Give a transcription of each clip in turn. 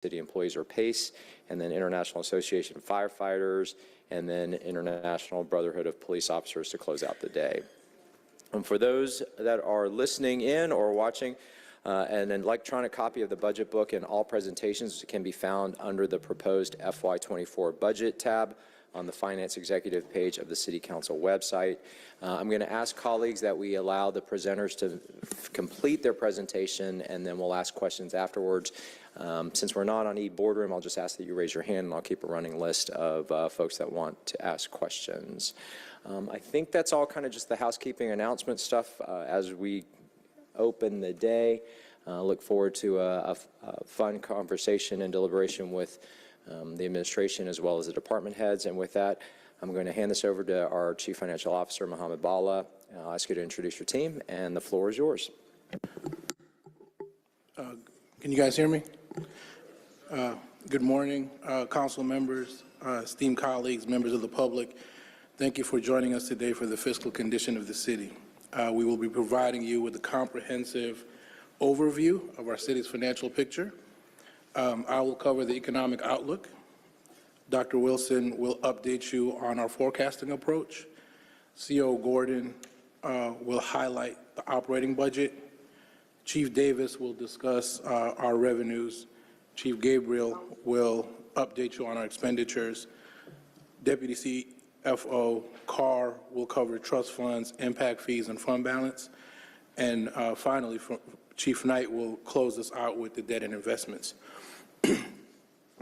City Employees, or PACE, and then International Association of Firefighters, and then International Brotherhood of Police Officers to close out the day. And for those that are listening in or watching, an electronic copy of the budget book and all presentations can be found under the proposed FY24 budget tab on the Finance Executive page of the City Council website. I'm going to ask colleagues that we allow the presenters to complete their presentation, and then we'll ask questions afterwards. Since we're not on e-boardroom, I'll just ask that you raise your hand, and I'll keep a running list of folks that want to ask questions. I think that's all kind of just the housekeeping announcement stuff as we open the day. Look forward to a fun conversation and deliberation with the administration as well as the department heads. And with that, I'm going to hand this over to our Chief Financial Officer, Mohammed Bala. I'll ask you to introduce your team, and the floor is yours. Can you guys hear me? Good morning, council members, esteemed colleagues, members of the public. Thank you for joining us today for the fiscal condition of the city. We will be providing you with a comprehensive overview of our city's financial picture. I will cover the economic outlook. Dr. Wilson will update you on our forecasting approach. CO Gordon will highlight the operating budget. Chief Davis will discuss our revenues. Chief Gabriel will update you on our expenditures. Deputy CFO Carr will cover trust funds, impact fees, and fund balance. And finally, Chief Knight will close us out with the debt and investments.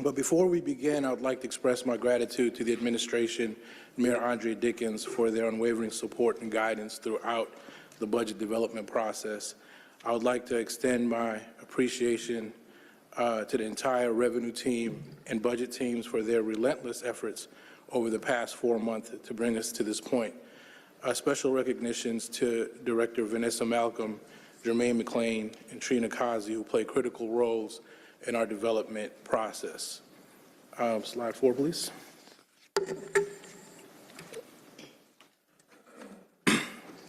But before we begin, I would like to express my gratitude to the administration, Mayor Andre Dickens, for their unwavering support and guidance throughout the budget development process. I would like to extend my appreciation to the entire revenue team and budget teams for their relentless efforts over the past 4 months to bring us to this point. Special recognitions to Director Vanessa Malcolm, Jermaine McLean, and Trina Kazi, who play critical roles in our development process. Slide 4, please.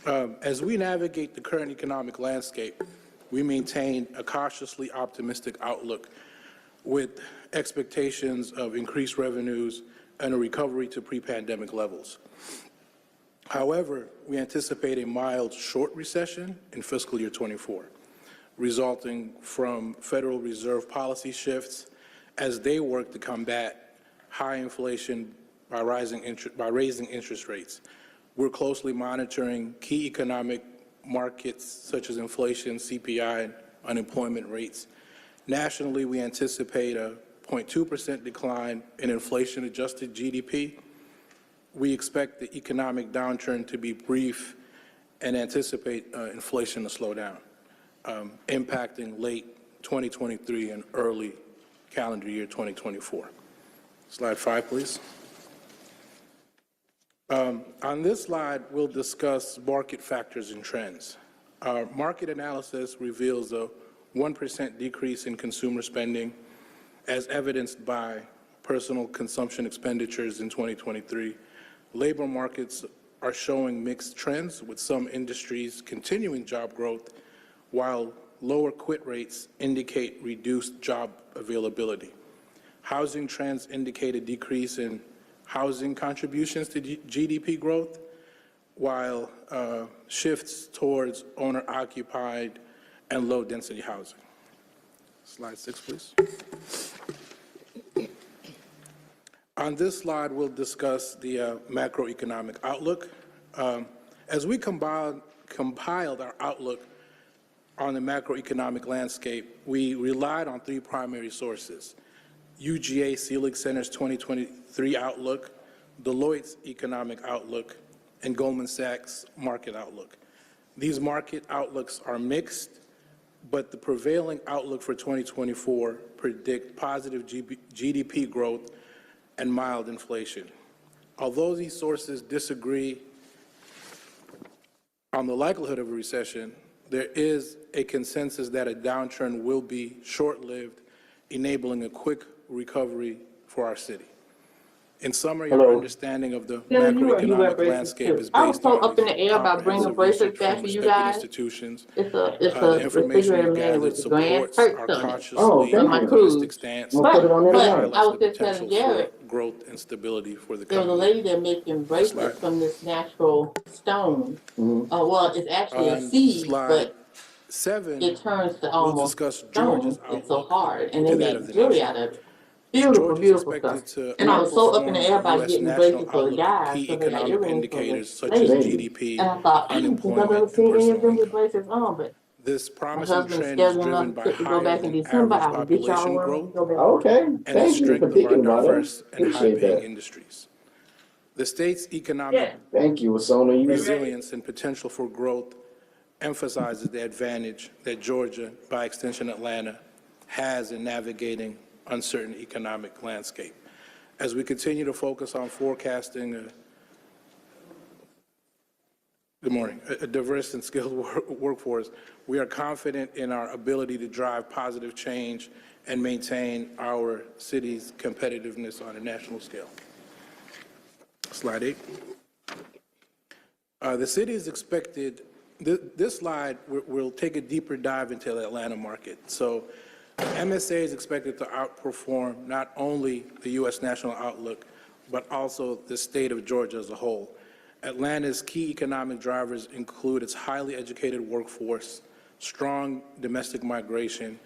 As we navigate the current economic landscape, we maintain a cautiously optimistic outlook with expectations of increased revenues and a recovery to pre-pandemic levels. However, we anticipate a mild short recession in fiscal year 24, resulting from Federal Reserve policy shifts as they work to combat high inflation by raising interest rates. We're closely monitoring key economic markets such as inflation, CPI, and unemployment rates. Nationally, we anticipate a 0.2% decline in inflation-adjusted GDP. We expect the economic downturn to be brief and anticipate inflation to slow down, impacting late 2023 and early calendar year 2024. Slide 5, please. On this slide, we'll discuss market factors and trends. Our market analysis reveals a 1% decrease in consumer spending as evidenced by personal consumption expenditures in 2023. Labor markets are showing mixed trends, with some industries continuing job growth, while lower quit rates indicate reduced job availability. Housing trends indicate a decrease in housing contributions to GDP growth, while shifts towards owner-occupied and low-density housing. Slide 6, please. On this slide, we'll discuss the macroeconomic outlook. As we compiled our outlook on the macroeconomic landscape, we relied on 3 primary sources: UGA Selig Center's 2023 outlook, Deloitte's economic outlook, and Goldman Sachs market outlook. These market outlooks are mixed, but the prevailing outlook for 2024 predict positive GDP growth and mild inflation. Although these sources disagree on the likelihood of a recession, there is a consensus that a downturn will be short-lived, enabling a quick recovery for our city. In summary, our Hello. understanding of the Tell me you were macroeconomic braces landscape too. is I was based so on up in the air about bringing comprehensive braces research back from for you respected guys. institutions. It's The a information we've refrigerator made gathered with the grand supports our perks on it. Oh, cautiously thank My you. optimistic cruise. stance I'm gonna put it on there and But tonight. I highlights the was just telling potential for Jared, growth and stability for the there was a coming year. lady there making Next slide. bracelets from this natural stone. Mhm. Well, it's actually a On seed, slide but 7, it turns to we'll almost discuss Georgia's stone. It's so outlook hard, and they and that of make the jewelry nation. out of it. Beautiful, Georgia is beautiful stuff. expected to And I was so up in the outperform air the about U.S. getting national bracelets for the outlook in guys key because they got economic earrings for the indicators such as ladies. GDP, And I thought, I don't think I've ever unemployment, and seen any of personal them with income. bracelets on, but This my promising husband is trend is scheduling driven another by trip to go higher back in than December. average I will get y'all population one when growth we go back. Okay. and the Thank you strength for of our thinking about it. diverse and Appreciate high-paying that. industries. The state's economic Yeah. Thank you. It's on you. resilience and potential for growth emphasizes the advantage that Georgia, by extension Atlanta, has in navigating uncertain economic landscape. As we continue to focus on forecasting a diverse and skilled workforce, we are confident in our ability to drive positive change and maintain our city's competitiveness on a national scale. Slide 8. The city is expected, this slide, we'll take a deeper dive into the Atlanta market. So MSA is expected to outperform not only the U.S. national outlook, but also the state of Georgia as a whole. Atlanta's key economic drivers include its highly educated workforce, strong domestic migration,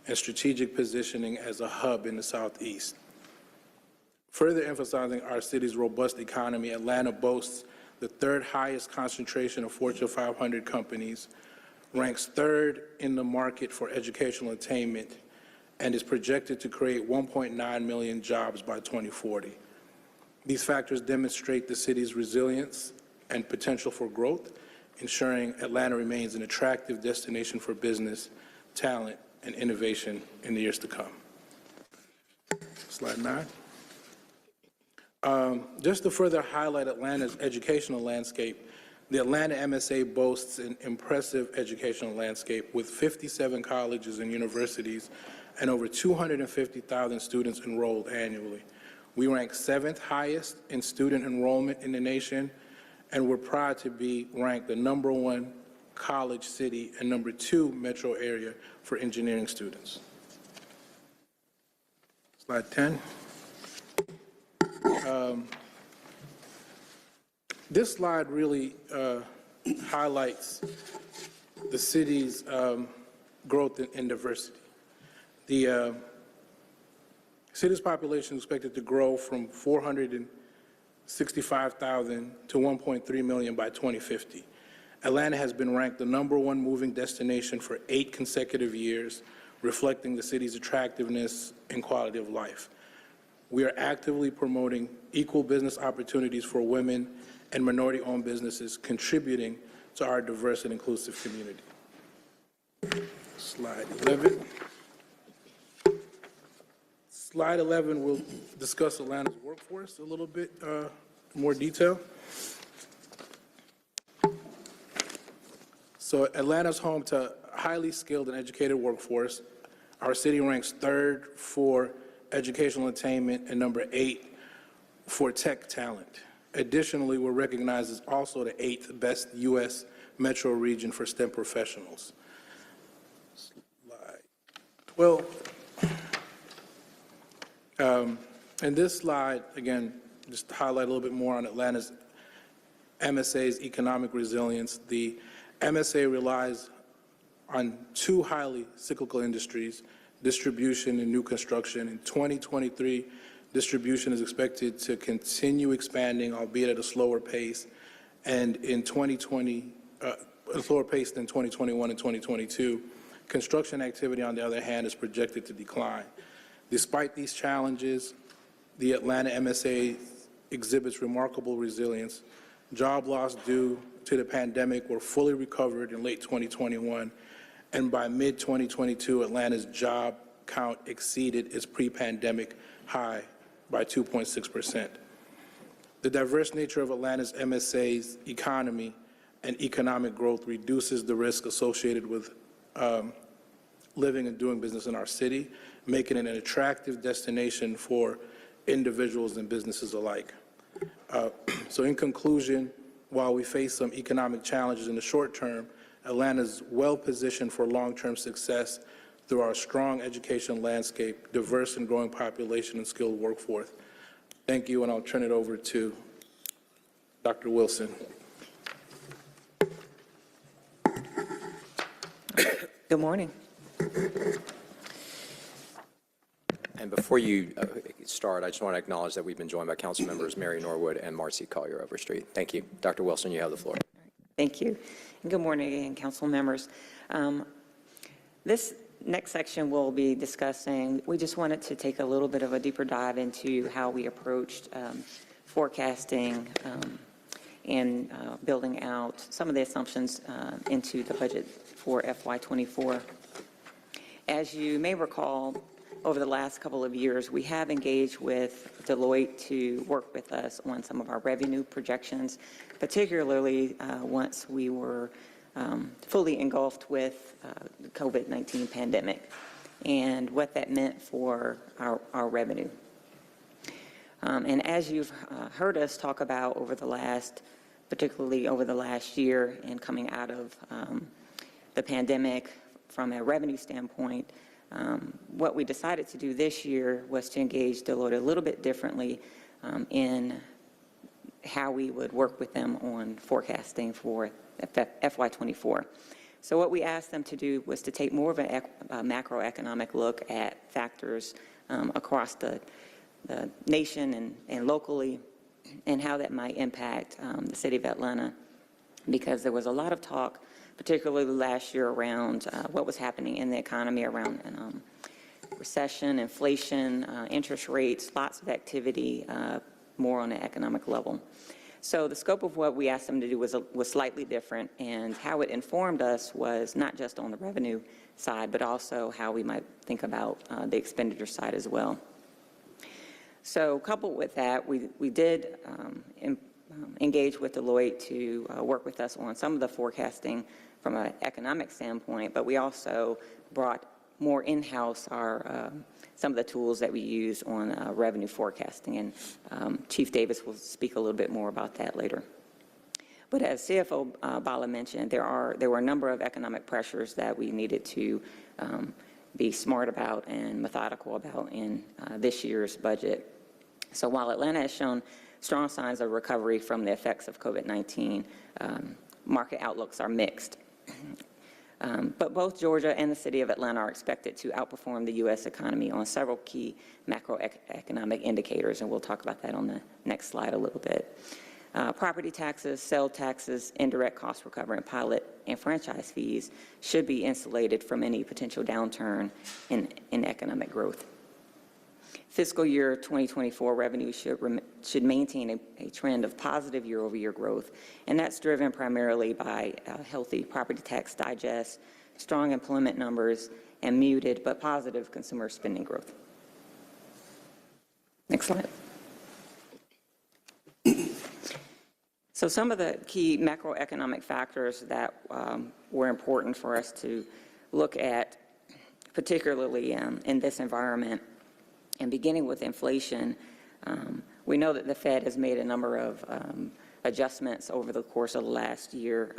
and strategic positioning as a hub in the Southeast. Further emphasizing our city's robust economy, Atlanta boasts the third highest concentration of Fortune 500 companies, ranks third in the market for educational attainment, and is projected to create 1.9 million jobs by 2040. These factors demonstrate the city's resilience and potential for growth, ensuring Atlanta remains an attractive destination for business, talent, and innovation in the years to come. Slide 9. Just to further highlight Atlanta's educational landscape, the Atlanta MSA boasts an impressive educational landscape with 57 colleges and universities and over 250,000 students enrolled annually. We rank 7th highest in student enrollment in the nation, and we're proud to be ranked the #1 college city and #2 metro area for engineering students. Slide 10. This slide really highlights the city's growth and diversity. The city's population is expected to grow from 465,000 to 1.3 million by 2050. Atlanta has been ranked the #1 moving destination for 8 consecutive years, reflecting the city's attractiveness and quality of life. We are actively promoting equal business opportunities for women and minority-owned businesses, contributing to our diverse and inclusive community. Slide 11. Slide 11 will discuss Atlanta's workforce a little bit more detail. So Atlanta's home to a highly skilled and educated workforce. Our city ranks 3rd for educational attainment and #8 for tech talent. Additionally, we're recognized as also the 8th best U.S. metro region for STEM professionals. Slide 12. And this slide, again, just to highlight a little bit more on Atlanta's MSA's economic resilience. The MSA relies on 2 highly cyclical industries, distribution and new construction. In 2023, distribution is expected to continue expanding, albeit at a slower pace, and in 2020, a slower pace than 2021 and 2022. Construction activity, on the other hand, is projected to decline. Despite these challenges, the Atlanta MSA exhibits remarkable resilience. Job loss due to the pandemic were fully recovered in late 2021, and by mid-2022, Atlanta's job count exceeded its pre-pandemic high by 2.6%. The diverse nature of Atlanta's MSA's economy and economic growth reduces the risk associated with living and doing business in our city, making it an attractive destination for individuals and businesses alike. So in conclusion, while we face some economic challenges in the short term, Atlanta is well positioned for long-term success through our strong education landscape, diverse and growing population, and skilled workforce. Thank you, and I'll turn it over to Dr. Wilson. Good morning. And before you start, I just want to acknowledge that we've been joined by council members Mary Norwood and Marcy Collier Overstreet. Thank you. Dr. Wilson, you have the floor. Thank you. And good morning again, council members. This next section we'll be discussing, we just wanted to take a little bit of a deeper dive into how we approached forecasting and building out some of the assumptions into the budget for FY24. As you may recall, over the last couple of years, we have engaged with Deloitte to work with us on some of our revenue projections, particularly once we were fully engulfed with the COVID-19 pandemic and what that meant for our revenue. And as you've heard us talk about particularly over the last year and coming out of the pandemic from a revenue standpoint, what we decided to do this year was to engage Deloitte a little bit differently in how we would work with them on forecasting for FY24. So what we asked them to do was to take more of a macroeconomic look at factors across the nation and locally, and how that might impact the city of Atlanta, because there was a lot of talk, particularly last year, around what was happening in the economy around recession, inflation, interest rates, lots of activity, more on an economic level. So the scope of what we asked them to do was slightly different, and how it informed us was not just on the revenue side, but also how we might think about the expenditure side as well. So coupled with that, we did engage with Deloitte to work with us on some of the forecasting from an economic standpoint, but we also brought more in-house some of the tools that we use on revenue forecasting, and Chief Davis will speak a little bit more about that later. But as CFO Bala mentioned, there were a number of economic pressures that we needed to be smart about and methodical about in this year's budget. So while Atlanta has shown strong signs of recovery from the effects of COVID-19, market outlooks are mixed. But both Georgia and the city of Atlanta are expected to outperform the U.S. economy on several key macroeconomic indicators, and we'll talk about that on the next slide a little bit. Property taxes, sales taxes, indirect cost recovery, and pilot and franchise fees should be insulated from any potential downturn in economic growth. Fiscal year 2024 revenue should maintain a trend of positive year-over-year growth, and that's driven primarily by healthy property tax digest, strong employment numbers, and muted but positive consumer spending growth. Next slide. So some of the key macroeconomic factors that were important for us to look at, particularly in this environment, and beginning with inflation, we know that the Fed has made a number of adjustments over the course of the last year.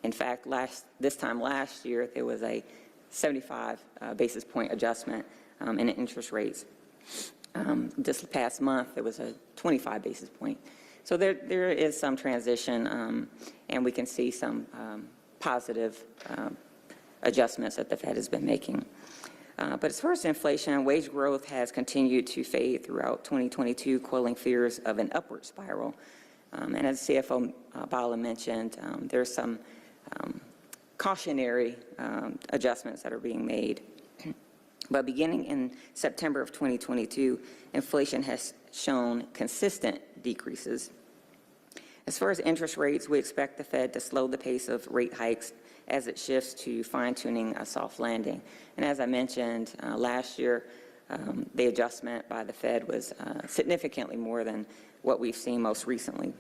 In fact, this time last year, there was a 75 basis point adjustment in interest rates. This past month, there was a 25 basis point. So there is some transition, and we can see some positive adjustments that the Fed has been making. But as far as inflation, wage growth has continued to fade throughout 2022, quelling fears of an upward spiral. And as CFO Bala mentioned, there's some cautionary adjustments that are being made. But beginning in September of 2022, inflation has shown consistent decreases. As far as interest rates, we expect the Fed to slow the pace of rate hikes as it shifts to fine-tuning a soft landing. And as I mentioned, last year, the adjustment by the Fed was significantly more than what we've seen most recently.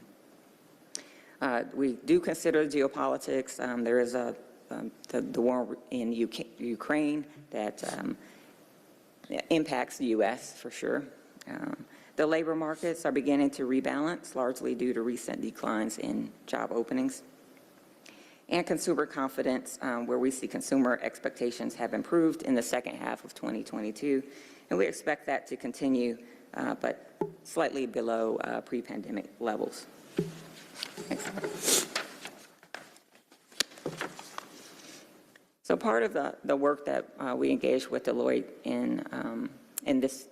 We do consider geopolitics. There is the war in Ukraine that impacts the U.S. for sure. The labor markets are beginning to rebalance, largely due to recent declines in job openings. And consumer confidence, where we see consumer expectations have improved in the second half of 2022, and we expect that to continue, but slightly below pre-pandemic levels. Next slide. So part of the work that we engaged with Deloitte in this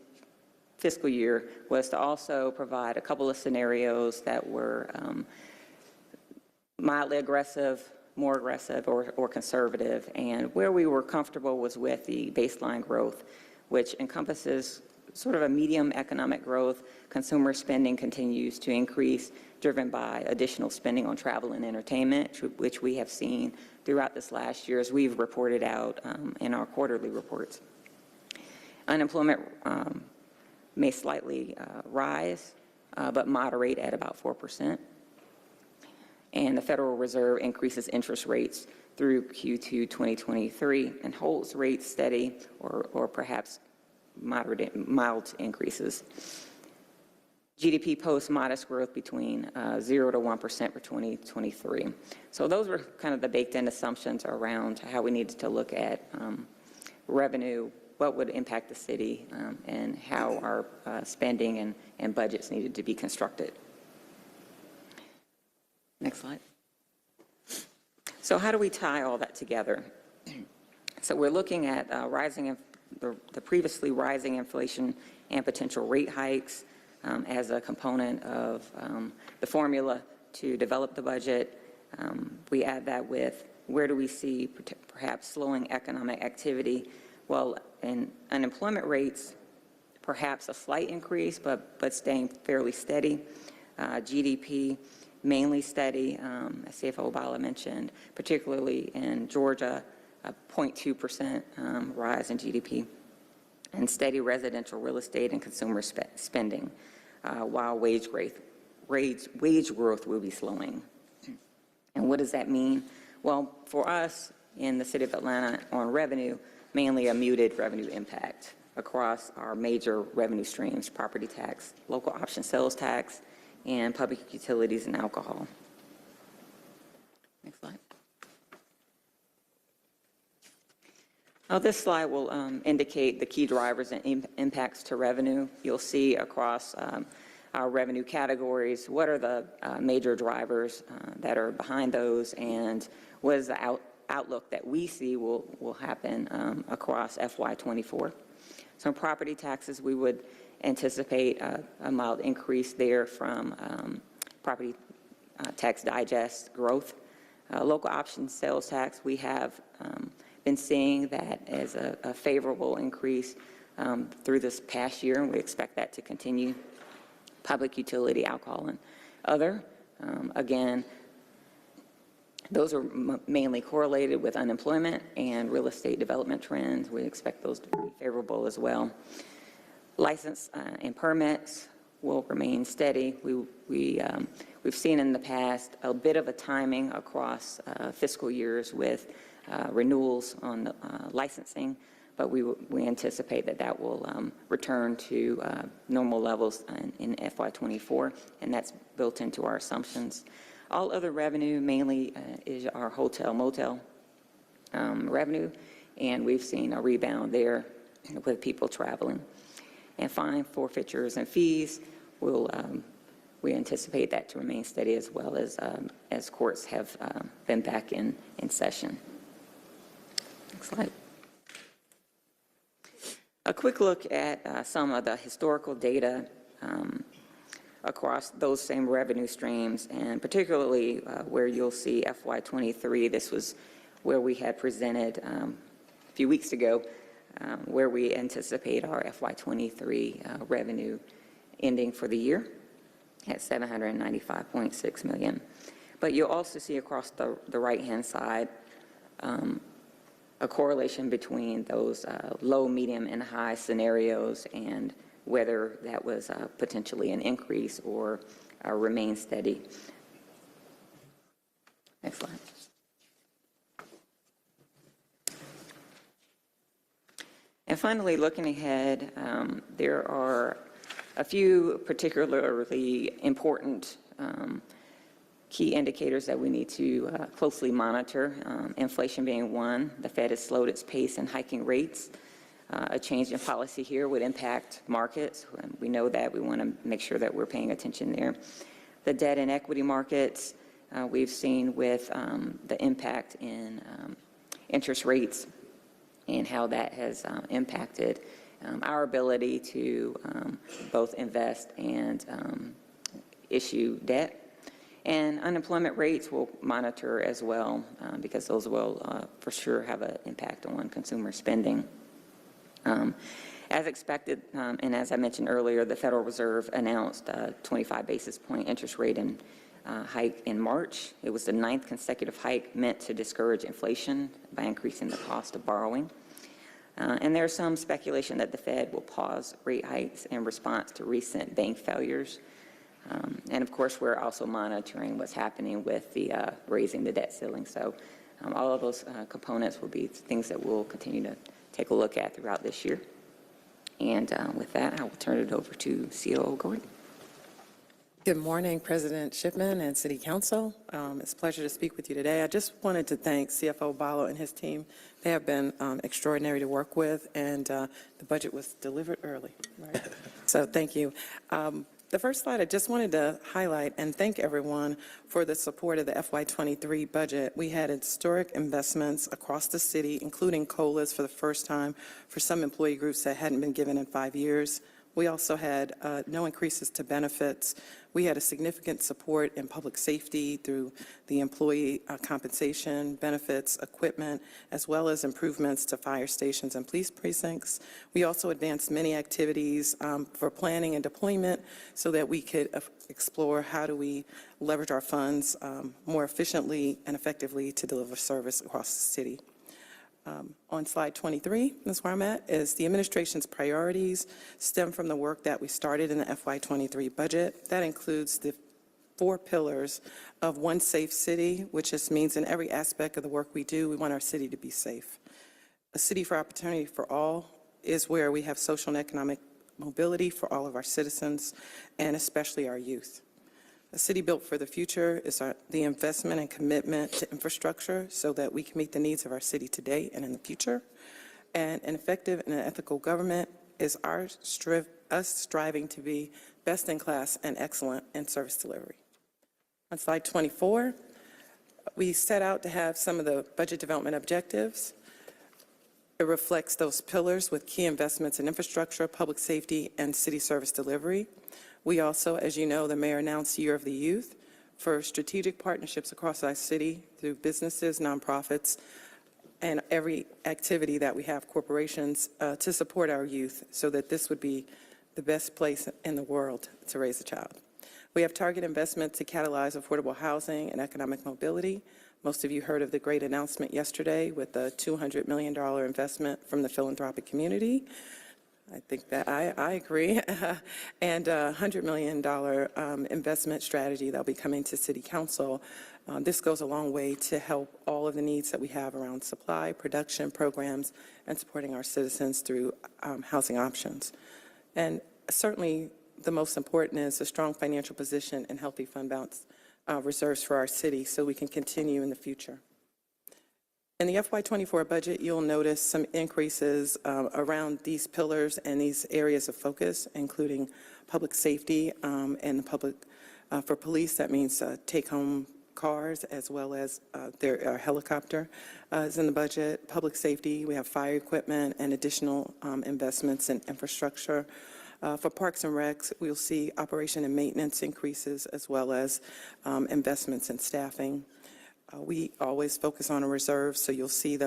fiscal year was to also provide a couple of scenarios that were mildly aggressive, more aggressive, or conservative. And where we were comfortable was with the baseline growth, which encompasses sort of a medium economic growth. Consumer spending continues to increase, driven by additional spending on travel and entertainment, which we have seen throughout this last year as we've reported out in our quarterly reports. Unemployment may slightly rise, but moderate at about 4%. And the Federal Reserve increases interest rates through Q2 2023 and holds rates steady or perhaps mild increases. GDP posts modest growth between 0 to 1% for 2023. So those were kind of the baked-in assumptions around how we needed to look at revenue, what would impact the city, and how our spending and budgets needed to be constructed. Next slide. So how do we tie all that together? So we're looking at the previously rising inflation and potential rate hikes as a component of the formula to develop the budget. We add that with where do we see perhaps slowing economic activity? Well, in unemployment rates, perhaps a slight increase, but staying fairly steady. GDP, mainly steady, as CFO Bala mentioned, particularly in Georgia, a 0.2% rise in GDP, and steady residential real estate and consumer spending, while wage growth will be slowing. And what does that mean? Well, for us in the city of Atlanta on revenue, mainly a muted revenue impact across our major revenue streams: property tax, local option sales tax, and public utilities and alcohol. Next slide. Now, this slide will indicate the key drivers and impacts to revenue. You'll see across our revenue categories what are the major drivers that are behind those, and what is the outlook that we see will happen across FY24. So in property taxes, we would anticipate a mild increase there from property tax digest growth. Local option sales tax, we have been seeing that as a favorable increase through this past year, and we expect that to continue. Public utility, alcohol, and other. Again, those are mainly correlated with unemployment and real estate development trends. We expect those to be favorable as well. License and permits will remain steady. We've seen in the past a bit of a timing across fiscal years with renewals on licensing, but we anticipate that will return to normal levels in FY24, and that's built into our assumptions. All other revenue mainly is our hotel motel revenue, and we've seen a rebound there with people traveling. And fine, forfeitures, and fees we anticipate that to remain steady, as well as courts have been back in session. Next slide. A quick look at some of the historical data across those same revenue streams, and particularly where you'll see FY23. This was where we had presented a few weeks ago, where we anticipate our FY23 revenue ending for the year at $795.6 million. But you'll also see across the right-hand side a correlation between those low, medium, and high scenarios and whether that was potentially an increase or remain steady. Next slide. And finally, looking ahead, there are A few particularly important key indicators that we need to closely monitor, inflation being one. The Fed has slowed its pace in hiking rates. A change in policy here would impact markets. We know that. We want to make sure that we're paying attention there. The debt and equity markets, we've seen with the impact in interest rates and how that has impacted our ability to both invest and issue debt. And unemployment rates we'll monitor as well because those will for sure have an impact on consumer spending. As expected, and as I mentioned earlier, the Federal Reserve announced a 25 basis point interest rate hike in March. It was the 9th consecutive hike meant to discourage inflation by increasing the cost of borrowing. And there's some speculation that the Fed will pause rate hikes in response to recent bank failures. And of course, we're also monitoring what's happening with the raising the debt ceiling. So all of those components will be things that we'll continue to take a look at throughout this year. And with that, I will turn it over to COO Gordon. Good morning, President Shipman and City Council. It's a pleasure to speak with you today. I just wanted to thank CFO Ballo and his team. They have been extraordinary to work with, and the budget was delivered early, right? So thank you. The first slide, I just wanted to highlight and thank everyone for the support of the FY23 budget. We had historic investments across the city, including COLAs for the first time for some employee groups that hadn't been given in 5 years. We also had no increases to benefits. We had a significant support in public safety through the employee compensation, benefits, equipment, as well as improvements to fire stations and police precincts. We also advanced many activities for planning and deployment so that we could explore how do we leverage our funds more efficiently and effectively to deliver service across the city. On slide 23, that's where I'm at, is the administration's priorities stem from the work that we started in the FY23 budget. That includes the 4 pillars of one safe city, which just means in every aspect of the work we do, we want our city to be safe. A city for opportunity for all is where we have social and economic mobility for all of our citizens, and especially our youth. A city built for the future is the investment and commitment to infrastructure so that we can meet the needs of our city today and in the future. And an effective and ethical government is us striving to be best in class and excellent in service delivery. On slide 24, we set out to have some of the budget development objectives. It reflects those pillars with key investments in infrastructure, public safety, and city service delivery. We also, as you know, the mayor announced Year of the Youth for strategic partnerships across our city through businesses, nonprofits, and every activity that we have, corporations, to support our youth so that this would be the best place in the world to raise a child. We have target investment to catalyze affordable housing and economic mobility. Most of you heard of the great announcement yesterday with the $200 million investment from the philanthropic community. I think that I agree. And a $100 million investment strategy that will be coming to City Council. This goes a long way to help all of the needs that we have around supply, production, programs, and supporting our citizens through housing options. And certainly the most important is a strong financial position and healthy fund balance reserves for our city so we can continue in the future. In the FY24 budget, you'll notice some increases around these pillars and these areas of focus, including public safety and the public, for police, that means take-home cars as well as their helicopter is in the budget. Public safety, we have fire equipment and additional investments in infrastructure. For Parks and Recs, we'll see operation and maintenance increases as well as investments in staffing. We always focus on a reserve, so you'll see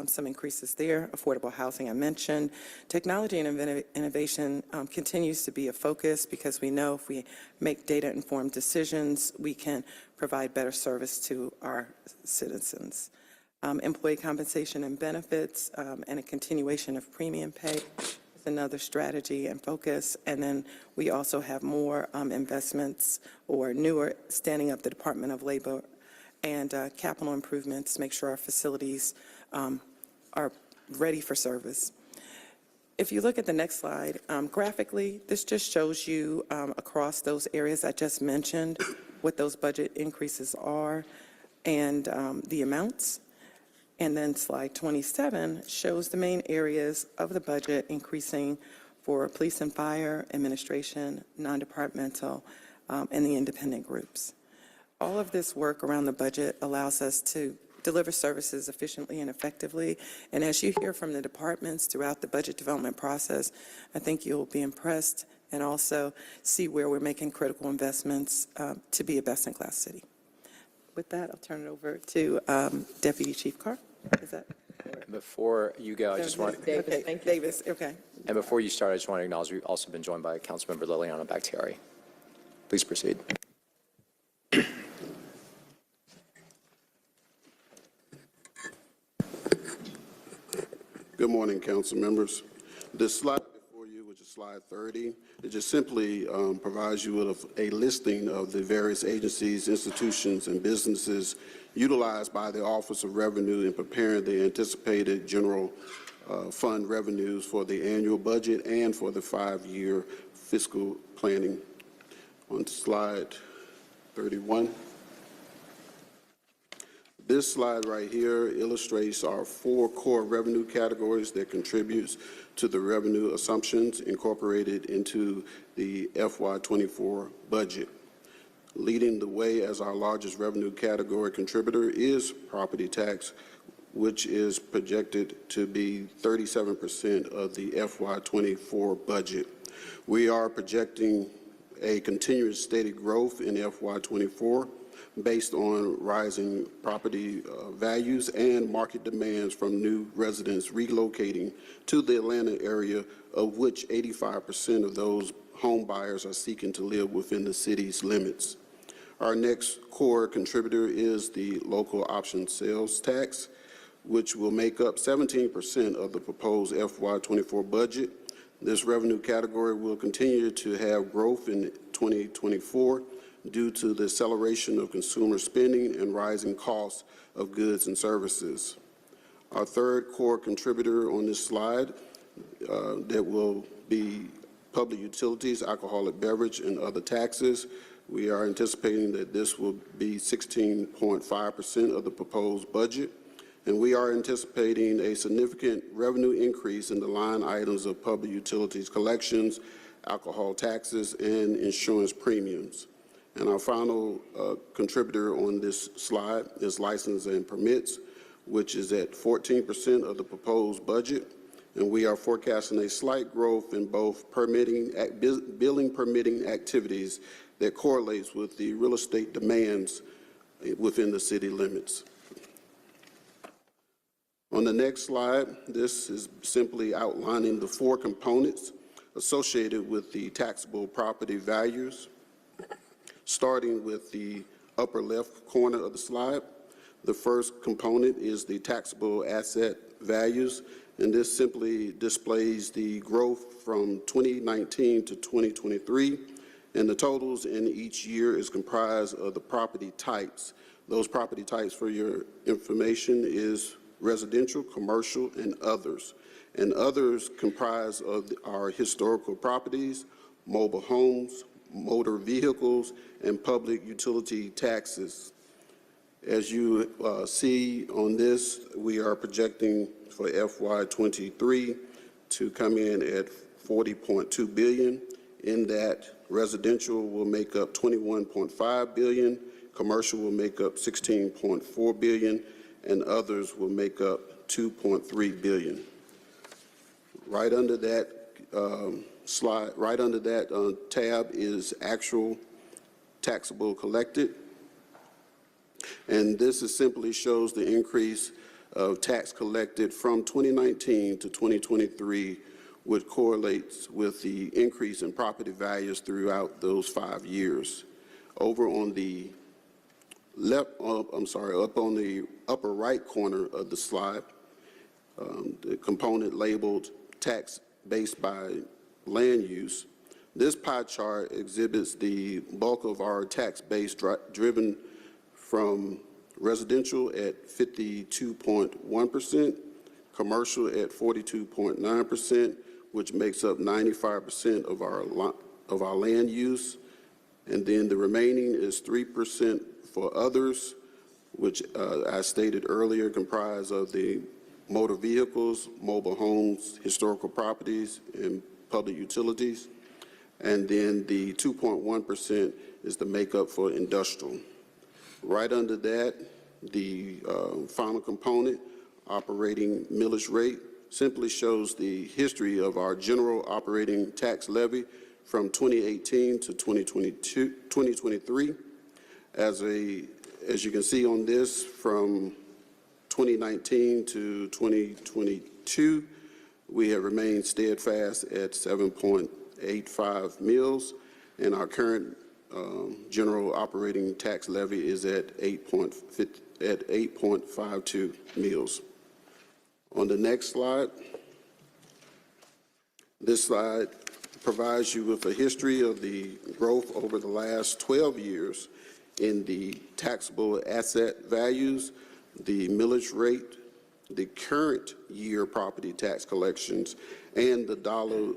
some increases there. Affordable housing, I mentioned. Technology and innovation continues to be a focus because we know if we make data-informed decisions, we can provide better service to our citizens. Employee compensation and benefits and a continuation of premium pay is another strategy and focus. And then we also have more investments or newer standing up the Department of Labor and capital improvements to make sure our facilities are ready for service. If you look at the next slide, graphically, this just shows you across those areas I just mentioned what those budget increases are and the amounts. And then slide 27 shows the main areas of the budget increasing for police and fire, administration, non-departmental, and the independent groups. All of this work around the budget allows us to deliver services efficiently and effectively. And as you hear from the departments throughout the budget development process, I think you'll be impressed and also see where we're making critical investments to be a best-in-class city. With that, I'll turn it over to Deputy Chief Carr. Is that? Before you go, I just want, Okay, Davis, okay. and before you start, I just want to acknowledge we've also been joined by Councilmember Liliana Bakhtiari. Please proceed. Good morning, council members. This slide before you, which is slide 30, it just simply provides you with a listing of the various agencies, institutions, and businesses utilized by the Office of Revenue in preparing the anticipated general fund revenues for the annual budget and for the 5-year fiscal planning. On slide 31. This slide right here illustrates our 4 core revenue categories that contributes to the revenue assumptions incorporated into the FY24 budget. Leading the way as our largest revenue category contributor is property tax, which is projected to be 37% of the FY24 budget. We are projecting a continuous steady growth in FY24 based on rising property values and market demands from new residents relocating to the Atlanta area, of which 85% of those home buyers are seeking to live within the city's limits. Our next core contributor is the local option sales tax, which will make up 17% of the proposed FY24 budget. This revenue category will continue to have growth in 2024 due to the acceleration of consumer spending and rising costs of goods and services. Our third core contributor on this slide that will be public utilities, alcoholic beverage, and other taxes. We are anticipating that this will be 16.5% of the proposed budget, and we are anticipating a significant revenue increase in the line items of public utilities collections, alcohol taxes, and insurance premiums. And our final contributor on this slide is license and permits, which is at 14% of the proposed budget. And we are forecasting a slight growth in both billing permitting activities that correlates with the real estate demands within the city limits. On the next slide, this is simply outlining the 4 components associated with the taxable property values. Starting with the upper left corner of the slide, the first component is the taxable asset values, and this simply displays the growth from 2019 to 2023, and the totals in each year is comprised of the property types. Those property types, for your information, is residential, commercial, and others. And others comprise of our historical properties, mobile homes, motor vehicles, and public utility taxes. As you see on this, we are projecting for FY23 to come in at $40.2 billion. In that, residential will make up $21.5 billion, commercial will make up $16.4 billion, and others will make up $2.3 billion. Right under that slide, right under that tab is actual taxable collected. And this is simply shows the increase of tax collected from 2019 to 2023, which correlates with the increase in property values throughout those 5 years. Over on the left, up on the upper right corner of the slide, the component labeled tax based by land use. This pie chart exhibits the bulk of our tax base driven from residential at 52.1%, commercial at 42.9%, which makes up 95% of our land use. And then the remaining is 3% for others, which I stated earlier comprise of the motor vehicles, mobile homes, historical properties, and public utilities. And then the 2.1% is the makeup for industrial. Right under that, the final component, operating millage rate, simply shows the history of our general operating tax levy from 2018 to 2023. As you can see on this, from 2019 to 2022, we have remained steadfast at 7.85 mills, and our current general operating tax levy is at 8.52 mills. On the next slide, this slide provides you with a history of the growth over the last 12 years in the taxable asset values, the millage rate, the current year property tax collections, and the dollar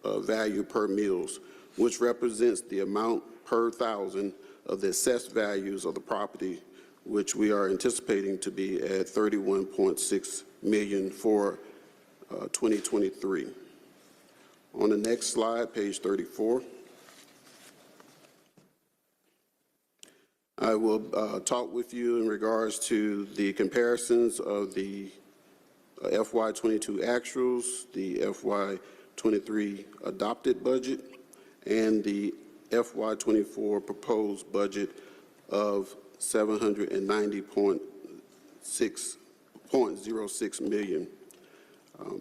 value per mills, which represents the amount per thousand of the assessed values of the property, which we are anticipating to be at $31.6 million for 2023. On the next slide, page 34, I will talk with you in regards to the comparisons of the FY22 actuals, the FY23 adopted budget, and the FY24 proposed budget of $790.06 million.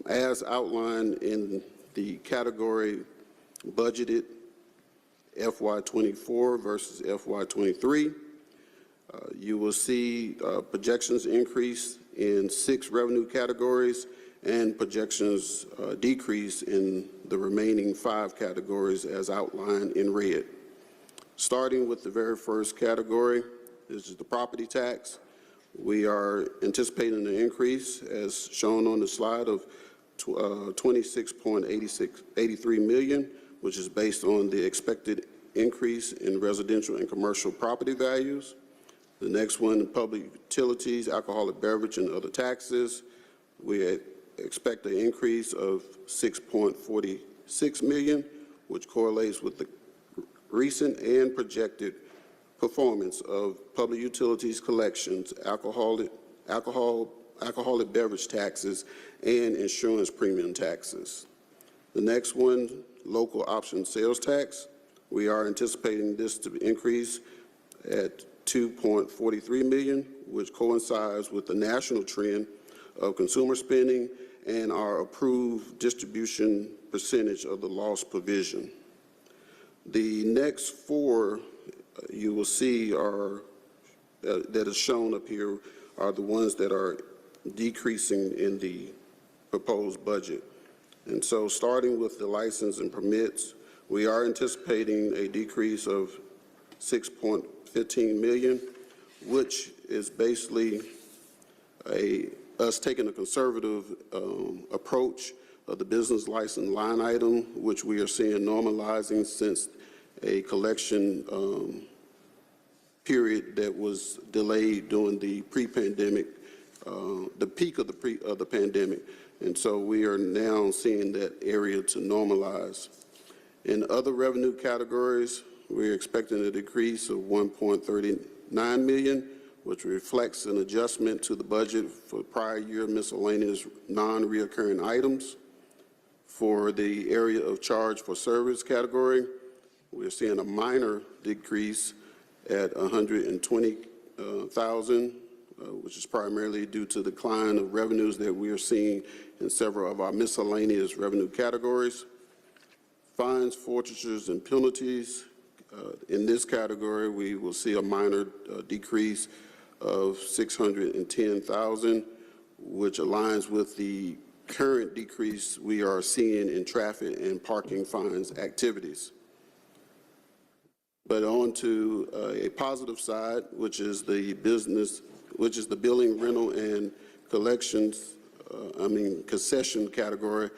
As outlined in the category budgeted FY24 versus FY23, you will see projections increase in 6 revenue categories and projections decrease in the remaining 5 categories as outlined in red. Starting with the very first category, this is the property tax. We are anticipating an increase, as shown on the slide, of $26.83 million, which is based on the expected increase in residential and commercial property values. The next one, public utilities, alcoholic beverage, and other taxes. We expect an increase of $6.46 million, which correlates with the recent and projected performance of public utilities collections, alcoholic beverage taxes, and insurance premium taxes. The next one, local option sales tax. We are anticipating this to increase at $2.43 million, which coincides with the national trend of consumer spending and our approved distribution percentage of the loss provision. The next 4 you will see are that is shown up here are the ones that are decreasing in the proposed budget. And so starting with the license and permits, we are anticipating a decrease of $6.15 million, which is basically us taking a conservative approach of the business license line item, which we are seeing normalizing since a collection period that was delayed during the pre-pandemic, the peak of the pandemic. And so we are now seeing that area to normalize. In other revenue categories, we're expecting a decrease of $1.39 million, which reflects an adjustment to the budget for prior year miscellaneous non-reoccurring items. For the area of charge for service category, we're seeing a minor decrease at $120,000, which is primarily due to the decline of revenues that we are seeing in several of our miscellaneous revenue categories. Fines, forfeitures, and penalties. In this category, we will see a minor decrease of $610,000, which aligns with the current decrease we are seeing in traffic and parking fines activities. But on to a positive side, which is the billing, rental, and collections, concession category.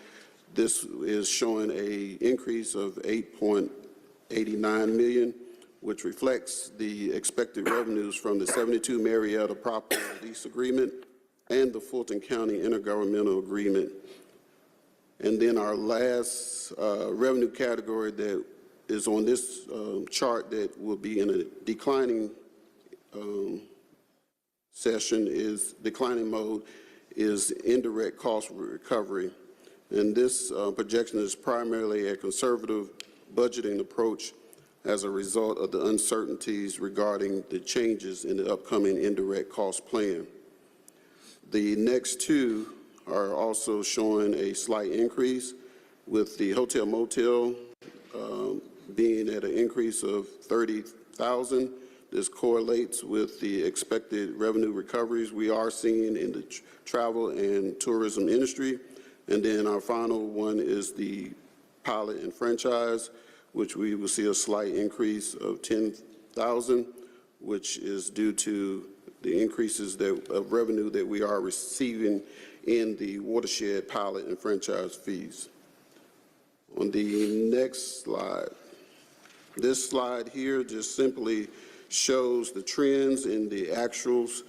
This is showing a increase of 8.89 million, which reflects the expected revenues from the 72 Marietta property lease agreement and the Fulton County intergovernmental agreement. And then our last revenue category that is on this chart that will be in a declining declining mode is indirect cost recovery. And this projection is primarily a conservative budgeting approach as a result of the uncertainties regarding the changes in the upcoming indirect cost plan. The next two are also showing a slight increase, with the hotel motel being at an increase of 30,000. This correlates with the expected revenue recoveries we are seeing in the travel and tourism industry. And then our final one is the pilot and franchise, which we will see a slight increase of 10,000, which is due to the increases of revenue that we are receiving in the watershed pilot and franchise fees. On the next slide, this slide here just simply shows the trends in the actuals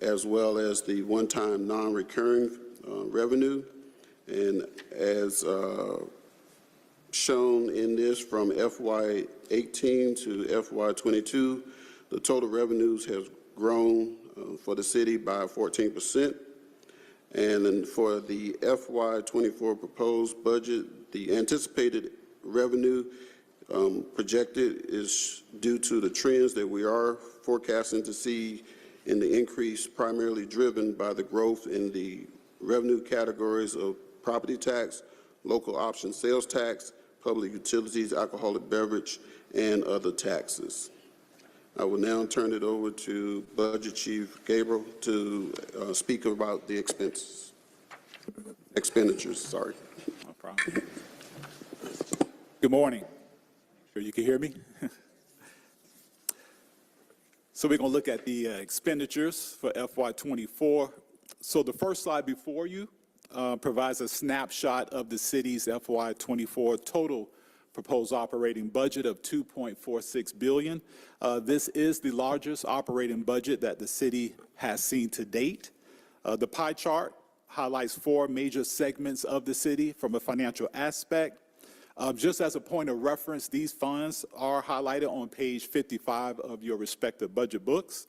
as well as the one-time non-recurring revenue. And as shown in this from FY18 to FY22, the total revenues have grown for the city by 14%. And then for the FY24 proposed budget, the anticipated revenue projected is due to the trends that we are forecasting to see in the increase, primarily driven by the growth in the revenue categories of property tax, local option sales tax, public utilities, alcoholic beverage, and other taxes. I will now turn it over to Budget Chief Gabriel to speak about the expenditures. Sorry. No problem. Good morning. Sure you can hear me? So we're going to look at the expenditures for FY24. So the first slide before you provides a snapshot of the city's FY24 total proposed operating budget of $2.46 billion. This is the largest operating budget that the city has seen to date. The pie chart highlights four major segments of the city from a financial aspect. Just as a point of reference, these funds are highlighted on page 55 of your respective budget books.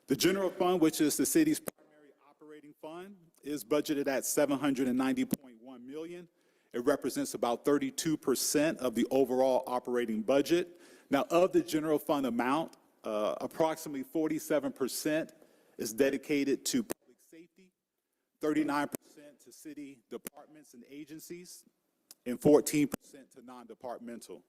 The general fund, which is the city's primary operating fund, is budgeted at $790.1 million. It represents about 32% of the overall operating budget. Now, of the general fund amount, approximately 47% is dedicated to public safety, 39% to city departments and agencies, and 14% to non-departmental.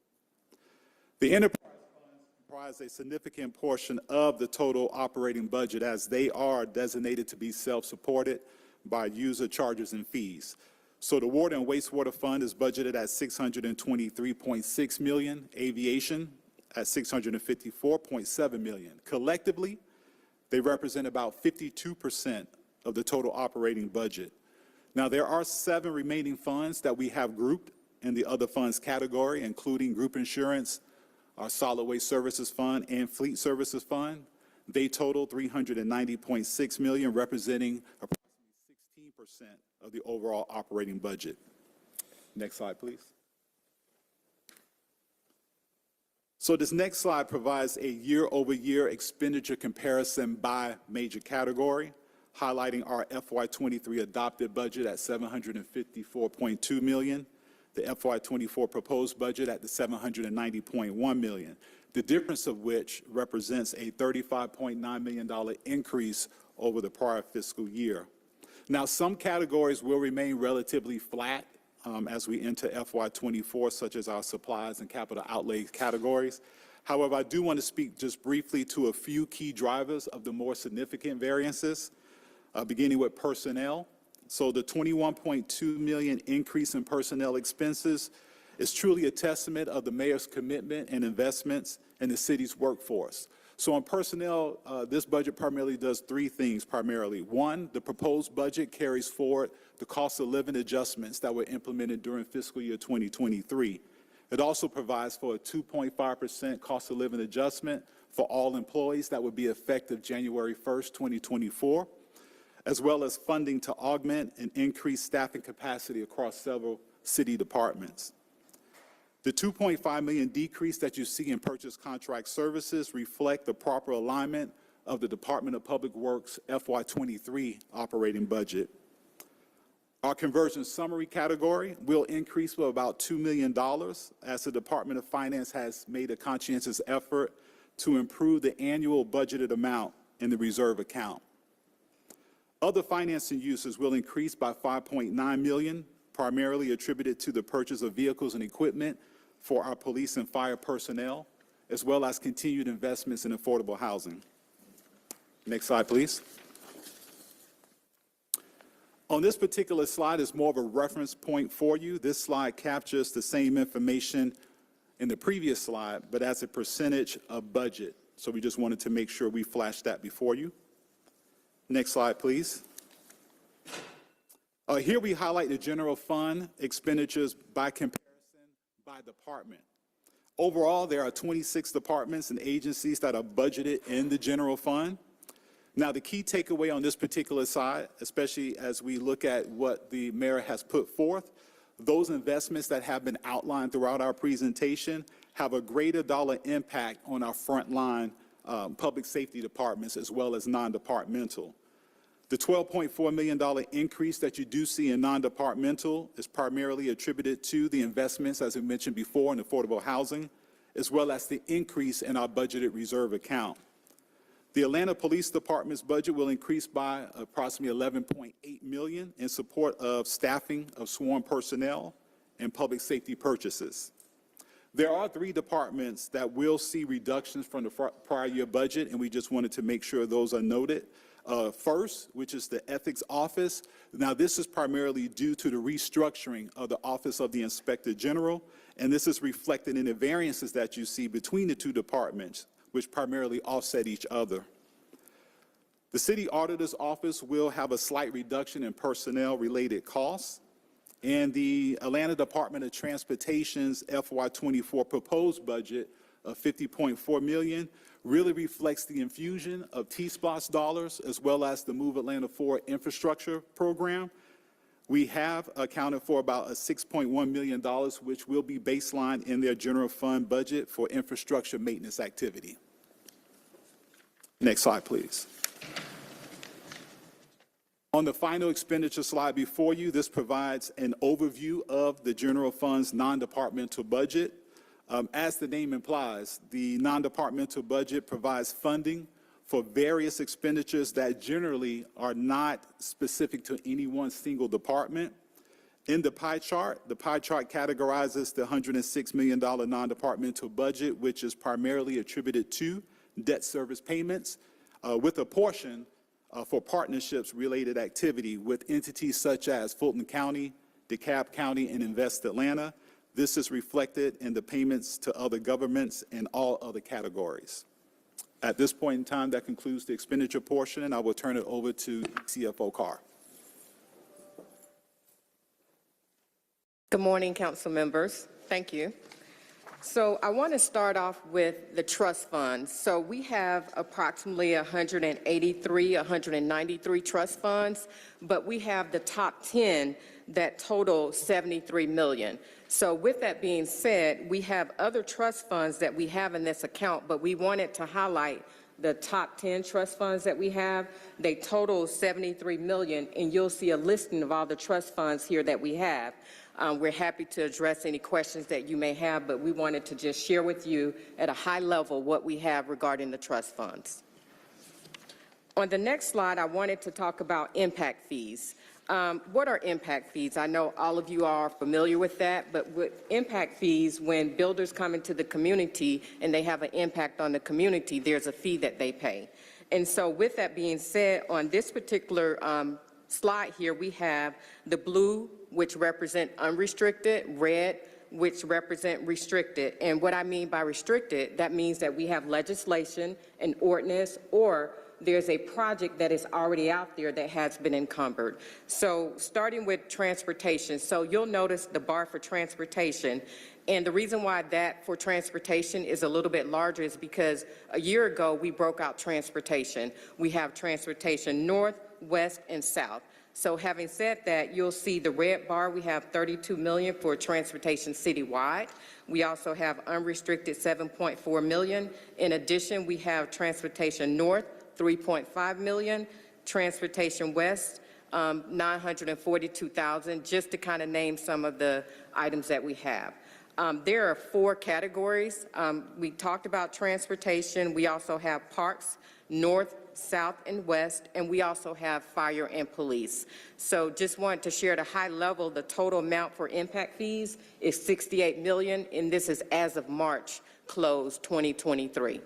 The enterprise funds comprise a significant portion of the total operating budget, as they are designated to be self-supported by user charges and fees. So the water and wastewater fund is budgeted at $623.6 million, aviation at $654.7 million. Collectively, they represent about 52% of the total operating budget. Now, there are 7 remaining funds that we have grouped in the other funds category, including group insurance, our solid waste services fund, and fleet services fund. They total $390.6 million, representing approximately 16% of the overall operating budget. Next slide, please. So this next slide provides a year-over-year expenditure comparison by major category, highlighting our FY23 adopted budget at $754.2 million, the FY24 proposed budget at the $790.1 million, the difference of which represents a $35.9 million increase over the prior fiscal year. Now, some categories will remain relatively flat as we enter FY24, such as our supplies and capital outlay categories. However, I do want to speak just briefly to a few key drivers of the more significant variances, beginning with personnel. So the $21.2 million increase in personnel expenses is truly a testament of the mayor's commitment and investments in the city's workforce. So on personnel, this budget primarily does 3 things primarily. 1, the proposed budget carries forward the cost of living adjustments that were implemented during fiscal year 2023. It also provides for a 2.5% cost of living adjustment for all employees that would be effective January 1st, 2024, as well as funding to augment and increase staffing capacity across several city departments. The $2.5 million decrease that you see in purchase contract services reflect the proper alignment of the Department of Public Works FY23 operating budget. Our conversion summary category will increase by about $2 million as the Department of Finance has made a conscientious effort to improve the annual budgeted amount in the reserve account. Other financing uses will increase by $5.9 million, primarily attributed to the purchase of vehicles and equipment for our police and fire personnel, as well as continued investments in affordable housing. Next slide, please. On this particular slide is more of a reference point for you. This slide captures the same information in the previous slide, but as a percentage of budget. So we just wanted to make sure we flash that before you. Next slide, please. Here we highlight the general fund expenditures by comparison by department. Overall, there are 26 departments and agencies that are budgeted in the general fund. Now, the key takeaway on this particular side, especially as we look at what the mayor has put forth, those investments that have been outlined throughout our presentation have a greater dollar impact on our frontline public safety departments as well as non-departmental. The $12.4 million increase that you do see in non-departmental is primarily attributed to the investments, as I mentioned before, in affordable housing, as well as the increase in our budgeted reserve account. The Atlanta Police Department's budget will increase by approximately $11.8 million in support of staffing of sworn personnel and public safety purchases. There are 3 departments that will see reductions from the prior year budget, and we just wanted to make sure those are noted. First, which is the Ethics Office. Now, this is primarily due to the restructuring of the Office of the Inspector General, and this is reflected in the variances that you see between the 2 departments, which primarily offset each other. The City Auditor's Office will have a slight reduction in personnel-related costs, and the Atlanta Department of Transportation's FY24 proposed budget of $50.4 million really reflects the infusion of T-SPLOST dollars as well as the Move Atlanta Forward infrastructure program. We have accounted for about a $6.1 million, which will be baseline in their general fund budget for infrastructure maintenance activity. Next slide, please. On the final expenditure slide before you, this provides an overview of the general fund's non-departmental budget. As the name implies, the non-departmental budget provides funding for various expenditures that generally are not specific to any one single department. In the pie chart categorizes the $106 million non-departmental budget, which is primarily attributed to debt service payments, with a portion for partnerships-related activity with entities such as Fulton County, DeKalb County, and Invest Atlanta. This is reflected in the payments to other governments and all other categories. At this point in time, that concludes the expenditure portion, and I will turn it over to CFO Carr. Good morning, council members. Thank you. So I want to start off with the trust funds. So we have approximately 193 trust funds, but we have the top 10 that total 73 million. So with that being said, we have other trust funds that we have in this account, but we wanted to highlight the top 10 trust funds that we have. They total 73 million, and you'll see a listing of all the trust funds here that we have. We're happy to address any questions that you may have, but we wanted to just share with you at a high level what we have regarding the trust funds. On the next slide, I wanted to talk about impact fees. What are impact fees? I know all of you are familiar with that, but with impact fees, when builders come into the community and they have an impact on the community, there's a fee that they pay. And so with that being said, on this particular slide here, we have the blue, which represent unrestricted, red, which represent restricted. And what I mean by restricted, that means that we have legislation, an ordinance, or there's a project that is already out there that has been encumbered. So starting with transportation, so you'll notice the bar for transportation, and the reason why that for transportation is a little bit larger is because a year ago we broke out transportation. We have transportation north, west, and south. So having said that, you'll see the red bar, we have 32 million for transportation citywide. We also have unrestricted 7.4 million. In addition, we have transportation north, 3.5 million, transportation west, 942,000, just to kind of name some of the items that we have. There are 4 categories. We talked about transportation. We also have parks, north, south, and west, and we also have fire and police. So just wanted to share at a high level, the total amount for impact fees is 68 million, and this is as of March close 2023.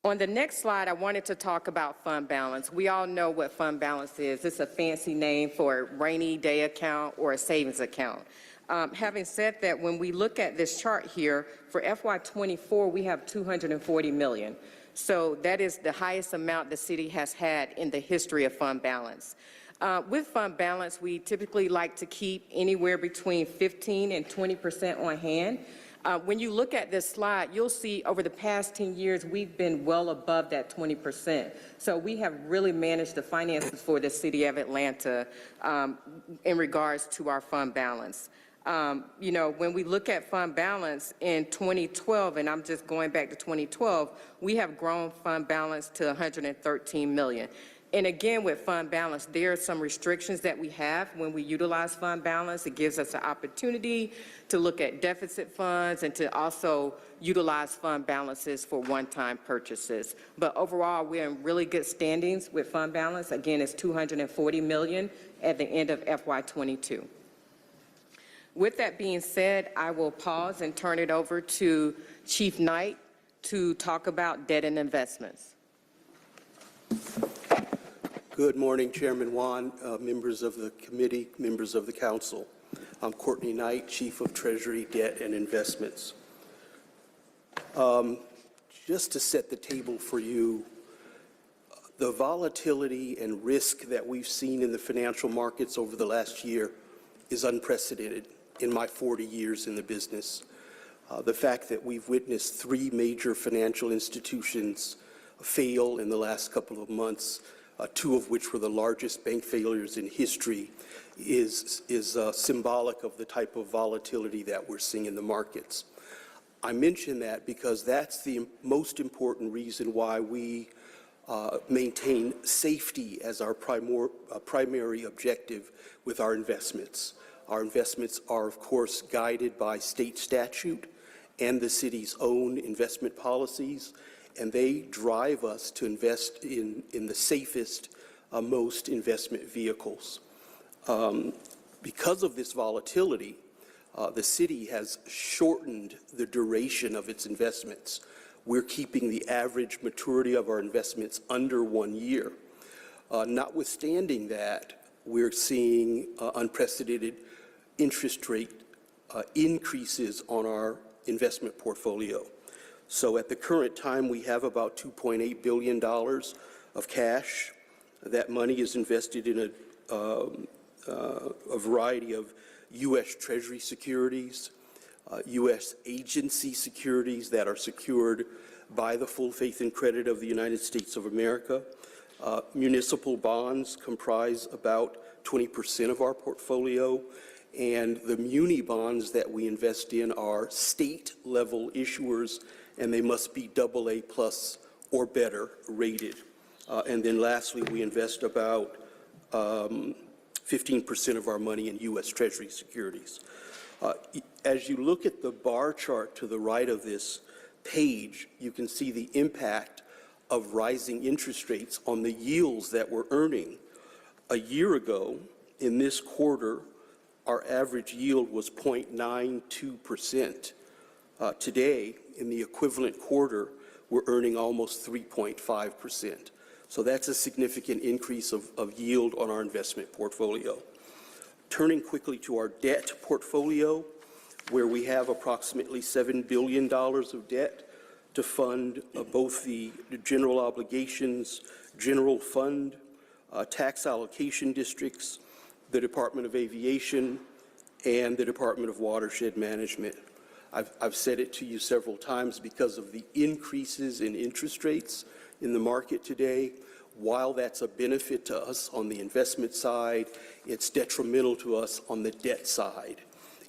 On the next slide, I wanted to talk about fund balance. We all know what fund balance is. It's a fancy name for a rainy day account or a savings account. Having said that, when we look at this chart here, for FY24, we have 240 million. So that is the highest amount the city has had in the history of fund balance. With fund balance, we typically like to keep anywhere between 15 and 20% on hand. When you look at this slide, you'll see over the past 10 years, we've been well above that 20%. So we have really managed the finances for the city of Atlanta in regards to our fund balance. You know, when we look at fund balance in 2012, and I'm just going back to 2012, we have grown fund balance to 113 million. And again, with fund balance, there are some restrictions that we have when we utilize fund balance. It gives us an opportunity to look at deficit funds and to also utilize fund balances for one-time purchases. But overall, we're in really good standings with fund balance. Again, it's 240 million at the end of FY22. With that being said, I will pause and turn it over to Chief Knight to talk about debt and investments. Good morning, Chairman Wan, members of the committee, members of the council. I'm Courtney Knight, Chief of Treasury, Debt and Investments. Just to set the table for you, the volatility and risk that we've seen in the financial markets over the last year is unprecedented in my 40 years in the business. The fact that we've witnessed 3 major financial institutions fail in the last couple of months, 2 of which were the largest bank failures in history, is symbolic of the type of volatility that we're seeing in the markets. I mention that because that's the most important reason why we maintain safety as our primary objective with our investments. Our investments are, of course, guided by state statute and the city's own investment policies, and they drive us to invest in the safest, most investment vehicles. Because of this volatility, the city has shortened the duration of its investments. We're keeping the average maturity of our investments under 1 year. Notwithstanding that, we're seeing unprecedented interest rate increases on our investment portfolio. So at the current time, we have about $2.8 billion of cash. That money is invested in a variety of U.S. Treasury securities, U.S. agency securities that are secured by the full faith and credit of the United States of America. Municipal bonds comprise about 20% of our portfolio, and the muni bonds that we invest in are state-level issuers, and they must be AA+ or better rated. And then lastly, we invest about 15% of our money in U.S. Treasury securities. As you look at the bar chart to the right of this page, you can see the impact of rising interest rates on the yields that we're earning. A year ago, in this quarter, our average yield was 0.92%. Today, in the equivalent quarter, we're earning almost 3.5%. So that's a significant increase of yield on our investment portfolio. Turning quickly to our debt portfolio, where we have approximately $7 billion of debt, to fund both the general obligations, general fund, tax allocation districts, the Department of Aviation, and the Department of Watershed Management. I've said it to you several times, because of the increases in interest rates in the market today. While that's a benefit to us on the investment side, it's detrimental to us on the debt side.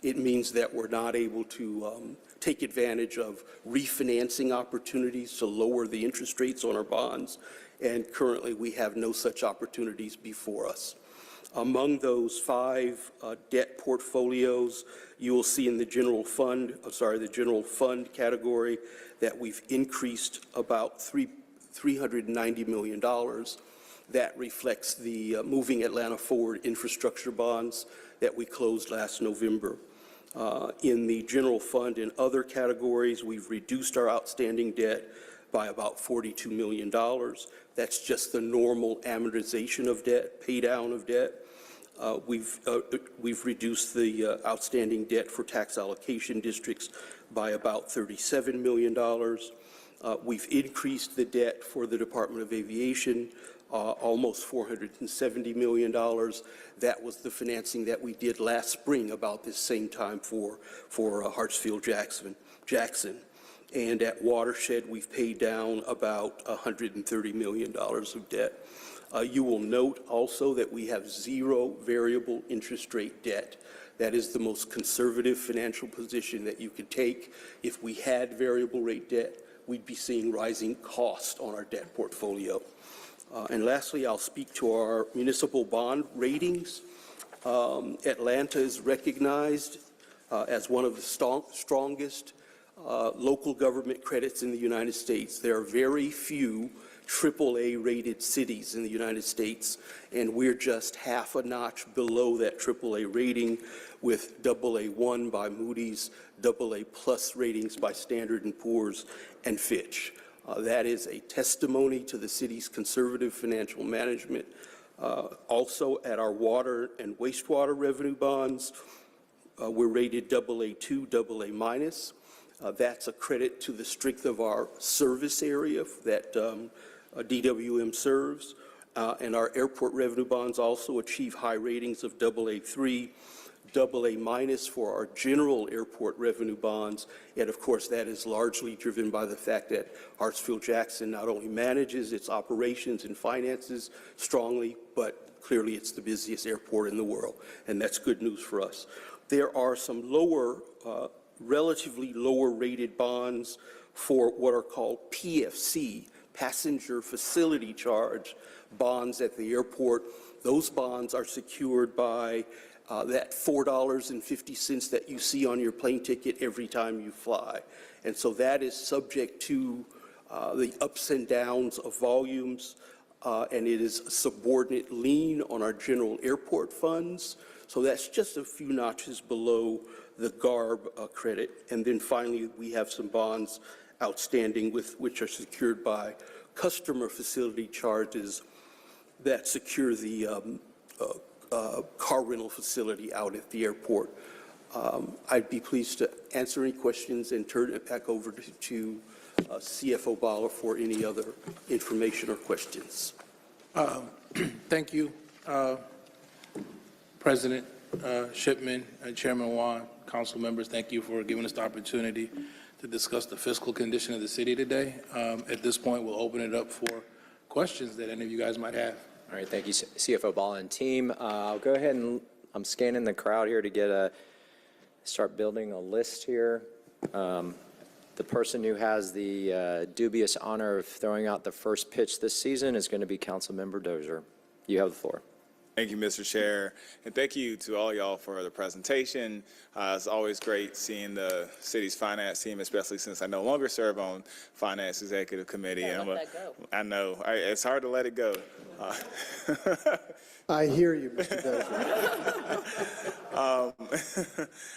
It means that we're not able to take advantage of refinancing opportunities to lower the interest rates on our bonds, and currently we have no such opportunities before us. Among those 5 debt portfolios, you will see in the general fund category that we've increased about $390 million. That reflects the Moving Atlanta Forward infrastructure bonds that we closed last November. In the general fund and other categories, we've reduced our outstanding debt by about $42 million. That's just the normal amortization of debt, pay down of debt. We've reduced the outstanding debt for tax allocation districts by about $37 million. We've increased the debt for the Department of Aviation, almost $470 million. That was the financing that we did last spring about this same time for Hartsfield-Jackson. And at Watershed, we've paid down about $130 million of debt. You will note also that we have 0 variable interest rate debt. That is the most conservative financial position that you could take. If we had variable rate debt, we'd be seeing rising costs on our debt portfolio. And lastly, I'll speak to our municipal bond ratings. Atlanta is recognized as one of the strongest local government credits in the United States. There are very few AAA rated cities in the United States, and we're just half a notch below that AAA rating, with AA1 by Moody's, AA plus ratings by Standard & Poor's and Fitch. That is a testimony to the city's conservative financial management. Also, at our water and wastewater revenue bonds, we're rated AA2, AA minus. That's a credit to the strength of our service area that DWM serves. And our airport revenue bonds also achieve high ratings of AA3, AA minus for our general airport revenue bonds. And of course, that is largely driven by the fact that Hartsfield-Jackson not only manages its operations and finances strongly, but clearly it's the busiest airport in the world. And that's good news for us. There are some relatively lower rated bonds for what are called PFC, passenger facility charge bonds at the airport. Those bonds are secured by that $4.50 that you see on your plane ticket every time you fly. And so that is subject to the ups and downs of volumes, and it is a subordinate lien on our general airport funds. So that's just a few notches below the GARB credit. And then finally, we have some bonds outstanding which are secured by customer facility charges that secure the car rental facility out at the airport. I'd be pleased to answer any questions and turn it back over to CFO Bala for any other information or questions. Thank you, President Shipman and Chairman Wan, council members. Thank you for giving us the opportunity to discuss the fiscal condition of the city today. At this point, we'll open it up for questions that any of you guys might have. All right, thank you, CFO Bala and team. I'll go ahead and I'm scanning the crowd here to start building a list here. The person who has the dubious honor of throwing out the first pitch this season is going to be Councilmember Dozier. You have the floor. Thank you, Mr. Chair, and thank you to all y'all for the presentation. It's always great seeing the city's finance team, especially since I no longer serve on Finance Executive Committee. I know, it's hard to let it go. I hear you, Mr. Dozier.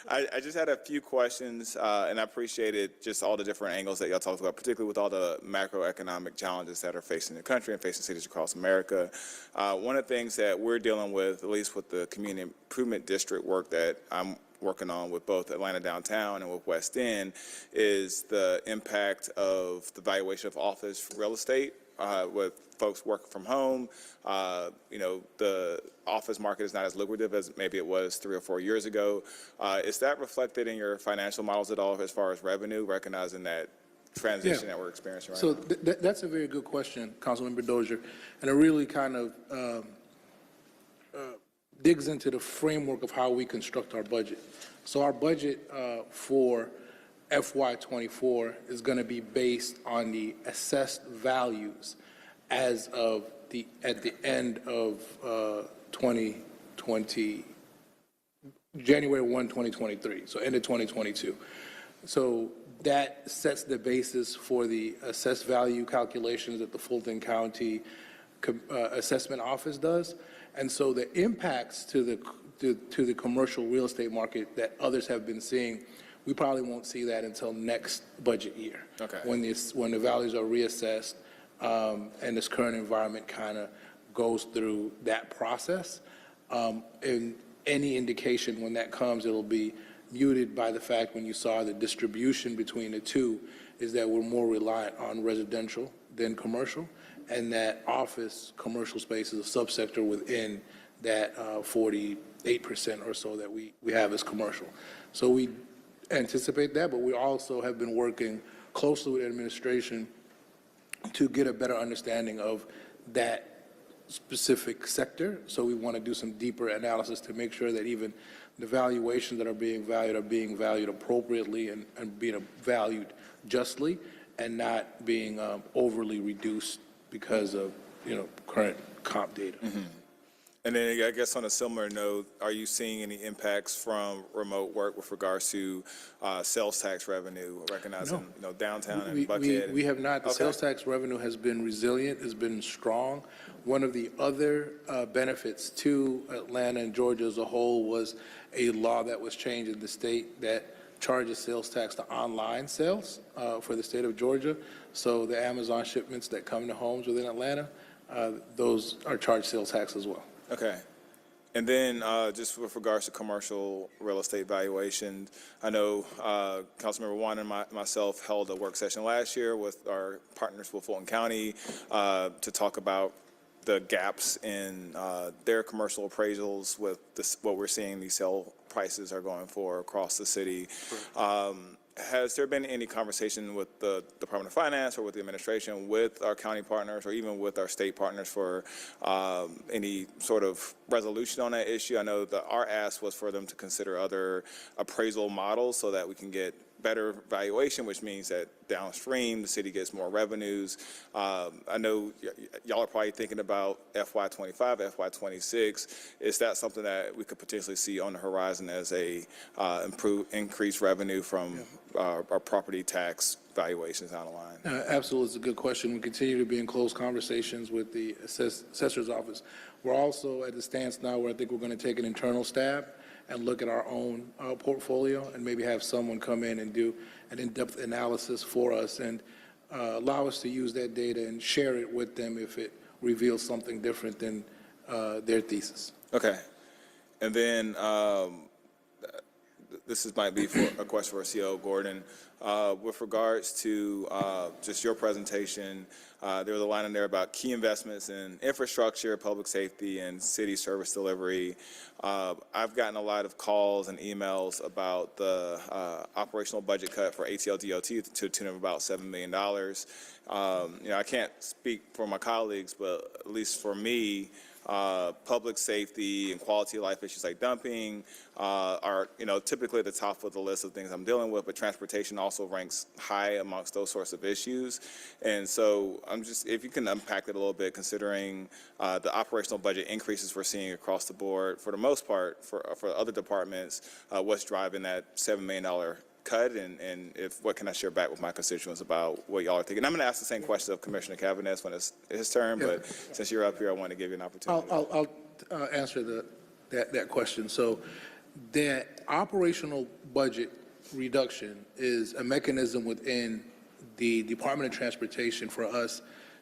I just had a few questions, and I appreciated just all the different angles that y'all talked about, particularly with all the macroeconomic challenges that are facing the country and facing cities across America. One of the things that we're dealing with, at least with the community improvement district work that I'm working on with both Atlanta Downtown and with West End is the impact of the valuation of office real estate with folks working from home. The office market is not as lucrative as maybe it was 3 or 4 years ago. Is that reflected in your financial models at all as far as revenue, recognizing that transition that we're experiencing right So now? that's a very good question, Councilmember Dozier, and it really kind of digs into the framework of how we construct our budget. So our budget for FY24 is going to be based on the assessed values as of at the end of 2020, January 1, 2023, so end of 2022. So that sets the basis for the assessed value calculations that the Fulton County Assessment Office does. And so the impacts to the commercial real estate market that others have been seeing, we probably won't see that until next budget year. Okay. When the values are reassessed and this current environment kind of goes through that process. And any indication when that comes, it'll be muted by the fact when you saw the distribution between the two is that we're more reliant on residential than commercial, and that office commercial space is a subsector within that 48% or so that we have as commercial. So we anticipate that, but we also have been working closely with administration to get a better understanding of that specific sector. So we want to do some deeper analysis to make sure that even the valuations that are being valued appropriately and being valued justly and not being overly reduced because of, current comp data. Mm-hmm. And then I guess on a similar note, are you seeing any impacts from remote work with regards to sales tax revenue, recognizing downtown and Buckhead? We have not. The Okay. sales tax revenue has been resilient, has been strong. One of the other benefits to Atlanta and Georgia as a whole was a law that was changed in the state that charges sales tax to online sales for the state of Georgia. So the Amazon shipments that come to homes within Atlanta, those are charged sales tax as well. Okay. And then just with regards to commercial real estate valuation, I know Councilmember Juan and myself held a work session last year with our partners with Fulton County to talk about the gaps in their commercial appraisals with what we're seeing these sale prices are going for across the city. Has there been any conversation with the Department of Finance or with the administration, with our county partners, or even with our state partners for any sort of resolution on that issue? I know that our ask was for them to consider other appraisal models so that we can get better valuation, which means that downstream the city gets more revenues. I know y'all are probably thinking about FY25, FY26. Is that something that we could potentially see on the horizon as a increased revenue from our property tax valuations down the line? Absolutely, it's a good question. We continue to be in close conversations with the assessor's office. We're also at the stance now where I think we're going to take an internal stab and look at our own portfolio and maybe have someone come in and do an in-depth analysis for us and allow us to use that data and share it with them if it reveals something different than their thesis. Okay. And then might be for a question for CO Gordon. With regards to just your presentation, there was a line in there about key investments in infrastructure, public safety, and city service delivery. I've gotten a lot of calls and emails about the operational budget cut for ATL DOT to the tune of about $7 million. I can't speak for my colleagues, but at least for me, public safety and quality of life issues like dumping are, typically at the top of the list of things I'm dealing with, but transportation also ranks high amongst those sorts of issues. And so if you can unpack it a little bit, considering the operational budget increases we're seeing across the board, for the most part, for other departments, what's driving that $7 million cut, and what can I share back with my constituents about what y'all are thinking? I'm going to ask the same question of Commissioner Cavanaugh when it's his turn, but since you're up here, I want to give you an opportunity. I'll answer that question. So that operational budget reduction is a mechanism within the Department of Transportation for us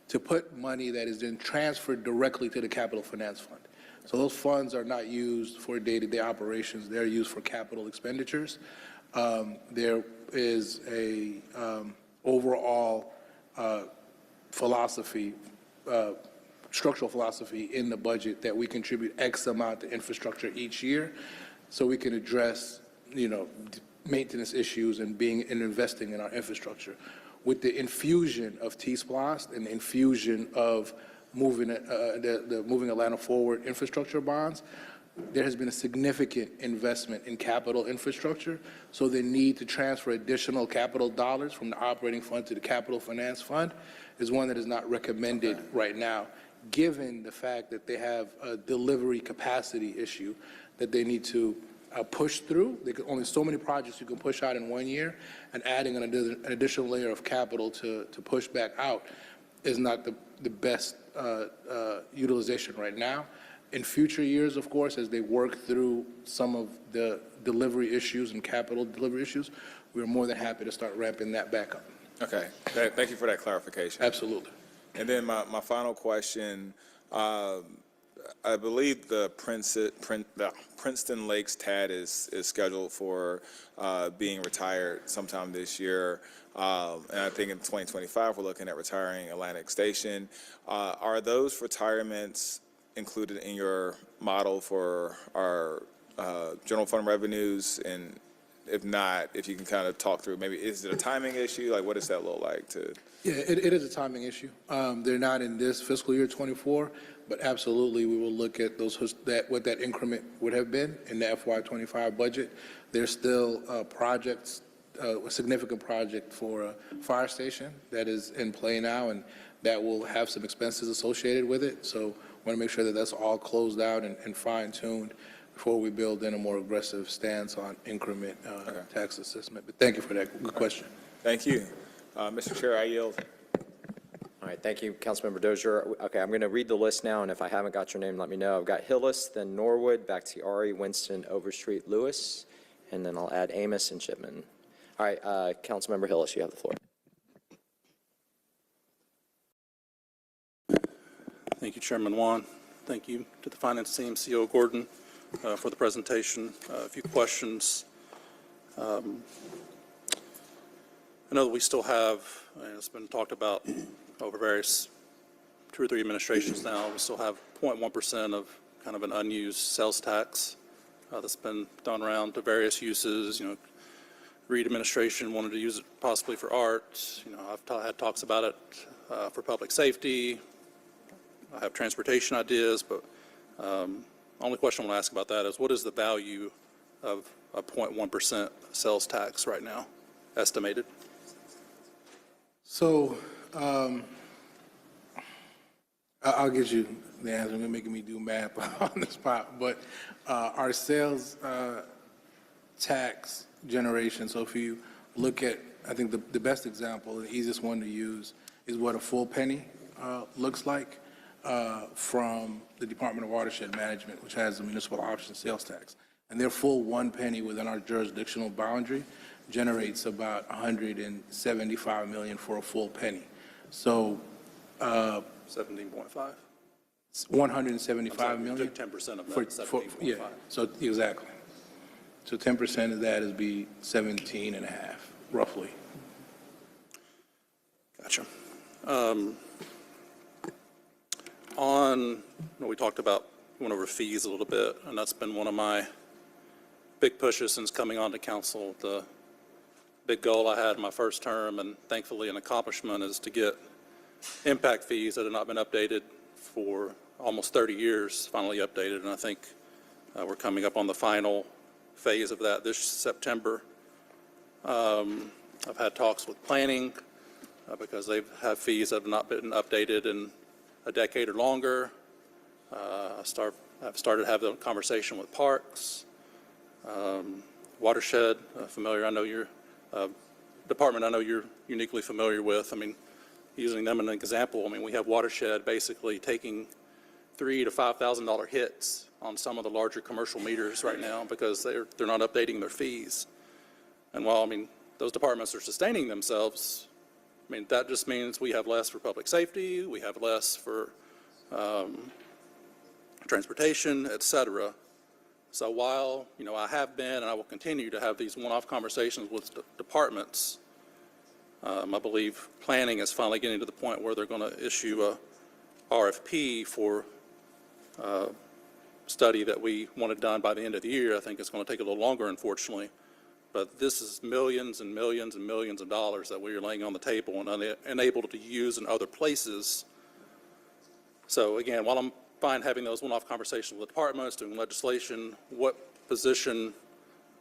to put money that is then transferred directly to the Capital Finance Fund. So those funds are not used for day-to-day operations. They're used for capital expenditures. There is a overall philosophy, structural philosophy in the budget that we contribute X amount to infrastructure each year so we can address, maintenance issues and investing in our infrastructure. With the infusion of T-SPLOST and the infusion of moving Atlanta Forward infrastructure bonds, there has been a significant investment in capital infrastructure, so the need to transfer additional capital dollars from the operating fund to the capital finance fund is one that is not recommended right now, given the fact that they have a delivery capacity issue that they need to push through. There are only so many projects you can push out in 1 year, and adding an additional layer of capital to push back out is not the best utilization right now. In future years, of course, as they work through some of the delivery issues and capital delivery issues, we're more than happy to start ramping that back up. Okay, thank you for that clarification. Absolutely. And then my final question, I believe the Princeton Lakes TAD is scheduled for being retired sometime this year. And I think in 2025, we're looking at retiring Atlantic Station. Are those retirements included in your model for our general fund revenues? And if not, if you can kind of talk through, maybe is it a timing issue? Like, what does that look like to? Yeah, it is a timing issue. They're not in this fiscal year 24, but absolutely we will look at what that increment would have been in the FY25 budget. There's still projects, a significant project for a fire station that is in play now, and that will have some expenses associated with it. So want to make sure that that's all closed out and fine-tuned before we build in a more aggressive stance on increment tax assessment. But thank you for that. Good question. Thank you. Mr. Chair, I yield. All right, thank you, Councilmember Dozier. Okay, I'm going to read the list now, and if I haven't got your name, let me know. I've got Hillis, then Norwood, Bakhtiari, Winston, Overstreet, Lewis, and then I'll add Amos and Shipman. All right, Councilmember Hillis, you have the floor. Thank you, Chairman Wan. Thank you to the Finance team, CO Gordon, for the presentation. A few questions. I know that we still have, and it's been talked about over various 2 or 3 administrations now, we still have 0.1% of kind of an unused sales tax that's been done around to various uses. Reid administration wanted to use it possibly for art. I've had talks about it for public safety. I have transportation ideas, but only question I want to ask about that is what is the value of a 0.1% sales tax right now, estimated? So I'll get you the answer. You're making me do math on the spot. But our sales tax generation, so if you look at, I think the best example, the easiest one to use is what a full penny looks like from the Department of Watershed Management, which has the municipal option sales tax. And their full 1 penny within our jurisdictional boundary generates about $175 million for a full penny. So 17.5. 175 million. 10% of that, For 17.5. yeah, so exactly. So 10% of that is be 17 and a half, roughly. Gotcha. We talked about, went over fees a little bit, and that's been one of my big pushes since coming on to council. The big goal I had in my first term, and thankfully an accomplishment, is to get impact fees that have not been updated for almost 30 years, finally updated, and I think we're coming up on the final phase of that this September. I've had talks with planning because they've had fees that have not been updated in a decade or longer. I've started having a conversation with parks, watershed, familiar. I know your department, I know you're uniquely familiar with. I mean, using them as an example, I mean, we have watershed basically taking $3,000 to $5,000 hits on some of the larger commercial meters right now because they're not updating their fees. And while, I mean, those departments are sustaining themselves, I mean, that just means we have less for public safety, we have less for transportation, et cetera. So while, I have been and I will continue to have these one-off conversations with departments, I believe planning is finally getting to the point where they're going to issue a RFP for study that we wanted done by the end of the year. I think it's going to take a little longer, unfortunately. But this is millions and millions and millions of dollars that we are laying on the table and unable to use in other places. So again, while I'm fine having those one-off conversations with departments, doing legislation, what position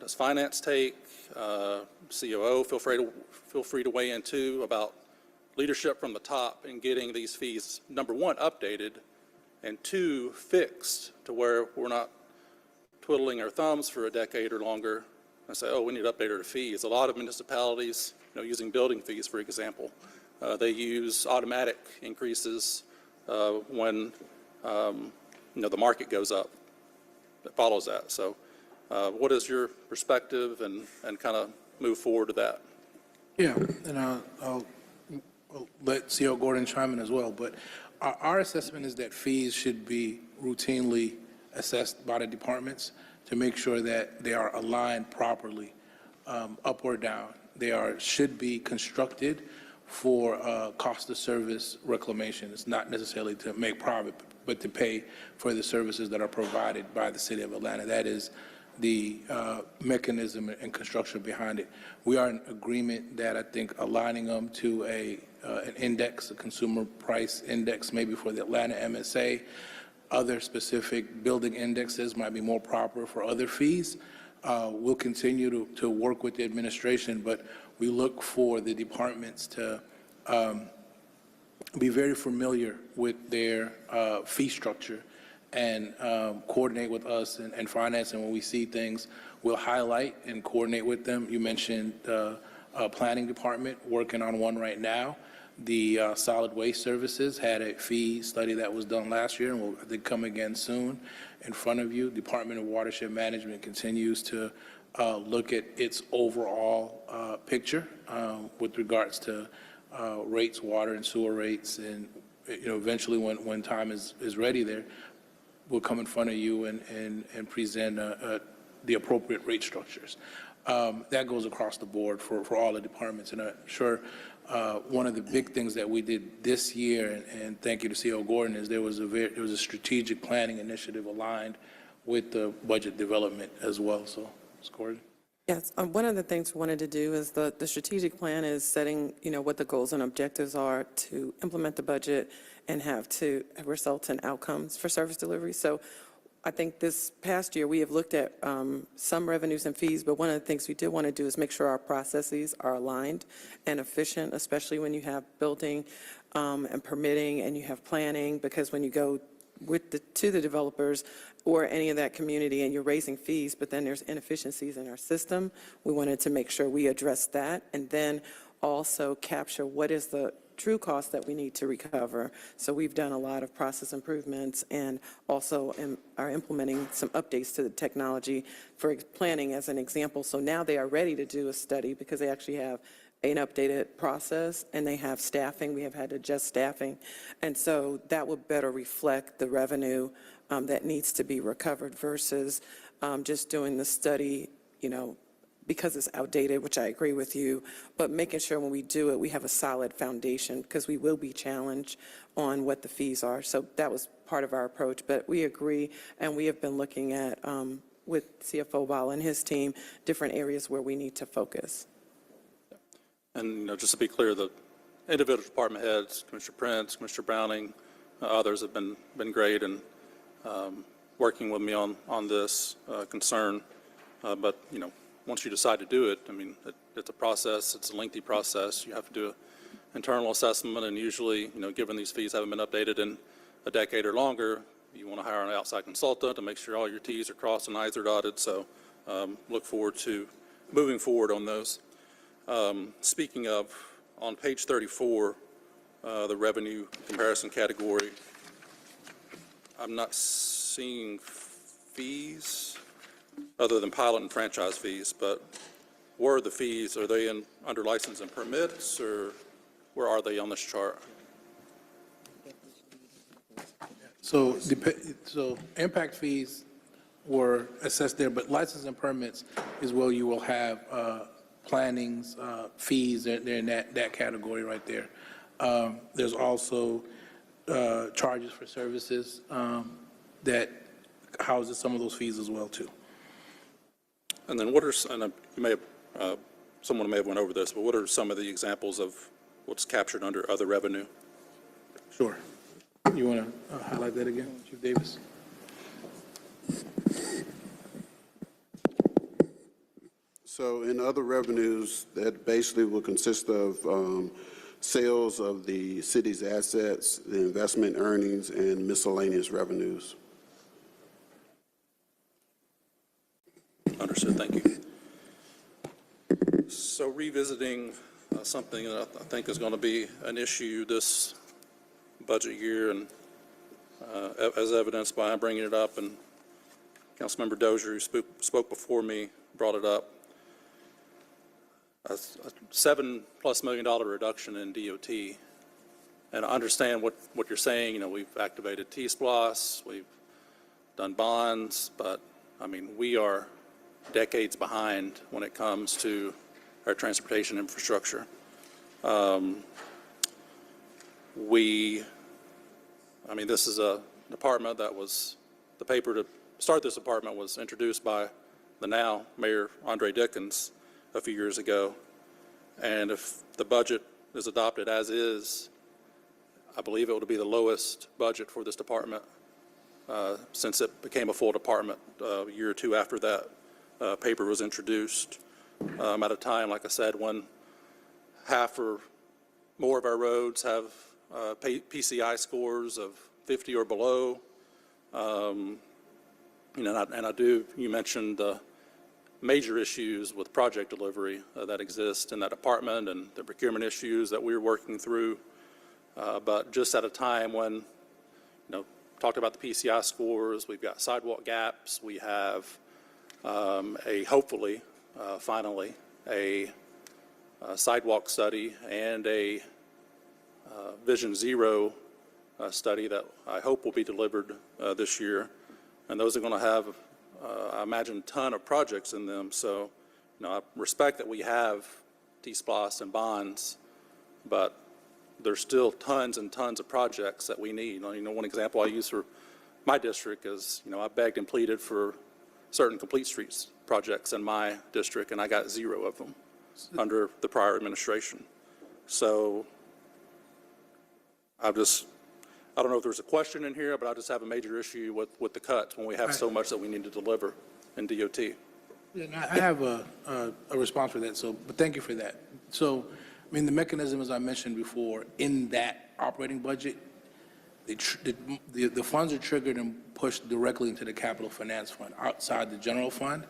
does finance take? COO, feel free to weigh in too about leadership from the top in getting these fees, number one, updated, and two, fixed to where we're not twiddling our thumbs for a decade or longer and say, oh, we need to update our fees. A lot of municipalities, using building fees, for example, they use automatic increases when, the market goes up. It follows that. So what is your perspective and kind of move forward to that? Yeah, and I'll let CO Gordon chime in as well, but our assessment is that fees should be routinely assessed by the departments to make sure that they are aligned properly, up or down. They should be constructed for cost of service reclamation. It's not necessarily to make profit, but to pay for the services that are provided by the City of Atlanta. That is the mechanism and construction behind it. We are in agreement that I think aligning them to an index, a consumer price index, maybe for the Atlanta MSA, other specific building indexes might be more proper for other fees. We'll continue to work with the administration, but we look for the departments to be very familiar with their fee structure and coordinate with us and finance. And when we see things, we'll highlight and coordinate with them. You mentioned planning department working on one right now. The solid waste services had a fee study that was done last year and will, I think, come again soon in front of you. Department of Watershed Management continues to look at its overall picture with regards to rates, water and sewer rates, and eventually when time is ready there, we'll come in front of you and present the appropriate rate structures. That goes across the board for all the departments, and I'm sure one of the big things that we did this year, and thank you to CO Gordon, is there was a strategic planning initiative aligned with the budget development as well. So, Ms. Gordon. Yes, one of the things we wanted to do is the strategic plan is setting, what the goals and objectives are to implement the budget and have to result in outcomes for service delivery. So I think this past year, we have looked at some revenues and fees, but one of the things we did want to do is make sure our processes are aligned and efficient, especially when you have building and permitting and you have planning, because when you go to the developers or any of that community and you're raising fees, but then there's inefficiencies in our system, we wanted to make sure we address that and then also capture what is the true cost that we need to recover. So we've done a lot of process improvements and also are implementing some updates to the technology for planning as an example. So now they are ready to do a study because they actually have an updated process and they have staffing. We have had to adjust staffing. And so that would better reflect the revenue that needs to be recovered versus just doing the study, because it's outdated, which I agree with you, but making sure when we do it, we have a solid foundation because we will be challenged on what the fees are. So that was part of our approach, but we agree, and we have been looking at, with CFO Ball and his team, different areas where we need to focus. And, just to be clear, the individual department heads, Commissioner Prince, Commissioner Browning, others have been great in working with me on this concern. But, once you decide to do it, it's a process. It's a lengthy process. You have to do an internal assessment, and usually, given these fees haven't been updated in a decade or longer, you want to hire an outside consultant to make sure all your T's are crossed and I's are dotted. So look forward to moving forward on those. Speaking of, on page 34, the revenue comparison category, I'm not seeing fees other than pilot and franchise fees, but where are the fees? Are they under license and permits, or where are they on this chart? So impact fees were assessed there, but license and permits is where you will have plannings, fees, they're in that category right there. There's also charges for services that houses some of those fees as well, too. And then what are, and you may have, someone may have went over this, but what are some of the examples of what's captured under other revenue? Sure. You want to highlight that again, Chief Davis? So in other revenues, that basically will consist of sales of the city's assets, the investment earnings, and miscellaneous revenues. Understood, thank you. So revisiting something that I think is going to be an issue this budget year, and as evidenced by bringing it up, and Councilmember Dozier, who spoke before me, brought it up, a $7+ million reduction in DOT. And I understand what you're saying. You know, we've activated T-SPLOS, we've done bonds, but, I mean, we are decades behind when it comes to our transportation infrastructure. I mean, this is a department that was, the paper to start this department was introduced by the now Mayor Andre Dickens a few years ago. And if the budget is adopted as is, I believe it will be the lowest budget for this department since it became a full department a year or two after that paper was introduced. At a time, like I said, when half or more of our roads have PCI scores of 50 or below. You know, you mentioned the major issues with project delivery that exist in that department and the procurement issues that we're working through. But just at a time when, you know, talked about the PCI scores, we've got sidewalk gaps, we have hopefully, finally, a sidewalk study and a Vision Zero study that I hope will be delivered this year. And those are going to have, I imagine, a ton of projects in them. So, you know, I respect that we have T-SPLOS and bonds, but there's still tons and tons of projects that we need. You know, one example I use for my district is, you know, I begged and pleaded for certain complete streets projects in my district, and I got 0 of them under the prior administration. So I don't know if there's a question in here, but I just have a major issue with the cuts when we have so much that we need to deliver in DOT. Yeah, I have a response for that, but thank you for that. So, I mean, the mechanism, as I mentioned before, in that operating budget, the funds are triggered and pushed directly into the capital finance fund outside the general fund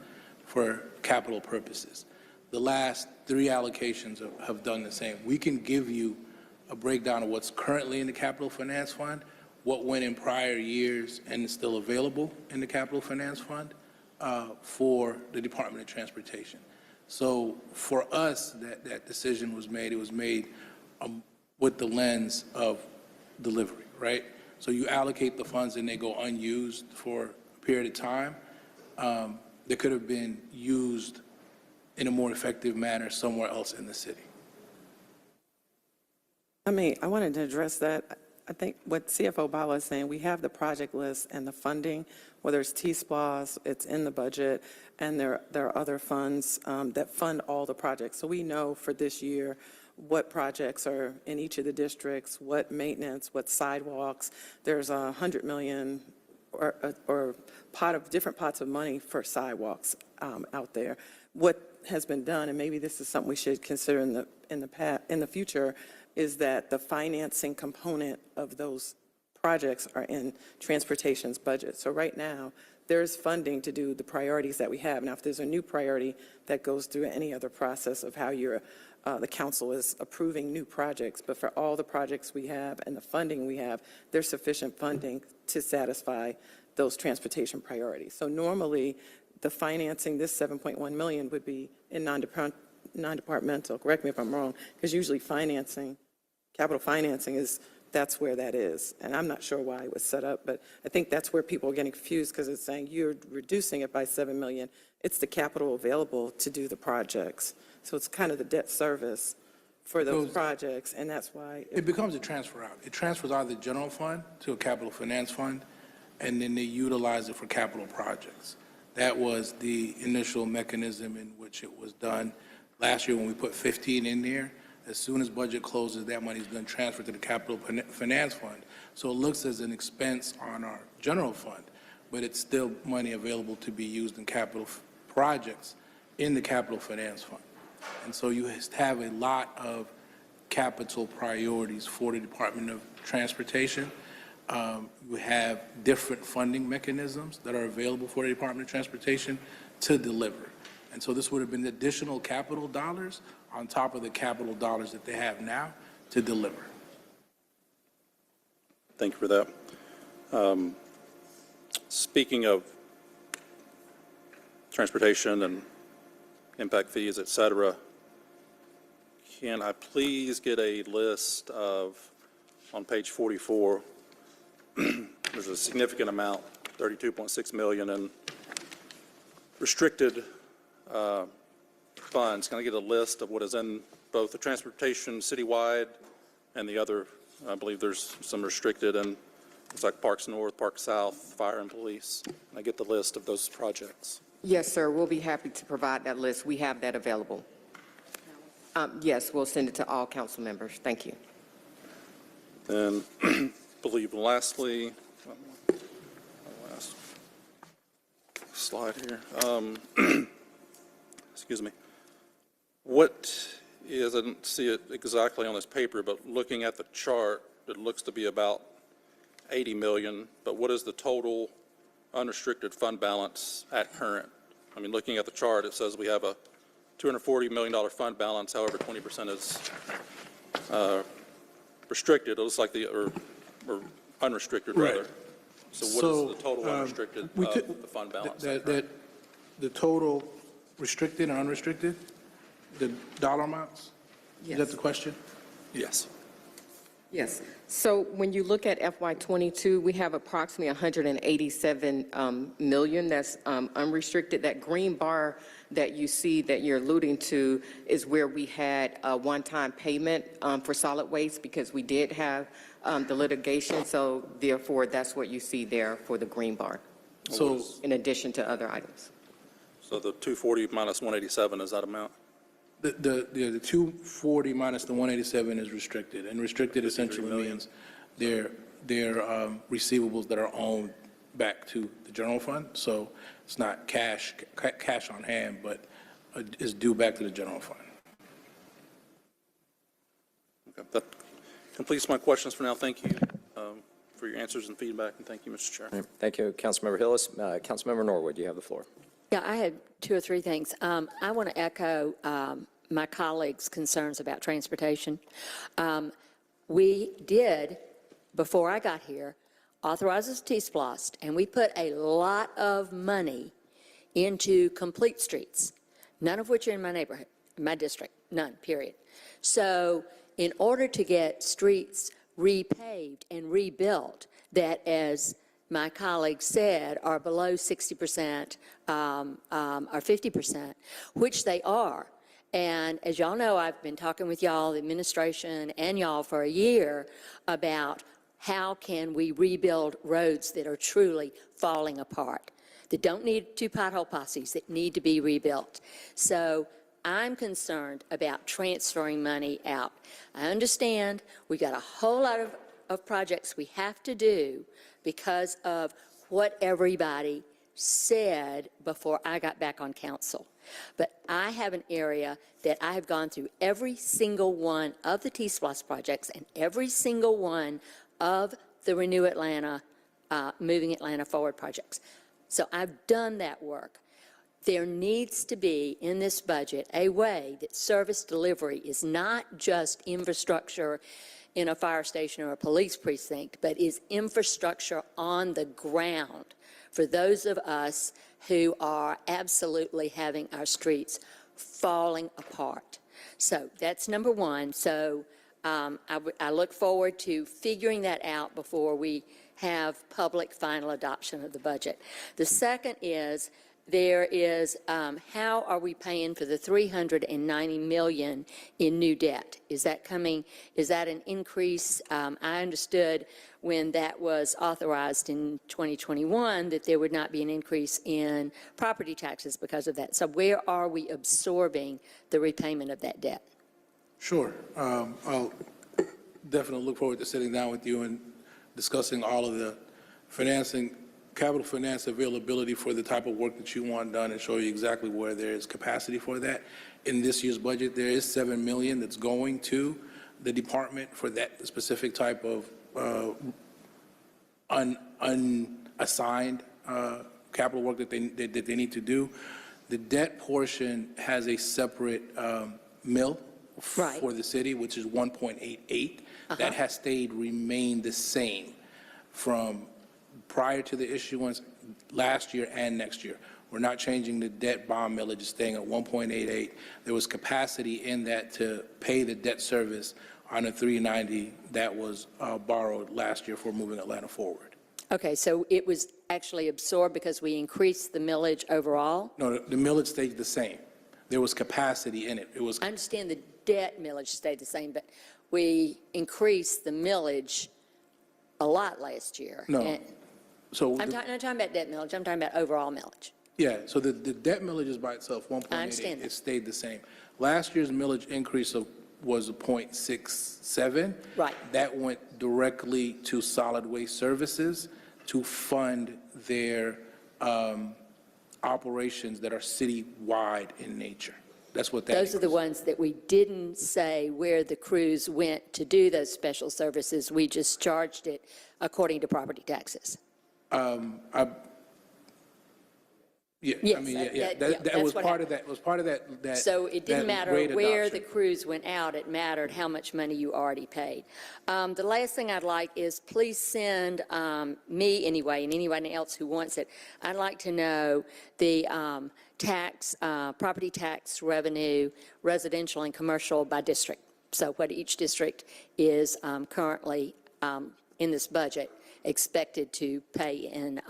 for capital purposes. The last 3 allocations have done the same. We can give you a breakdown of what's currently in the capital finance fund, what went in prior years and is still available in the capital finance fund for the Department of Transportation. So for us, that decision was made. It was made with the lens of delivery, right? So you allocate the funds and they go unused for a period of time. They could have been used in a more effective manner somewhere else in the city. I wanted to address that. I think what CFO Bala is saying, we have the project list and the funding, whether it's T-SPLOS, it's in the budget, and there are other funds that fund all the projects. So we know for this year what projects are in each of the districts, what maintenance, what sidewalks. There's $100 million or different pots of money for sidewalks out there. What has been done, and maybe this is something we should consider in the future, is that the financing component of those projects are in transportation's budget. So right now, there's funding to do the priorities that we have. Now, if there's a new priority that goes through any other process of how the council is approving new projects, but for all the projects we have and the funding we have, there's sufficient funding to satisfy those transportation priorities. So normally, the financing, this $7.1 million, would be in non-departmental, correct me if I'm wrong, because usually capital financing is that's where that is. And I'm not sure why it was set up, but I think that's where people are getting confused because it's saying you're reducing it by 7 million. It's the capital available to do the projects. So it's kind of the debt service for those projects, and that's why. It becomes a transfer out. It transfers out of the general fund to a capital finance fund, and then they utilize it for capital projects. That was the initial mechanism in which it was done. Last year, when we put 15 in there, as soon as budget closes, that money's been transferred to the capital finance fund. So it looks as an expense on our general fund, but it's still money available to be used in capital projects in the capital finance fund. And so you have a lot of capital priorities for the Department of Transportation. You have different funding mechanisms that are available for the Department of Transportation to deliver. And so this would have been additional capital dollars on top of the capital dollars that they have now to deliver. Thank you for that. Speaking of transportation and impact fees, et cetera, can I please get a list of, on page 44, there's a significant amount, 32.6 million in restricted funds. Can I get a list of what is in both the transportation citywide and the other? I believe there's some restricted, and it's like Parks North, Parks South, Fire and Police. Can I get the list of those projects? Yes, sir, we'll be happy to provide that list. We have that available. Yes, we'll send it to all council members. Thank you. Then, believe lastly, last slide here. Excuse me. What is, I didn't see it exactly on this paper, but looking at the chart, it looks to be about 80 million, but what is the total unrestricted fund balance at current? I mean, looking at the chart, it says we have a $240 million fund balance, however, 20% is restricted. It looks like or unrestricted, rather. So what is the total unrestricted of the fund balance? The total restricted and unrestricted, the dollar amounts? Is that the question? Yes. Yes. So when you look at FY22, we have approximately 187 million that's unrestricted. That green bar that you see that you're alluding to is where we had a one-time payment for solid waste because we did have the litigation. So therefore, that's what you see there for the green bar. So in addition to other items. So the 240 minus 187 is that amount? the 240 minus the 187 is restricted, and restricted essentially means they're receivables that are owned back to the general fund. So it's not cash on hand, but is due back to the general fund. Okay. That completes my questions for now. Thank you for your answers and feedback, and thank you, Mr. Chair. Right. Thank you, Councilmember Hillis. Councilmember Norwood, you have the floor. Yeah, I had 2 or 3 things. I want to echo my colleagues' concerns about transportation. We did, before I got here, authorize a T-SPLOST, and we put a lot of money into complete streets, none of which are in my neighborhood, my district, none, period. So in order to get streets repaved and rebuilt that, as my colleague said, are below 60% or 50%, which they are. And as y'all know, I've been talking with y'all, the administration and y'all for a year about how can we rebuild roads that are truly falling apart, that don't need 2 pothole posses, that need to be rebuilt. So I'm concerned about transferring money out. I understand we got a whole lot of projects we have to do because of what everybody said before I got back on council. But I have an area that I have gone through every single one of the T-SPLOST projects and every single one of the Renew Atlanta, Moving Atlanta Forward projects. So I've done that work. There needs to be in this budget a way that service delivery is not just infrastructure in a fire station or a police precinct, but is infrastructure on the ground for those of us who are absolutely having our streets falling apart. So that's number one. So I look forward to figuring that out before we have public final adoption of the budget. The second is, there is, how are we paying for the $390 million in new debt? Is that coming, is that an increase? I understood when that was authorized in 2021 that there would not be an increase in property taxes because of that. So where are we absorbing the repayment of that debt? Sure. I'll definitely look forward to sitting down with you and discussing all of the financing, capital finance availability for the type of work that you want done and show you exactly where there is capacity for that. In this year's budget, there is $7 million that's going to the department for that specific type of unassigned capital work that they need to do. The debt portion has a separate mill Right. for the city, which is 1.88. That has remained the same from prior to the issuance last year and next year. We're not changing the debt bond millage, it's staying at 1.88. There was capacity in that to pay the debt service on the 390 that was borrowed last year for moving Atlanta forward. Okay, so it was actually absorbed because we increased the millage overall? No, the millage stayed the same. There was capacity in it. It was. I understand the debt millage stayed the same, but we increased the millage a lot last year. No. And So I'm not talking about debt millage, I'm talking about overall millage. yeah, so the debt millage is by itself, 1.88. I understand that. It stayed the same. Last year's millage increase was a 0.67. Right. That went directly to solid waste services to fund their operations that are citywide in nature. That's what that Those are the increase- ones that we didn't say where the crews went to do those special services. We just charged it according to property taxes. Yeah, I Yes, mean, that- yeah, that- that yeah, was that's what part of that, was part of that. So it didn't that matter rate where the adoption. crews went out, it mattered how much money you already paid. The last thing I'd like is please send me anyway, and anyone else who wants it, I'd like to know the property tax revenue, residential and commercial by district. So what each district is currently in this budget expected to pay in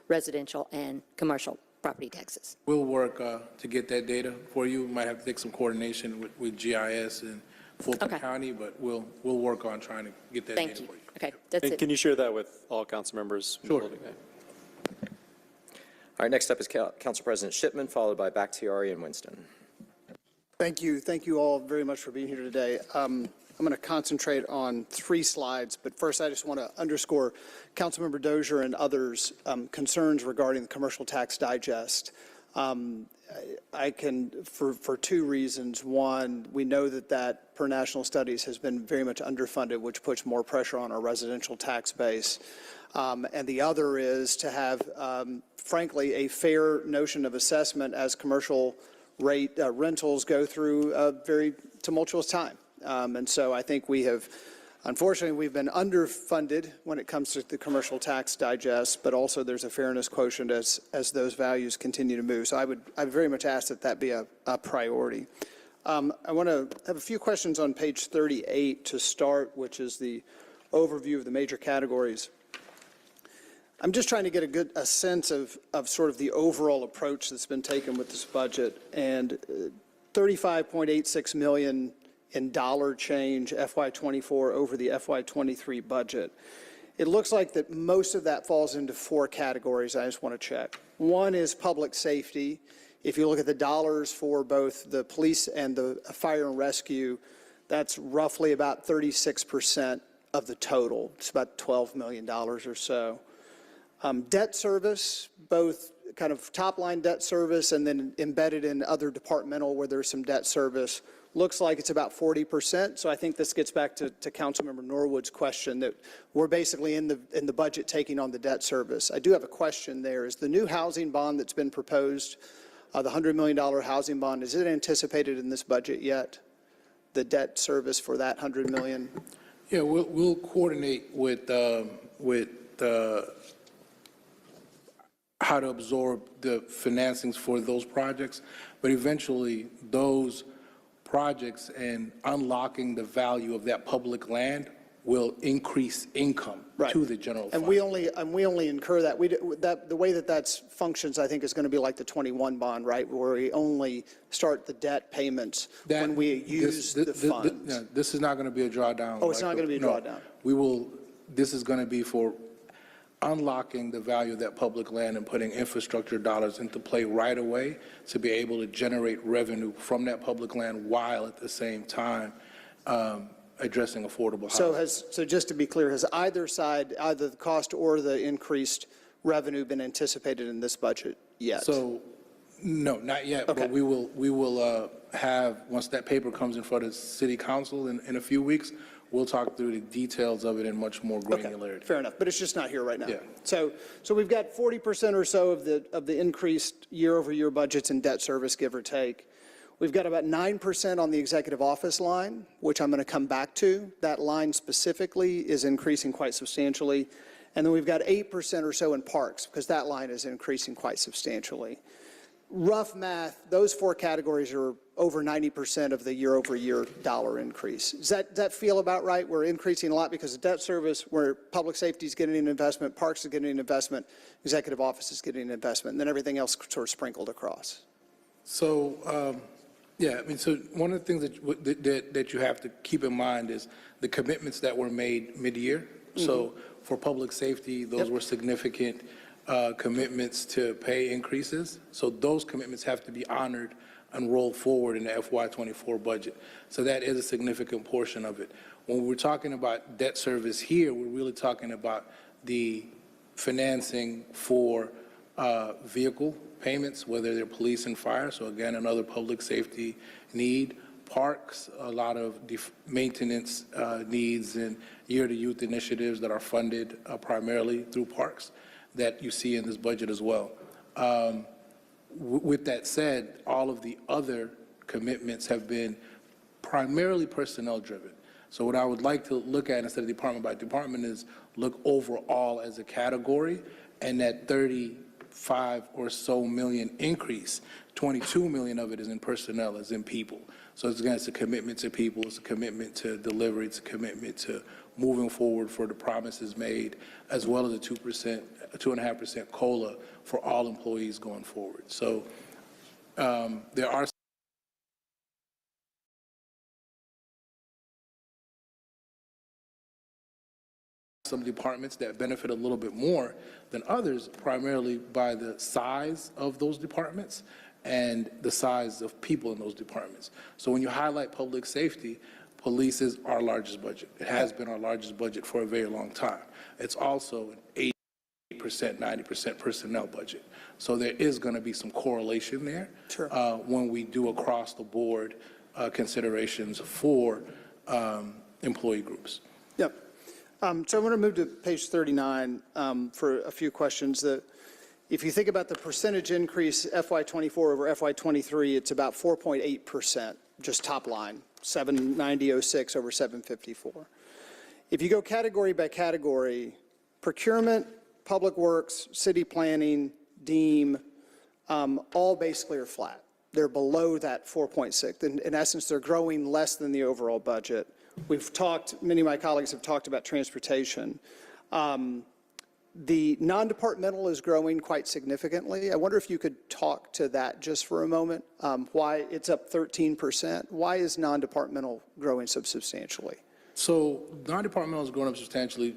residential and commercial property taxes. We'll work to get that data for you. We might have to take some coordination with GIS and Fulton Okay. County, but we'll work on trying to get that Thank data you. for you. Okay, that's And it. can you share that with all council members? Sure. All right, next up is Council President Shipman, followed by Bakhtiari and Winston. Thank you. Thank you all very much for being here today. I'm going to concentrate on 3 slides, but first I just want to underscore Councilmember Dozier and others' concerns regarding the commercial tax digest. I can, for 2 reasons. One, we know that per national studies has been very much underfunded, which puts more pressure on our residential tax base. And the other is to have, frankly, a fair notion of assessment as commercial rate rentals go through a very tumultuous time. And so I think unfortunately, we've been underfunded when it comes to the commercial tax digest, but also there's a fairness quotient as those values continue to move. So I would very much ask that be a priority. I want to have a few questions on page 38 to start, which is the overview of the major categories. I'm just trying to get a sense of sort of the overall approach that's been taken with this budget. And $35.86 million in dollar change FY24 over the FY23 budget. It looks like that most of that falls into 4 categories I just want to check. One is public safety. If you look at the dollars for both the police and the fire and rescue, that's roughly about 36% of the total. It's about $12 million or so. Debt service, both kind of top-line debt service and then embedded in other departmental where there's some debt service, looks like it's about 40%. So I think this gets back to Councilmember Norwood's question that we're basically in the budget taking on the debt service. I do have a question there. Is the new housing bond that's been proposed, the $100 million housing bond, is it anticipated in this budget yet? The debt service for that $100 million? Yeah, we'll coordinate with how to absorb the financings for those projects, but eventually those projects and unlocking the value of that public land will increase income to the general fund. And we only incur that. The way that that's functions, I think, is going to be like the 21 bond, right? Where we only start the debt payments when we use the funds. This is not going to be a drawdown. Oh, it's not going to be a drawdown. This is going to be for unlocking the value of that public land and putting infrastructure dollars into play right away to be able to generate revenue from that public land while at the same time addressing affordable housing. So just to be clear, has either side, either the cost or the increased revenue been anticipated in this budget yet? So, no, not yet. Okay. But we will have, once that paper comes in front of City Council in a few weeks, we'll talk through the details of it in much more granularity. Okay, fair enough, but it's just not here right now. Yeah. So we've got 40% or so of the increased year-over-year budgets in debt service, give or take. We've got about 9% on the executive office line, which I'm going to come back to. That line specifically is increasing quite substantially. And then we've got 8% or so in parks, because that line is increasing quite substantially. Rough math, those four categories are over 90% of the year-over-year dollar increase. Does that feel about right? We're increasing a lot because of debt service, where public safety is getting an investment, parks is getting an investment, executive office is getting an investment, and then everything else sort of sprinkled across. So, yeah, I mean, so one of the things that you have to keep in mind is the commitments that were made mid-year. So for public safety, those were significant commitments to pay increases. So those commitments have to be honored and rolled forward in the FY24 budget. So that is a significant portion of it. When we're talking about debt service here, we're really talking about the financing for vehicle payments, whether they're police and fire. So again, another public safety need. Parks, a lot of maintenance needs and year to youth initiatives that are funded primarily through parks that you see in this budget as well. With that said, all of the other commitments have been primarily personnel driven. So what I would like to look at instead of department by department is look overall as a category, and that 35 or so million increase, 22 million of it is in personnel, is in people. So it's a commitment to people, it's a commitment to delivery, it's a commitment to moving forward for the promises made, as well as a 2.5% COLA for all employees going forward. So there are some departments that benefit a little bit more than others, primarily by the size of those departments and the size of people in those departments. So when you highlight public safety, police is our largest budget. It has been our largest budget for a very long time. It's also an 80%, 90% personnel budget. So there is going to be some correlation there when we do across the board considerations for employee groups. Yep. So I'm going to move to page 39 for a few questions. If you think about the percentage increase FY24 over FY23, it's about 4.8%, just top line, 790.06 over 754. If you go category by category, procurement, public works, city planning, DEEM, all basically are flat. They're below that 4.6. In essence, they're growing less than the overall budget. We've talked, many of my colleagues have talked about transportation. The non-departmental is growing quite significantly. I wonder if you could talk to that just for a moment, why it's up 13%. Why is non-departmental growing so substantially? So non-departmental is growing up substantially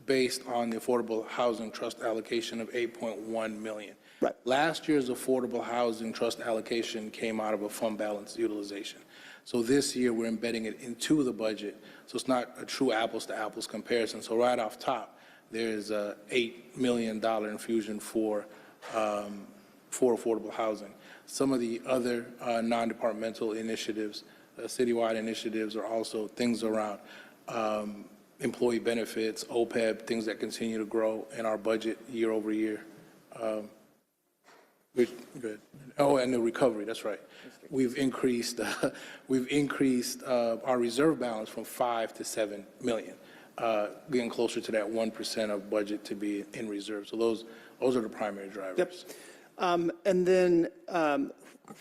based on the Affordable Housing Trust allocation of $8.1 million. Right. Last year's Affordable Housing Trust allocation came out of a fund balance utilization. So this year, we're embedding it into the budget, so it's not a true apples-to-apples comparison. So right off top, there's a $8 million infusion for affordable housing. Some of the other non-departmental initiatives, citywide initiatives, are also things around employee benefits, OPEB, things that continue to grow in our budget year over year. Good. Oh, and the recovery, that's right. We've increased our reserve balance from 5 to 7 million, getting closer to that 1% of budget to be in reserve. So those are the primary drivers. Yep. And then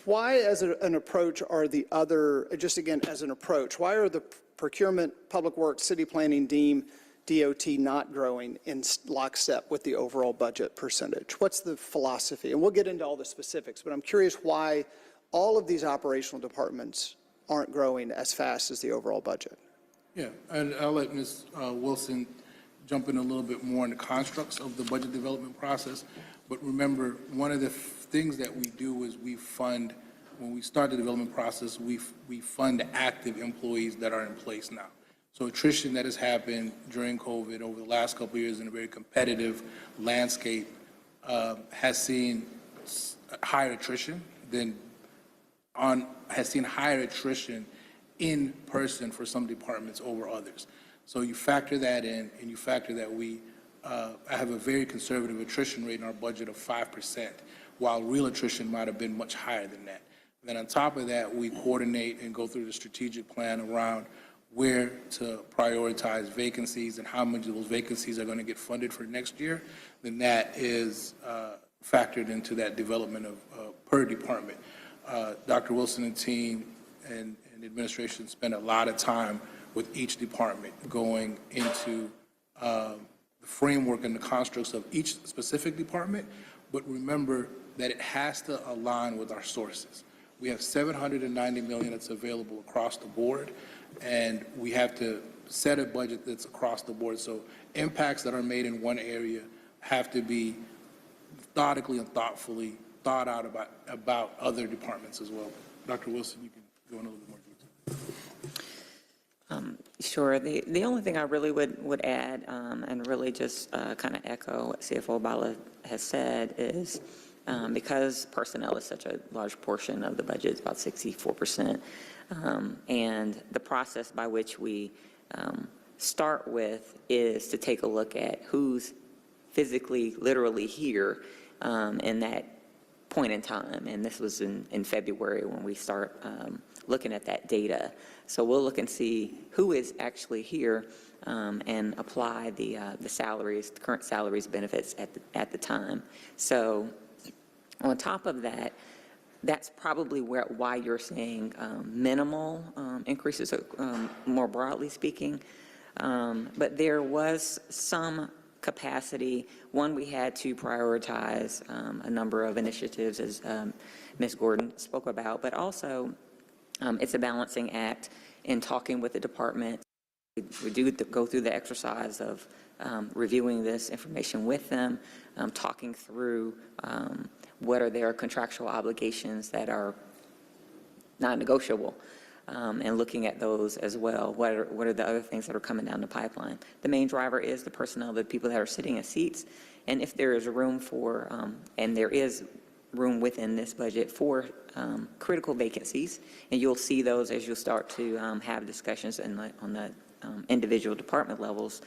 why, as an approach, are the other, just again, as an approach, why are the procurement, public works, city planning, DEEM, DOT not growing in lockstep with the overall budget percentage? What's the philosophy? And we'll get into all the specifics, but I'm curious why all of these operational departments aren't growing as fast as the overall budget. Yeah, and I'll let Ms. Wilson jump in a little bit more on the constructs of the budget development process. But remember, one of the things that we do is we fund, when we start the development process, we fund active employees that are in place now. So attrition that has happened during COVID over the last couple of years in a very competitive landscape has seen higher attrition in person for some departments over others. So you factor that in, and you factor that we have a very conservative attrition rate in our budget of 5%, while real attrition might have been much higher than that. Then on top of that, we coordinate and go through the strategic plan around where to prioritize vacancies and how much of those vacancies are going to get funded for next year. Then that is factored into that development of per department. Dr. Wilson and team and administration spend a lot of time with each department going into the framework and the constructs of each specific department, but remember that it has to align with our sources. We have $790 million that's available across the board, and we have to set a budget that's across the board. So impacts that are made in one area have to be methodically and thoughtfully thought out about other departments as well. Dr. Wilson, you can go in a little bit more detail. Sure. The only thing I really would add, and really just kind of echo what CFO Bala has said, is because personnel is such a large portion of the budget, it's about 64%, and the process by which we start with is to take a look at who's physically, literally here in that point in time, and this was in February when we start looking at that data. So we'll look and see who is actually here and apply the salaries, the current salaries, benefits at the time. So on top of that, that's probably why you're seeing minimal increases, more broadly speaking. But there was some capacity. One, we had to prioritize a number of initiatives, as Ms. Gordon spoke about, but also it's a balancing act in talking with the department. We do go through the exercise of reviewing this information with them, talking through what are their contractual obligations that are not negotiable, and looking at those as well. What are the other things that are coming down the pipeline? The main driver is the personnel, the people that are sitting in seats, and if there is room for, and there is room within this budget for critical vacancies, and you'll see those as you'll start to have discussions on the individual department levels,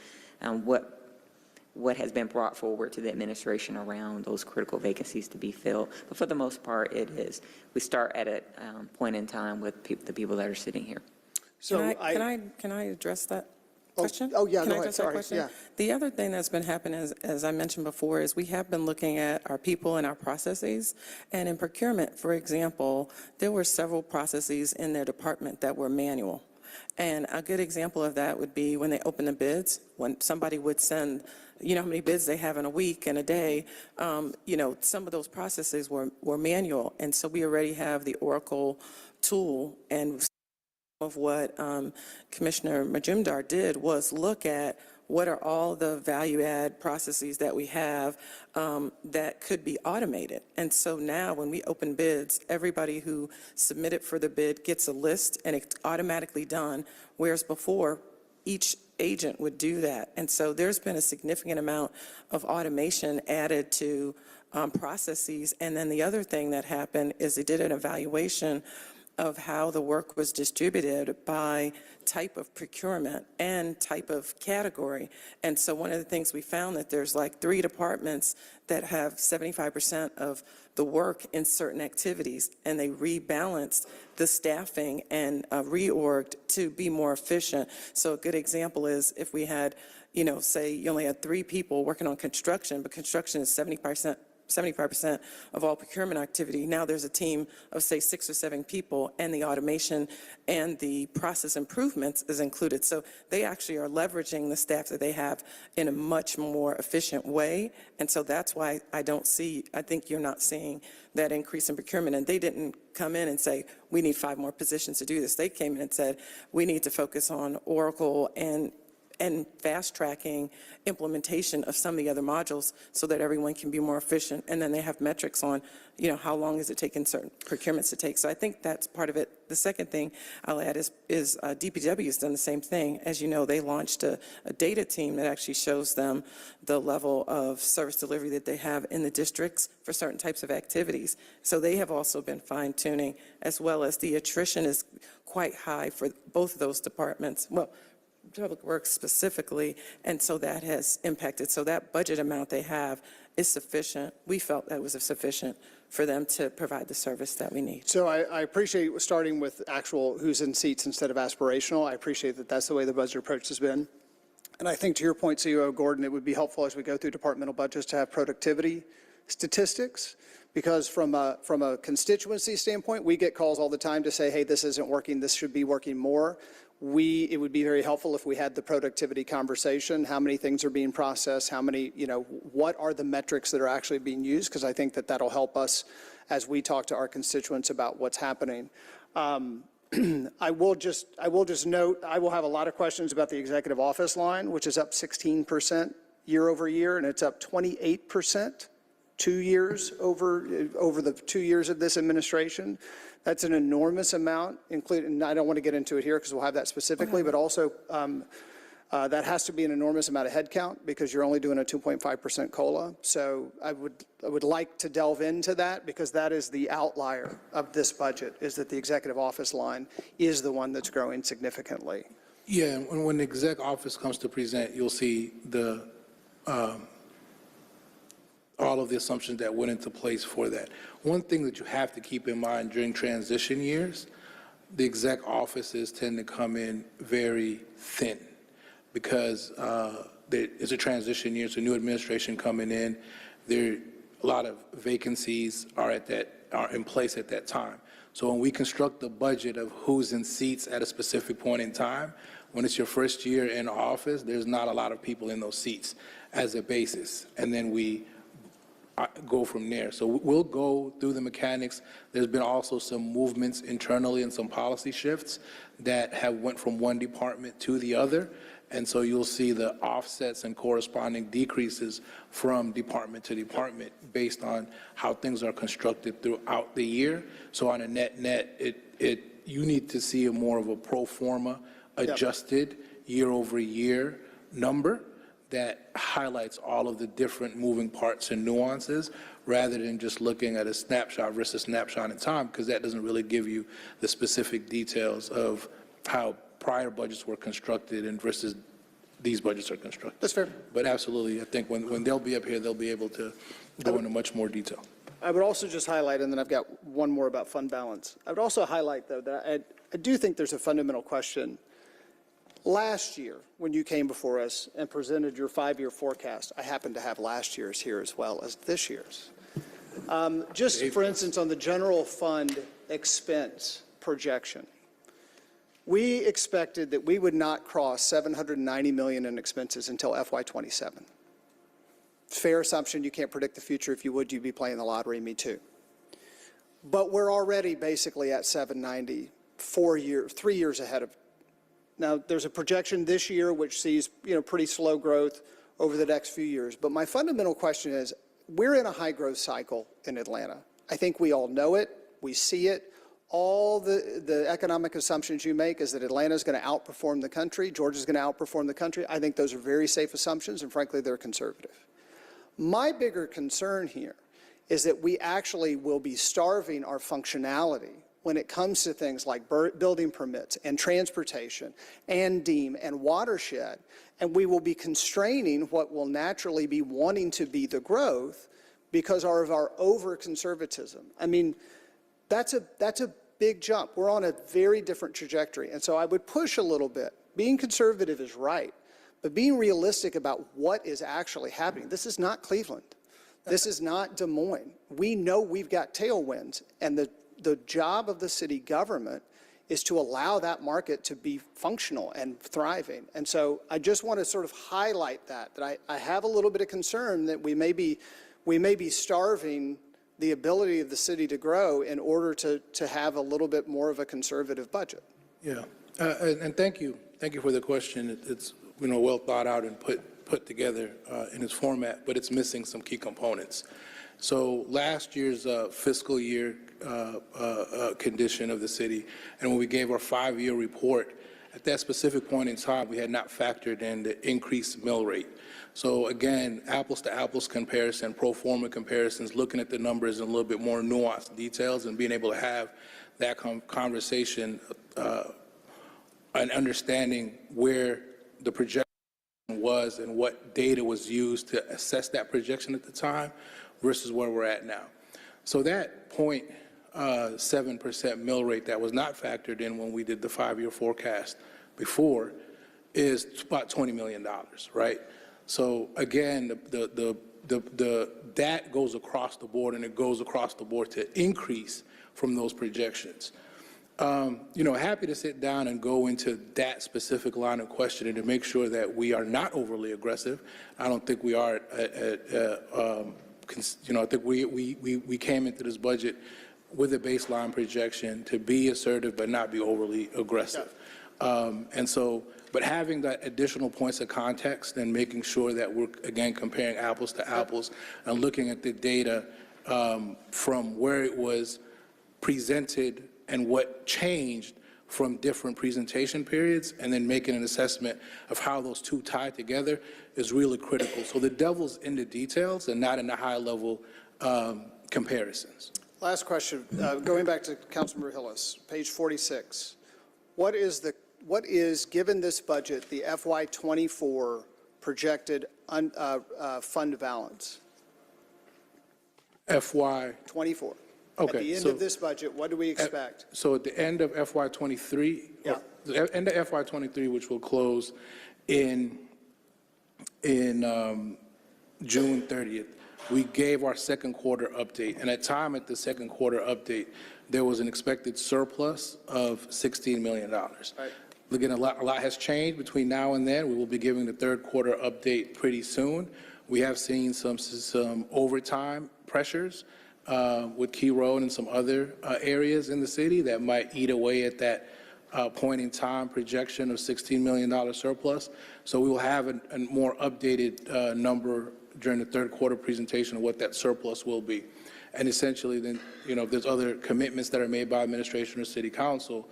what has been brought forward to the administration around those critical vacancies to be filled. But for the most part, it is. We start at a point in time with the people that are sitting here. So Can I address that question? Oh, yeah, Can go I ahead, address that sorry, question? yeah. The other thing that's been happening, as I mentioned before, is we have been looking at our people and our processes. And in procurement, for example, there were several processes in their department that were manual. And a good example of that would be when they open the bids, when somebody would send, you know how many bids they have in a week and a day, some of those processes were manual. And so we already have the Oracle tool, and of what Commissioner Majumdar did was look at what are all the value-add processes that we have that could be automated. And so now when we open bids, everybody who submitted for the bid gets a list and it's automatically done, whereas before, each agent would do that. And so there's been a significant amount of automation added to processes. And then the other thing that happened is they did an evaluation of how the work was distributed by type of procurement and type of category. And so one of the things we found that there's like 3 departments that have 75% of the work in certain activities, and they rebalanced the staffing and reorged to be more efficient. So a good example is if we had, say you only had 3 people working on construction, but construction is 75% 75% of all procurement activity. Now there's a team of, say, 6 or 7 people, and the automation and the process improvements is included. So they actually are leveraging the staff that they have in a much more efficient way. And so that's why I think you're not seeing that increase in procurement. And they didn't come in and say, we need 5 more positions to do this. They came in and said, we need to focus on Oracle and fast-tracking implementation of some of the other modules so that everyone can be more efficient. And then they have metrics on, how long is it taking certain procurements to take. So I think that's part of it. The second thing I'll add is DPW has done the same thing. As you know, they launched a data team that actually shows them the level of service delivery that they have in the districts for certain types of activities. So they have also been fine-tuning, as well as the attrition is quite high for both of those departments. Well, Public Works specifically, and so that has impacted. So that budget amount they have is sufficient. We felt that was sufficient for them to provide the service that we need. So I appreciate starting with actual who's in seats instead of aspirational. I appreciate that that's the way the budget approach has been. And I think to your point, CEO Gordon, it would be helpful as we go through departmental budgets to have productivity statistics, because from a constituency standpoint, we get calls all the time to say, hey, this isn't working, this should be working more. It would be very helpful if we had the productivity conversation, how many things are being processed, how many, what are the metrics that are actually being used, because I think that that'll help us as we talk to our constituents about what's happening. I will just note, I will have a lot of questions about the executive office line, which is up 16% year over year, and it's up 28% 2 years over the 2 years of this administration. That's an enormous amount, and I don't want to get into it here because we'll have that specifically, but also that has to be an enormous amount of headcount because you're only doing a 2.5% COLA. So I would like to delve into that, because that is the outlier of this budget, is that the executive office line is the one that's growing significantly. Yeah, and when the exec office comes to present, you'll see all of the assumptions that went into place for that. One thing that you have to keep in mind during transition years, the exec offices tend to come in very thin because there is a transition year, so new administration coming in. A lot of vacancies are in place at that time. So when we construct the budget of who's in seats at a specific point in time, when it's your first year in office, there's not a lot of people in those seats as a basis. And then we go from there. So we'll go through the mechanics. There's been also some movements internally and some policy shifts that have went from one department to the other. And so you'll see the offsets and corresponding decreases from department to department based on how things are constructed throughout the year. So on a net, you need to see more of a pro forma adjusted year over year number that highlights all of the different moving parts and nuances, rather than just looking at a snapshot versus snapshot in time, because that doesn't really give you the specific details of how prior budgets were constructed and versus these budgets are constructed. That's fair. But absolutely, I think when they'll be up here, they'll be able to go into much more detail. I would also just highlight, and then I've got one more about fund balance. I would also highlight, though, that I do think there's a fundamental question. Last year, when you came before us and presented your 5-year forecast, I happen to have last year's here as well as this year's. Just for instance, on the general fund expense projection, we expected that we would not cross $790 million in expenses until FY27. Fair assumption, you can't predict the future. If you would, you'd be playing the lottery, me too. But we're already basically at 790, 3 years ahead of. Now, there's a projection this year which sees, pretty slow growth over the next few years. But my fundamental question is, we're in a high growth cycle in Atlanta. I think we all know it. We see it. All the economic assumptions you make is that Atlanta is going to outperform the country. Georgia is going to outperform the country. I think those are very safe assumptions, and frankly, they're conservative. My bigger concern here is that we actually will be starving our functionality when it comes to things like building permits and transportation and DEEM and watershed, and we will be constraining what will naturally be wanting to be the growth because of our over-conservatism. I mean, that's a big jump. We're on a very different trajectory, and so I would push a little bit. Being conservative is right, but being realistic about what is actually happening. This is not Cleveland. This is not Des Moines. We know we've got tailwinds, and the job of the city government is to allow that market to be functional and thriving. And so I just want to sort of highlight that I have a little bit of concern that we may be starving the ability of the city to grow in order to have a little bit more of a conservative budget. Yeah, and thank you for the question. It's well thought out and put together in its format, but it's missing some key components. So last year's fiscal year condition of the city, and when we gave our 5-year report, at that specific point in time, we had not factored in the increased mill rate. So again, apples to apples comparison, pro forma comparisons, looking at the numbers in a little bit more nuanced details and being able to have that conversation and understanding where the projection was and what data was used to assess that projection at the time versus where we're at now. So that 0.7% mill rate that was not factored in when we did the 5-year forecast before is about $20 million, right? So again, that goes across the board, and it goes across the board to increase from those projections. Happy to sit down and go into that specific line of questioning to make sure that we are not overly aggressive. I don't think we are. I think we came into this budget with a baseline projection to be assertive but not be overly aggressive. But having that additional points of context and making sure that we're, again, comparing apples to apples and looking at the data from where it was presented and what changed from different presentation periods, and then making an assessment of how those two tie together is really critical. So the devil's in the details and not in the high-level comparisons. Last question, going back to Councilmember Hillis, page 46. What is, given this budget, the FY24 projected fund balance? FY24. Okay. At the end of this budget, what do we expect? So at the end of FY23, Yeah. the end of FY23, which will close in June 30th, we gave our second quarter update. And at the second quarter update, there was an expected surplus of $16 million. Right. Again, a lot has changed between now and then. We will be giving the third quarter update pretty soon. We have seen some overtime pressures with Key Road and some other areas in the city that might eat away at that point in time projection of $16 million surplus. So we will have a more updated number during the third quarter presentation of what that surplus will be. And essentially then, if there's other commitments that are made by administration or city council,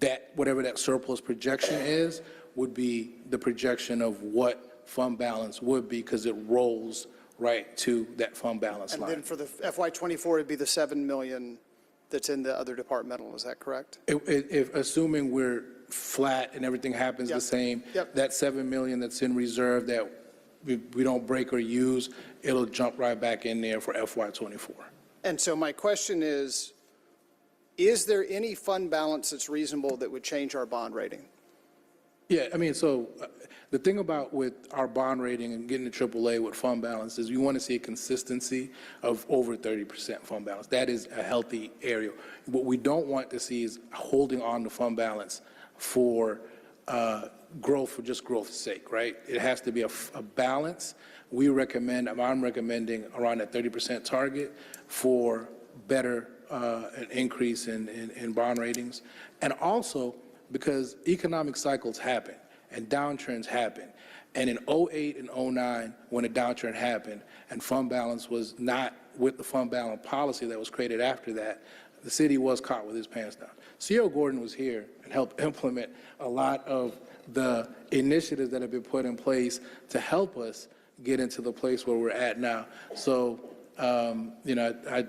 that whatever that surplus projection is would be the projection of what fund balance would be, because it rolls right to that fund balance line. And then for the FY24, it'd be the $7 million that's in the other departmental, is that correct? If assuming we're flat and everything happens the same, that $7 million that's in reserve that we don't break or use, it'll jump right back in there for FY24. And so my question is there any fund balance that's reasonable that would change our bond rating? Yeah, so the thing about with our bond rating and getting to AAA with fund balance is you want to see a consistency of over 30% fund balance. That is a healthy area. What we don't want to see is holding on to fund balance for growth for just growth's sake, right? It has to be a balance. I'm recommending around that 30% target for better an increase in bond ratings. And also because economic cycles happen and downturns happen. And in 08 and 09, when a downturn happened and fund balance was not with the fund balance policy that was created after that, the city was caught with its pants down. C.O. Gordon was here and helped implement a lot of the initiatives that have been put in place to help us get into the place where we're at now. So, I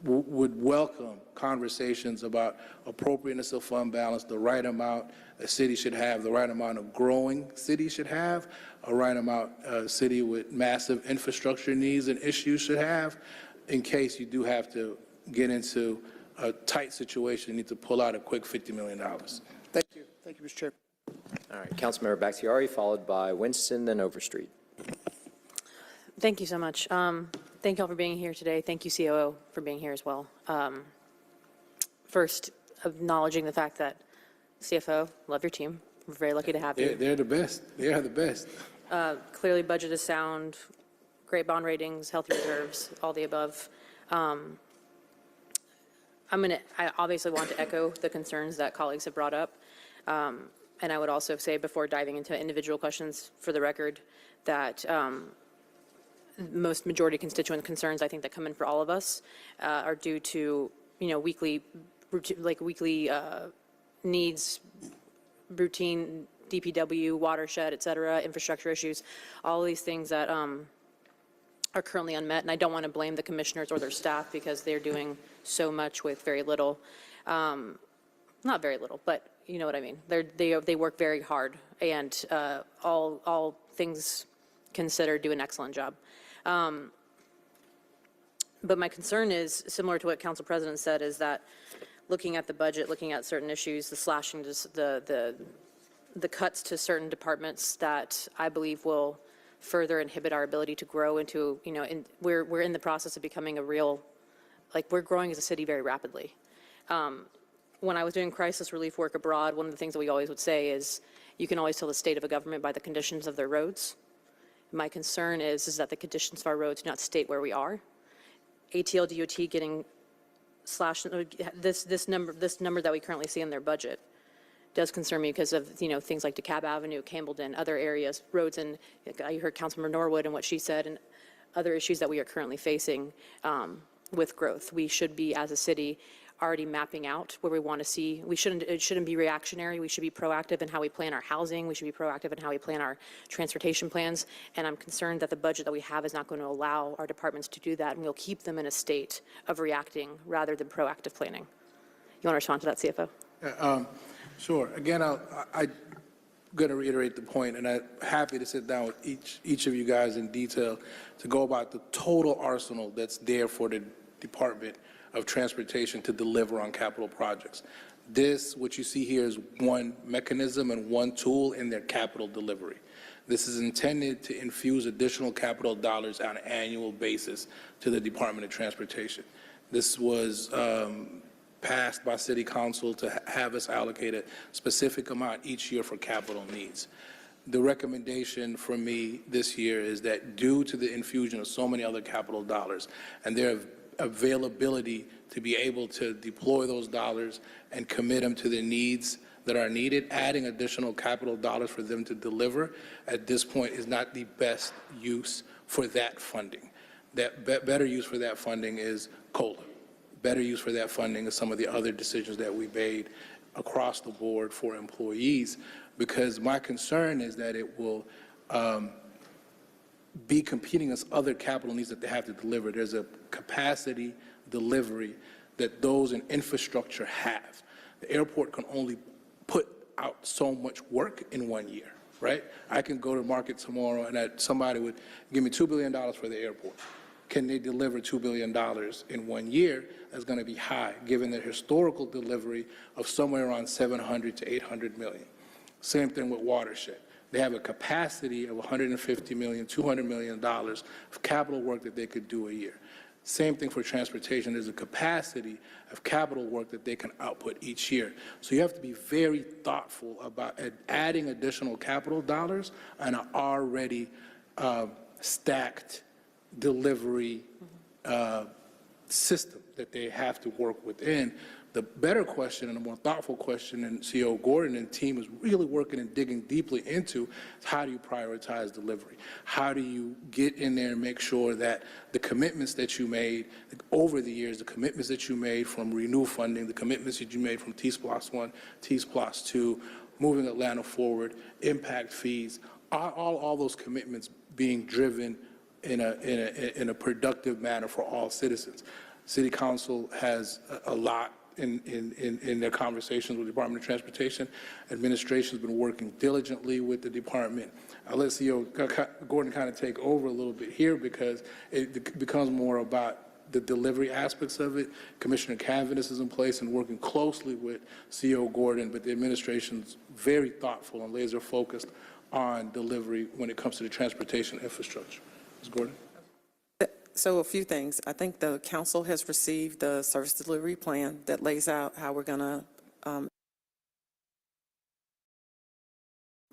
would welcome conversations about appropriateness of fund balance, the right amount a city should have, the right amount of growing city should have, a right amount a city with massive infrastructure needs and issues should have, in case you do have to get into a tight situation and need to pull out a quick $50 million. Thank you. Thank you, Mr. Chair. All right, Councilmember Bakhtiari, followed by Winston, then Overstreet. Thank you so much. Thank you all for being here today. Thank you, COO, for being here as well. First, acknowledging the fact that CFO, love your team. We're very lucky to have you. They're the best. They are the best. Clearly, budget is sound, great bond ratings, healthy reserves, all the above. I obviously want to echo the concerns that colleagues have brought up. And I would also say, before diving into individual questions, for the record, that most majority constituent concerns I think that come in for all of us are due to, weekly needs, routine DPW, watershed, et cetera, infrastructure issues, all of these things that are currently unmet. And I don't want to blame the commissioners or their staff because they're doing so much with very little. Not very little, but you know what I mean. They work very hard, and all things considered, do an excellent job. But my concern is similar to what Council President said, is that looking at the budget, looking at certain issues, the slashing, the cuts to certain departments that I believe will further inhibit our ability to grow into, we're in the process of becoming a real, we're growing as a city very rapidly. When I was doing crisis relief work abroad, one of the things that we always would say is you can always tell the state of a government by the conditions of their roads. My concern is that the conditions of our roads do not state where we are. ATL DOT getting slashed, this number that we currently see in their budget does concern me because of, things like DeKalb Avenue, Campbellton, other areas, roads, and I heard Councilmember Norwood and what she said, and other issues that we are currently facing with growth. We should be, as a city, already mapping out where we want to see. It shouldn't be reactionary. We should be proactive in how we plan our housing. We should be proactive in how we plan our transportation plans. And I'm concerned that the budget that we have is not going to allow our departments to do that, and we'll keep them in a state of reacting rather than proactive planning. You want to respond to that, CFO? Sure. Again, I'm going to reiterate the point, and I'm happy to sit down with each of you guys in detail to go about the total arsenal that's there for the Department of Transportation to deliver on capital projects. This, what you see here, is one mechanism and one tool in their capital delivery. This is intended to infuse additional capital dollars on an annual basis to the Department of Transportation. This was passed by City Council to have us allocate a specific amount each year for capital needs. The recommendation from me this year is that due to the infusion of so many other capital dollars and their availability to be able to deploy those dollars and commit them to the needs that are needed, adding additional capital dollars for them to deliver at this point is not the best use for that funding. That better use for that funding is COLA. Better use for that funding is some of the other decisions that we made across the board for employees, because my concern is that it will be competing against other capital needs that they have to deliver. There's a capacity delivery that those in infrastructure have. The airport can only put out so much work in 1 year, right? I can go to market tomorrow and somebody would give me $2 billion for the airport. Can they deliver $2 billion in 1 year? That's going to be high, given the historical delivery of somewhere around 700 to 800 million. Same thing with watershed. They have a capacity of $150 million, $200 million of capital work that they could do a year. Same thing for transportation. There's a capacity of capital work that they can output each year. So you have to be very thoughtful about adding additional capital dollars on an already stacked delivery system that they have to work within. The better question and a more thoughtful question, and CEO Gordon and team is really working and digging deeply into, is how do you prioritize delivery? How do you get in there and make sure that the commitments that you made over the years, the commitments that you made from Renew funding, the commitments that you made from T+1, T+2, moving Atlanta forward, impact fees, all those commitments being driven in a productive manner for all citizens. City Council has a lot in their conversations with the Department of Transportation. Administration's been working diligently with the department. I'll let CEO Gordon kind of take over a little bit here because it becomes more about the delivery aspects of it. Commissioner Canvanis is in place and working closely with CEO Gordon, but the administration's very thoughtful and laser focused on delivery when it comes to the transportation infrastructure. Ms. Gordon? So a few things. I think the council has received the service delivery plan that lays out how we're going to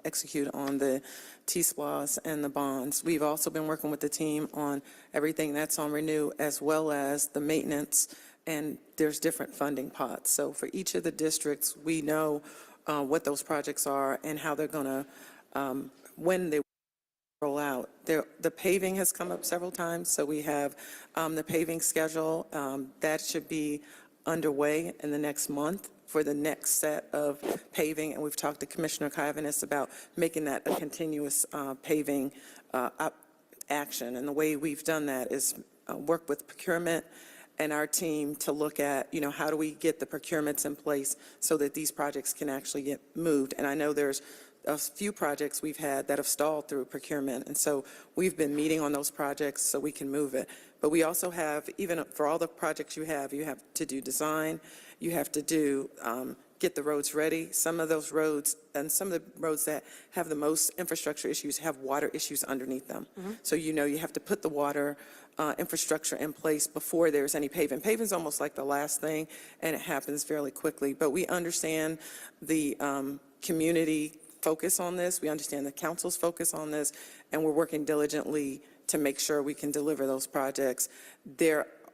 execute on the T-SPLOS and the bonds. We've also been working with the team on everything that's on Renew, as well as the maintenance, and there's different funding pots. So for each of the districts, we know what those projects are and how they're going to, when they roll out. The paving has come up several times, so we have the paving schedule. That should be underway in the next month for the next set of paving, and we've talked to Commissioner Kyvanis about making that a continuous paving action. And the way we've done that is work with procurement and our team to look at, how do we get the procurements in place so that these projects can actually get moved. And I know there's a few projects we've had that have stalled through procurement, and so we've been meeting on those projects so we can move it. But we also have, even for all the projects you have to do design, you have to do, get the roads ready. Some of those roads, and some of the roads that have the most infrastructure issues have water issues underneath them. So you have to put the water infrastructure in place before there's any paving. Paving is almost like the last thing, and it happens fairly quickly. But we understand the community focus on this. We understand the council's focus on this, and we're working diligently to make sure we can deliver those projects.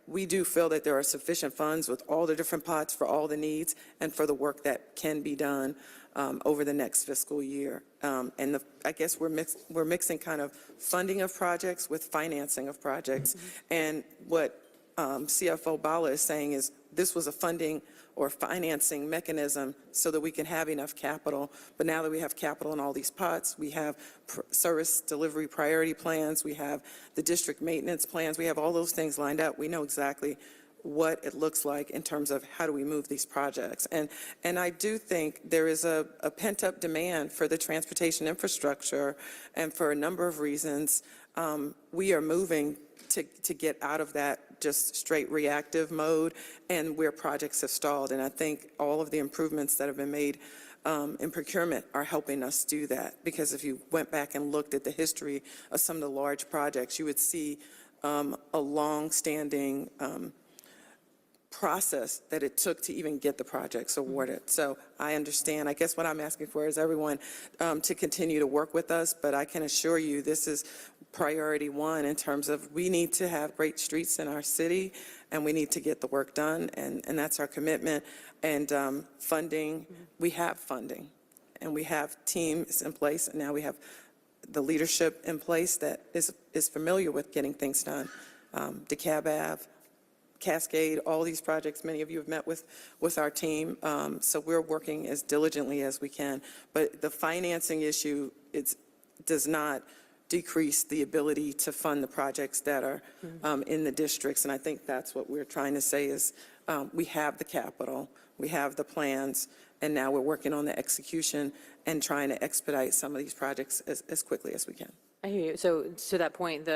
We do feel that there are sufficient funds with all the different pots for all the needs and for the work that can be done over the next fiscal year. I guess we're mixing kind of funding of projects with financing of projects. And what CFO Bala is saying is this was a funding or financing mechanism so that we can have enough capital. But now that we have capital in all these pots, we have service delivery priority plans, we have the district maintenance plans, we have all those things lined up. We know exactly what it looks like in terms of how do we move these projects. And I do think there is a pent-up demand for the transportation infrastructure, and for a number of reasons, we are moving to get out of that just straight reactive mode and where projects have stalled. And I think all of the improvements that have been made in procurement are helping us do that. Because if you went back and looked at the history of some of the large projects, you would see a long-standing process that it took to even get the projects awarded. So I understand. I guess what I'm asking for is everyone to continue to work with us, but I can assure you this is priority one in terms of we need to have great streets in our city, and we need to get the work done, and that's our commitment. And funding, we have funding, and we have teams in place, and now we have the leadership in place that is familiar with getting things done. DeKalb Ave, Cascade, all these projects, many of you have met with our team, so we're working as diligently as we can. But the financing issue, does not decrease the ability to fund the projects that are in the districts, and I think that's what we're trying to say is we have the capital, we have the plans, and now we're working on the execution and trying to expedite some of these projects as quickly as we can. I hear you. So to that point,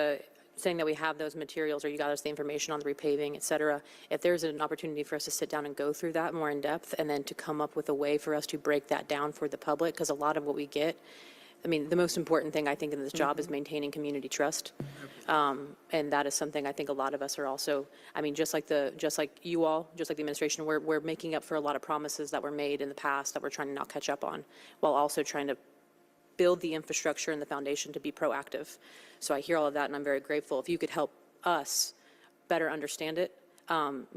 saying that we have those materials, or you got us the information on the repaving, et cetera, if there's an opportunity for us to sit down and go through that more in depth, and then to come up with a way for us to break that down for the public, because a lot of what we get, I mean, the most important thing I think in this job is maintaining community trust. And that is something I think a lot of us are also, I mean, just like you all, just like the administration, we're making up for a lot of promises that were made in the past that we're trying to now catch up on, while also trying to build the infrastructure and the foundation to be proactive. So I hear all of that, and I'm very grateful. If you could help us better understand it,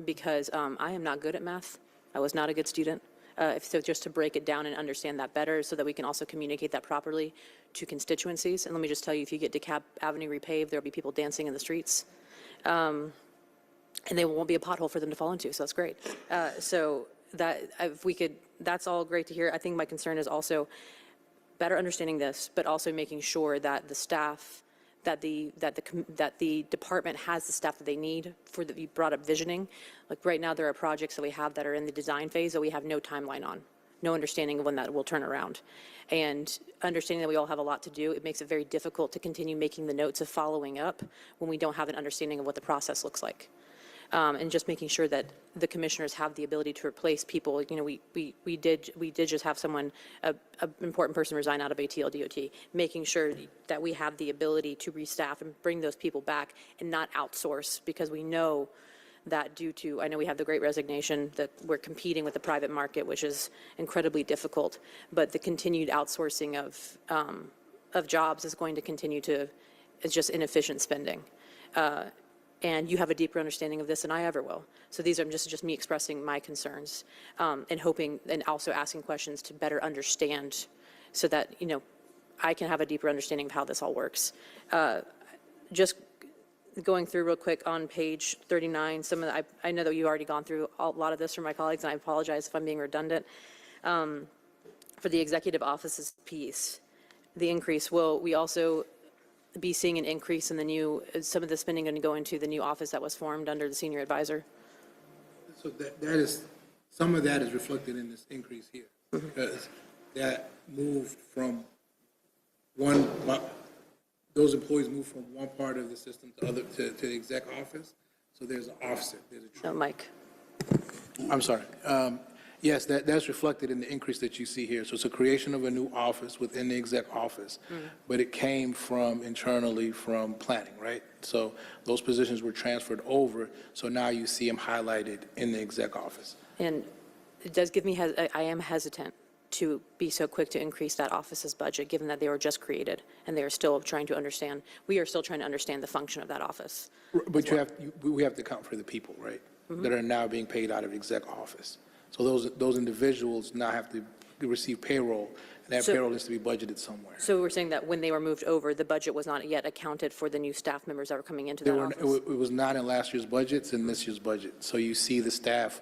because I am not good at math. I was not a good student. So just to break it down and understand that better so that we can also communicate that properly to constituencies. And let me just tell you, if you get DeKalb Avenue repaved, there'll be people dancing in the streets. And there won't be a pothole for them to fall into, so that's great. So that, if we could, that's all great to hear. I think my concern is also better understanding this, but also making sure that the staff, that the department has the staff that they need for you brought up visioning. Like right now, there are projects that we have that are in the design phase that we have no timeline on, no understanding of when that will turn around. And understanding that we all have a lot to do, it makes it very difficult to continue making the notes of following up when we don't have an understanding of what the process looks like. and just making sure that the commissioners have the ability to replace people. You know, we did just have someone, an important person resign out of ATL DOT, making sure that we have the ability to restaff and bring those people back and not outsource, because we know that due to, I know we have the great resignation, that we're competing with the private market, which is incredibly difficult, but the continued outsourcing of jobs is going to continue to, it's just inefficient spending. And you have a deeper understanding of this than I ever will. So these are just me expressing my concerns, and hoping, and also asking questions to better understand, so that, you know, I can have a deeper understanding of how this all works. Just going through real quick on page 39, some of the, I know that you've already gone through a lot of this from my colleagues, and I apologize if I'm being redundant. For the executive office's piece, the increase, will we also be seeing an increase in the new, some of the spending going to go into the new office that was formed under the senior advisor? So that is, some of that is reflected in this increase here, because that moved from one, those employees moved from one part of the system to the exec office. So there's an offset. There's a Mike. I'm sorry. Yes, that's reflected in the increase that you see here. So it's a creation of a new office within the exec office, but it came from internally from planning, right? So those positions were transferred over, so now you see them highlighted in the exec office. And it does give me, I am hesitant to be so quick to increase that office's budget, given that they were just created and they are still trying to understand, we are still trying to understand the function of that office. But we have to account for the people, right, that are now being paid out of the exec office. So those individuals now have to receive payroll, and that payroll needs to be budgeted somewhere. So we're saying that when they were moved over, the budget was not yet accounted for the new staff members that were coming into that office? It was not in last year's budgets and this year's budget. So you see the staff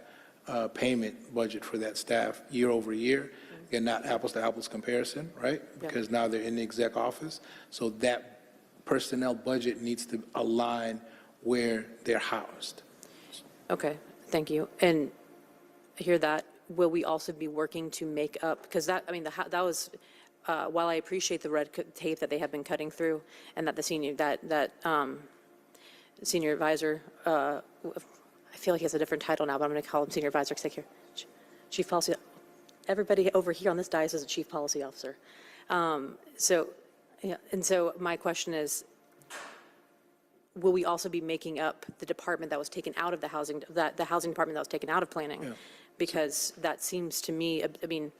payment budget for that staff year over year, and not apples to apples comparison, right? Because now they're in the exec office. So that personnel budget needs to align where they're housed. Okay, thank you. And I hear that. Will we also be working to make up, because that, I mean, that was, while I appreciate the red tape that they have been cutting through, and that the senior, senior advisor, I feel like he has a different title now, but I'm going to call him senior advisor, because I hear chief policy, everybody over here on this dais is a chief policy officer. So my question is, will we also be making up the department that was taken out of the housing, the housing department that was taken out of planning? Yeah. Because that seems to me, I mean,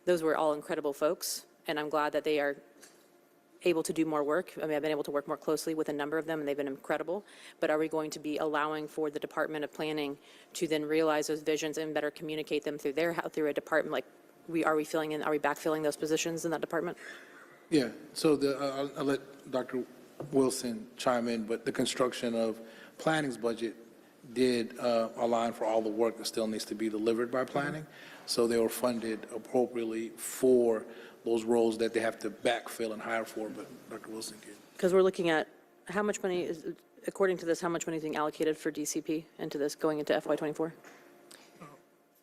those were all incredible folks, and I'm glad that they are able to do more work. I mean, I've been able to work more closely with a number of them, and they've been incredible. But are we going to be allowing for the Department of Planning to then realize those visions and better communicate them through through a department? Like, are we backfilling those positions in that department? Yeah, so I'll let Dr. Wilson chime in, but the construction of planning's budget did align for all the work that still needs to be delivered by planning. So they were funded appropriately for those roles that they have to backfill and hire for, but Dr. Wilson can. Because we're looking at how much money is, according to this, how much money is being allocated for DCP into this going into FY24?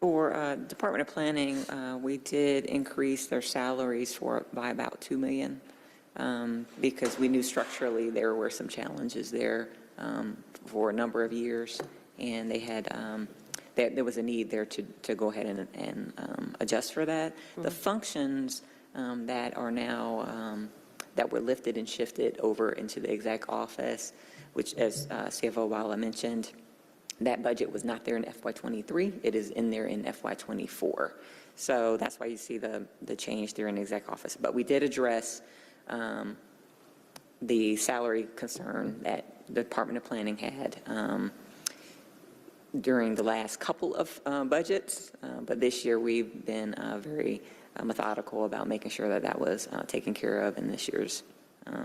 For Department of Planning, we did increase their salaries by about $2 million, because we knew structurally there were some challenges there for a number of years, and they had there was a need there to go ahead and adjust for that. The functions that are now that were lifted and shifted over into the exec office, which, as CFO Wala mentioned, that budget was not there in FY23. It is in there in FY24. So that's why you see the change there in the exec office. But we did address the salary concern that the Department of Planning had during the last couple of budgets. But this year we've been very methodical about making sure that was taken care of in this year's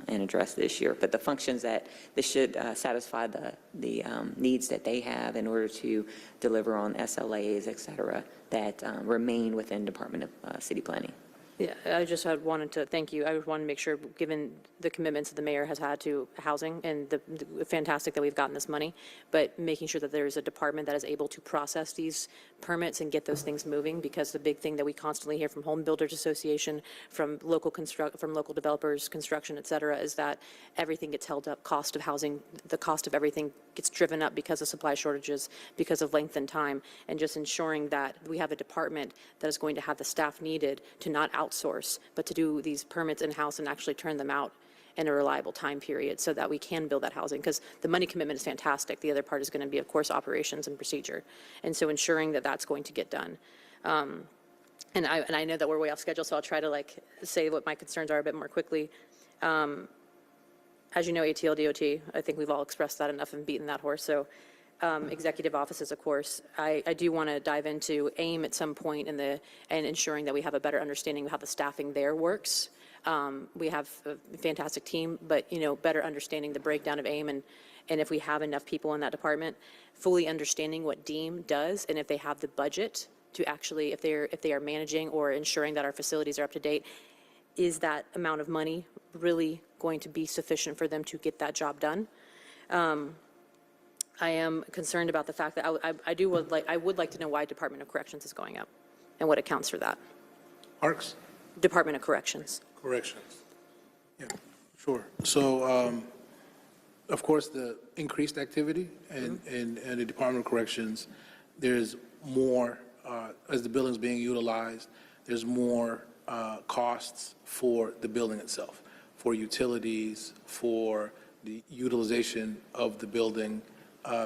and addressed this year. But the functions that this should satisfy the needs that they have in order to deliver on SLAs, et cetera, that remain within Department of City Planning. Yeah, I just had wanted to thank you. I wanted to make sure, given the commitments that the mayor has had to housing and the fantastic that we've gotten this money, but making sure that there's a department that is able to process these permits and get those things moving, because the big thing that we constantly hear from Home Builders Association, from local developers, construction, et cetera, is that everything gets held up. Cost of housing, the cost of everything gets driven up because of supply shortages, because of length and time, and just ensuring that we have a department that is going to have the staff needed to not outsource, but to do these permits in-house and actually turn them out in a reliable time period so that we can build that housing, because the money commitment is fantastic. The other part is going to be, of course, operations and procedure. And so ensuring that that's going to get done. And I know that we're way off schedule, so I'll try to say what my concerns are a bit more quickly. As you know, ATL DOT, I think we've all expressed that enough and beaten that horse. So executive offices, of course. I do want to dive into AIM at some point and ensuring that we have a better understanding of how the staffing there works. We have a fantastic team, but better understanding the breakdown of AIM and if we have enough people in that department, fully understanding what DEEM does, and if they have the budget to actually, if they are managing or ensuring that our facilities are up to date, is that amount of money really going to be sufficient for them to get that job done? I am concerned about the fact that I would like to know why Department of Corrections is going up and what accounts for that. Parks? Department of Corrections. Corrections. Yeah, sure. So, of course, the increased activity and the Department of Corrections, there's more, as the building's being utilized, there's more costs for the building itself, for utilities, for the utilization of the building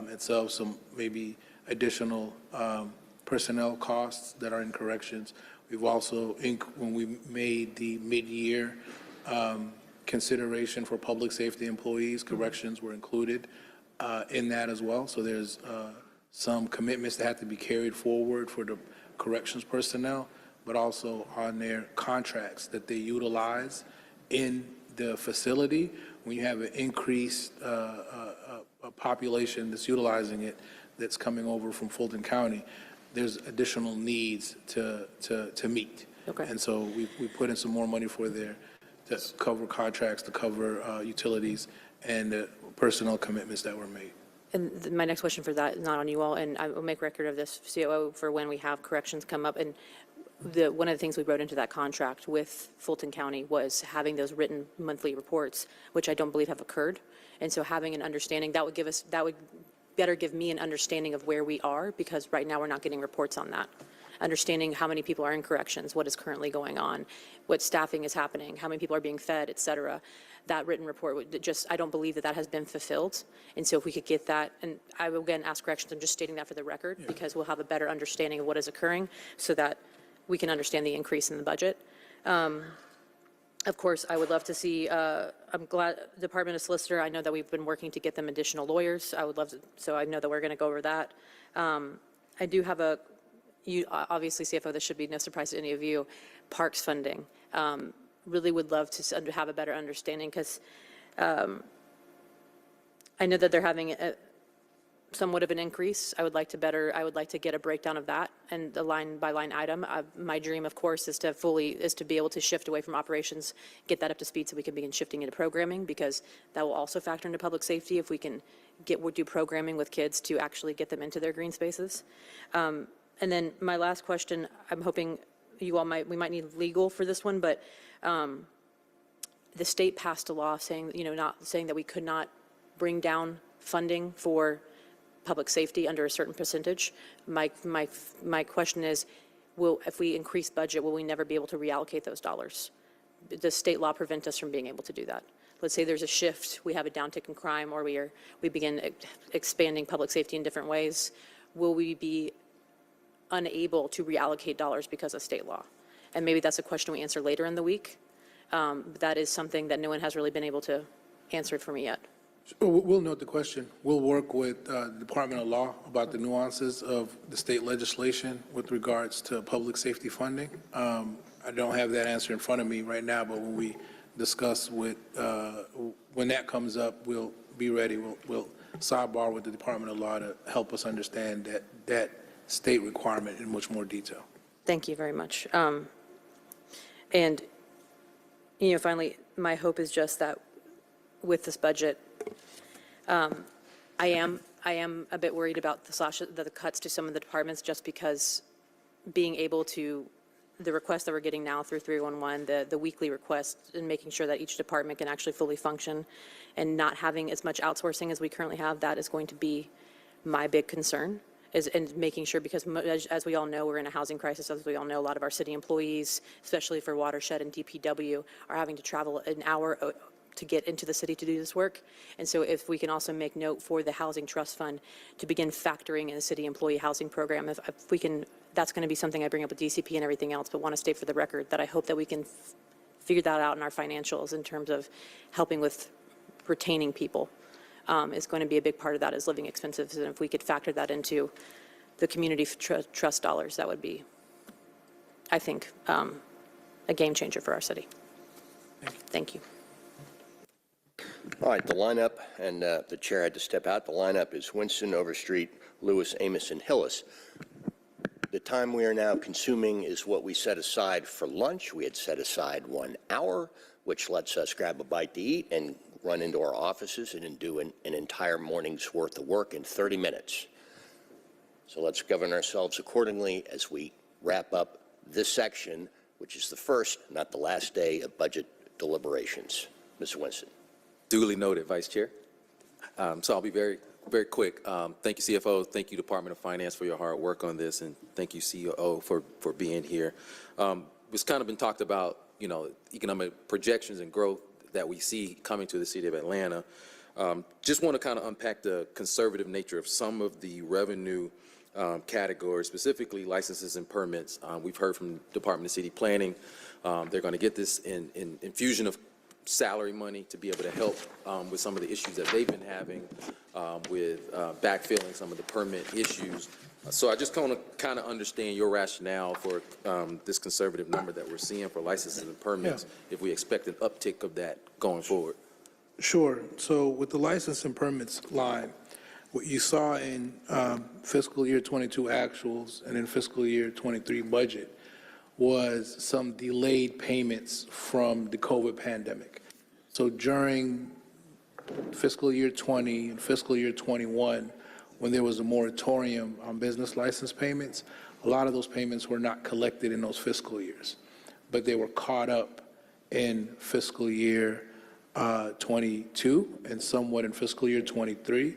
itself, some maybe additional personnel costs that are in corrections. We've also, when we made the mid-year consideration for public safety employees, corrections were included in that as well. So there's some commitments that have to be carried forward for the corrections personnel, but also on their contracts that they utilize in the facility. When you have an increased a population that's utilizing it, that's coming over from Fulton County, there's additional needs to meet. Okay. And so we put in some more money for there to cover contracts, to cover utilities, and the personnel commitments that were made. And my next question for that is not on you all, and I will make record of this, COO, for when we have corrections come up. And one of the things we wrote into that contract with Fulton County was having those written monthly reports, which I don't believe have occurred. And so having an understanding, that would better give me an understanding of where we are, because right now we're not getting reports on that. Understanding how many people are in corrections, what is currently going on, what staffing is happening, how many people are being fed, et cetera. That written report would I don't believe that has been fulfilled. And so if we could get that, and I will again ask corrections, I'm just stating that for the record, because we'll have a better understanding of what is occurring so that we can understand the increase in the budget. Of course, I would love to see, I'm glad, Department of Solicitor, I know that we've been working to get them additional lawyers. I would love to, so I know that we're going to go over that. I do have obviously, CFO, this should be no surprise to any of you, parks funding. Really would love to have a better understanding, because I know that they're having somewhat of an increase. I would like to get a breakdown of that and the line by line item. My dream, of course, is to be able to shift away from operations, get that up to speed so we can begin shifting into programming, because that will also factor into public safety if we can do programming with kids to actually get them into their green spaces. And then my last question, I'm hoping we might need legal for this one, but the state passed a law saying, not saying that we could not bring down funding for public safety under a certain percentage. My question is, if we increase budget, will we never be able to reallocate those dollars? Does state law prevent us from being able to do that? Let's say there's a shift, we have a downtick in crime, or we begin expanding public safety in different ways. Will we be unable to reallocate dollars because of state law? And maybe that's a question we answer later in the week. But that is something that no one has really been able to answer for me yet. We'll note the question. We'll work with the Department of Law about the nuances of the state legislation with regards to public safety funding. I don't have that answer in front of me right now, but when we discuss when that comes up, we'll be ready. We'll sidebar with the Department of Law to help us understand that state requirement in much more detail. Thank you very much. And, finally, my hope is just that with this budget, I am a bit worried about the cuts to some of the departments, just because being able to, the requests that we're getting now through 311, the weekly requests, and making sure that each department can actually fully function and not having as much outsourcing as we currently have, that is going to be my big concern. And making sure, because as we all know, we're in a housing crisis. As we all know, a lot of our city employees, especially for watershed and DPW, are having to travel an hour to get into the city to do this work. And so if we can also make note for the Housing Trust Fund to begin factoring in the city employee housing program, if we can, that's going to be something I bring up with DCP and everything else, but want to state for the record that I hope that we can figure that out in our financials in terms of helping with retaining people. Is going to be a big part of that, is living expenses. And if we could factor that into the community trust dollars, that would be, I think, a game changer for our city. Thank you. All right, the lineup, and the chair had to step out. The lineup is Winston, Overstreet, Lewis, Amos, and Hillis. The time we are now consuming is what we set aside for lunch. We had set aside 1 hour, which lets us grab a bite to eat and run into our offices and do an entire morning's worth of work in 30 minutes. So let's govern ourselves accordingly as we wrap up this section, which is the first, not the last day of budget deliberations. Mr. Winston. Duly noted, Vice Chair. So I'll be very quick. Thank you, CFO. Thank you, Department of Finance, for your hard work on this, and thank you, COO, for being here. It's kind of been talked about, economic projections and growth that we see coming to the city of Atlanta. Just want to kind of unpack the conservative nature of some of the revenue categories, specifically licenses and permits. We've heard from Department of City Planning. They're going to get this in infusion of salary money to be able to help with some of the issues that they've been having with backfilling some of the permit issues. So I just want to kind of understand your rationale for this conservative number that we're seeing for licenses and permits, if we expect an uptick of that going forward. Sure. So with the license and permits line, what you saw in fiscal year 22 actuals and in fiscal year 23 budget was some delayed payments from the COVID pandemic. So during fiscal year 20 and fiscal year 21, when there was a moratorium on business license payments, a lot of those payments were not collected in those fiscal years, but they were caught up in fiscal year 22 and somewhat in fiscal year 23.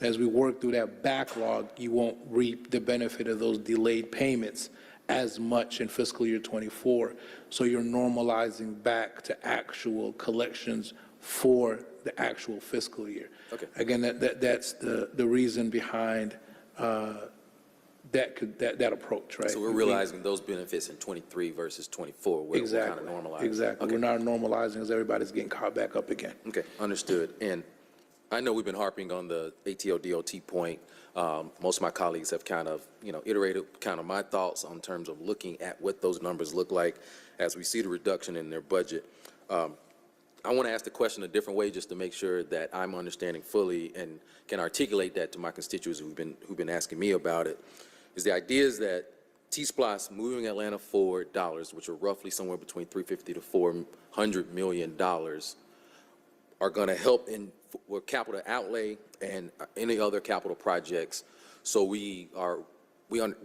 As we work through that backlog, you won't reap the benefit of those delayed payments as much in fiscal year 24. So you're normalizing back to actual collections for the actual fiscal year. Okay. Again, that's the reason behind that approach, right? So we're realizing those benefits in 23 versus 24, where Exactly. we're kind of normalizing. Exactly. Okay. We're not normalizing as everybody's getting caught back up again. Okay, understood. And I know we've been harping on the ATO-DOT point. Most of my colleagues have kind of, iterated kind of my thoughts on terms of looking at what those numbers look like as we see the reduction in their budget. I want to ask the question a different way just to make sure that I'm understanding fully and can articulate that to my constituents who've been asking me about it. Is the idea is that T-SPLOST moving Atlanta forward dollars, which are roughly somewhere between $350 to $400 million, are going to help with capital outlay and any other capital projects. So the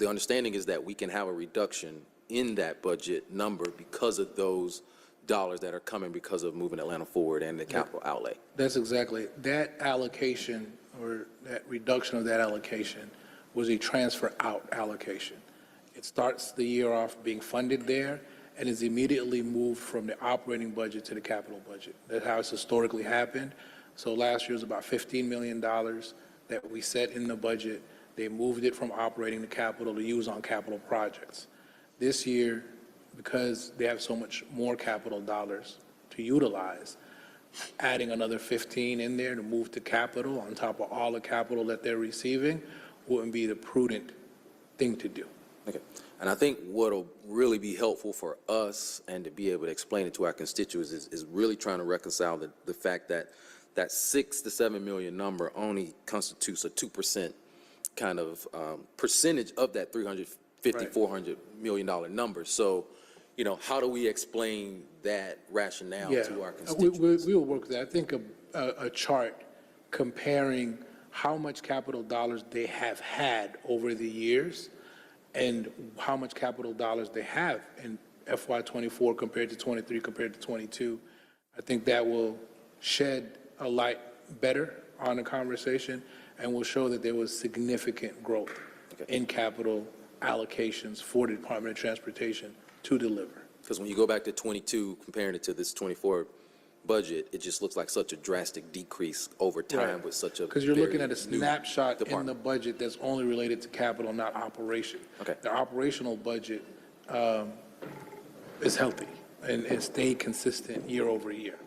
understanding is that we can have a reduction in that budget number because of those dollars that are coming because of moving Atlanta forward and the capital outlay. That's exactly. That allocation or that reduction of that allocation was a transfer out allocation. It starts the year off being funded there and is immediately moved from the operating budget to the capital budget. That's how it's historically happened. So last year was about $15 million that we set in the budget. They moved it from operating to capital to use on capital projects. This year, because they have so much more capital dollars to utilize, adding another 15 in there to move to capital on top of all the capital that they're receiving wouldn't be the prudent thing to do. Okay. And I think what'll really be helpful for us and to be able to explain it to our constituents is really trying to reconcile the fact that that 6 to 7 million number only constitutes a 2% kind of percentage of that $350, Right. $400 million number. So how do we explain that rationale Yeah, to our constituents? we will work that. I think a chart comparing how much capital dollars they have had over the years and how much capital dollars they have in FY24 compared to 23 compared to 22. I think that will shed a light better on the conversation and will show that there was significant growth in capital allocations for the Department of Transportation to deliver. Because when you go back to 22, comparing it to this 24 budget, it just looks like such a drastic decrease over time Right. with such a Because you're looking very at a new snapshot in the department. budget that's only related to capital, not operation. Okay. The operational budget is healthy and stayed consistent year over year.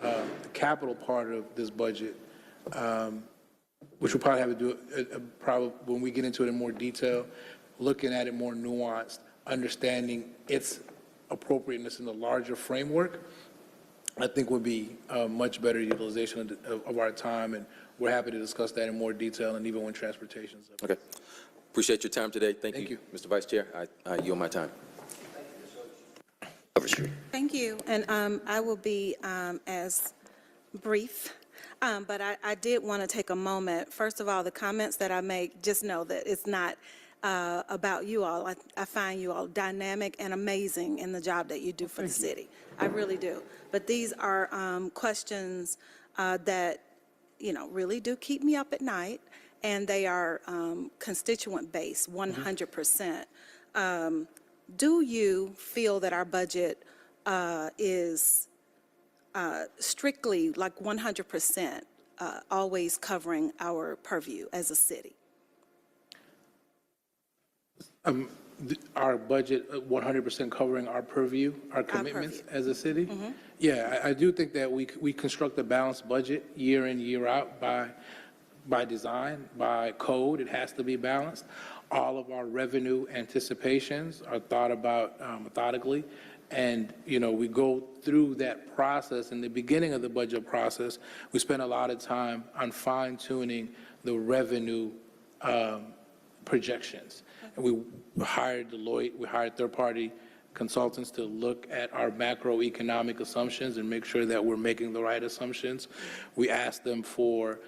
The capital part of this budget, which we'll probably have to do probably when we get into it in more detail, looking at it more nuanced, understanding its appropriateness in the larger framework, I think would be a much better utilization of our time, and we're happy to discuss that in more detail, and even when transportation's up. Okay. Appreciate your time today. Thank Thank you, Mr. Vice Chair. I yield my time. Overstreet. Thank you, and I will be as brief, but I did want to take a moment. First of all, the comments that I make, just know that it's not about you all. I find you all dynamic and amazing in the job that you do for the city. I really do. But these are questions that, really do keep me up at night, and they are constituent-based, 100%. Do you feel that our budget is strictly, like 100%, always covering our purview as a city? Our budget 100% covering our purview, our commitments as a city? Mm-hmm. Yeah, I do think that we construct a balanced budget year in, year out by design, by code. It has to be balanced. All of our revenue anticipations are thought about methodically. And, we go through that process. In the beginning of the budget process, we spend a lot of time on fine-tuning the revenue projections. And we hired Deloitte, we hired third-party consultants to look at our macroeconomic assumptions and make sure that we're making the right assumptions. We asked them for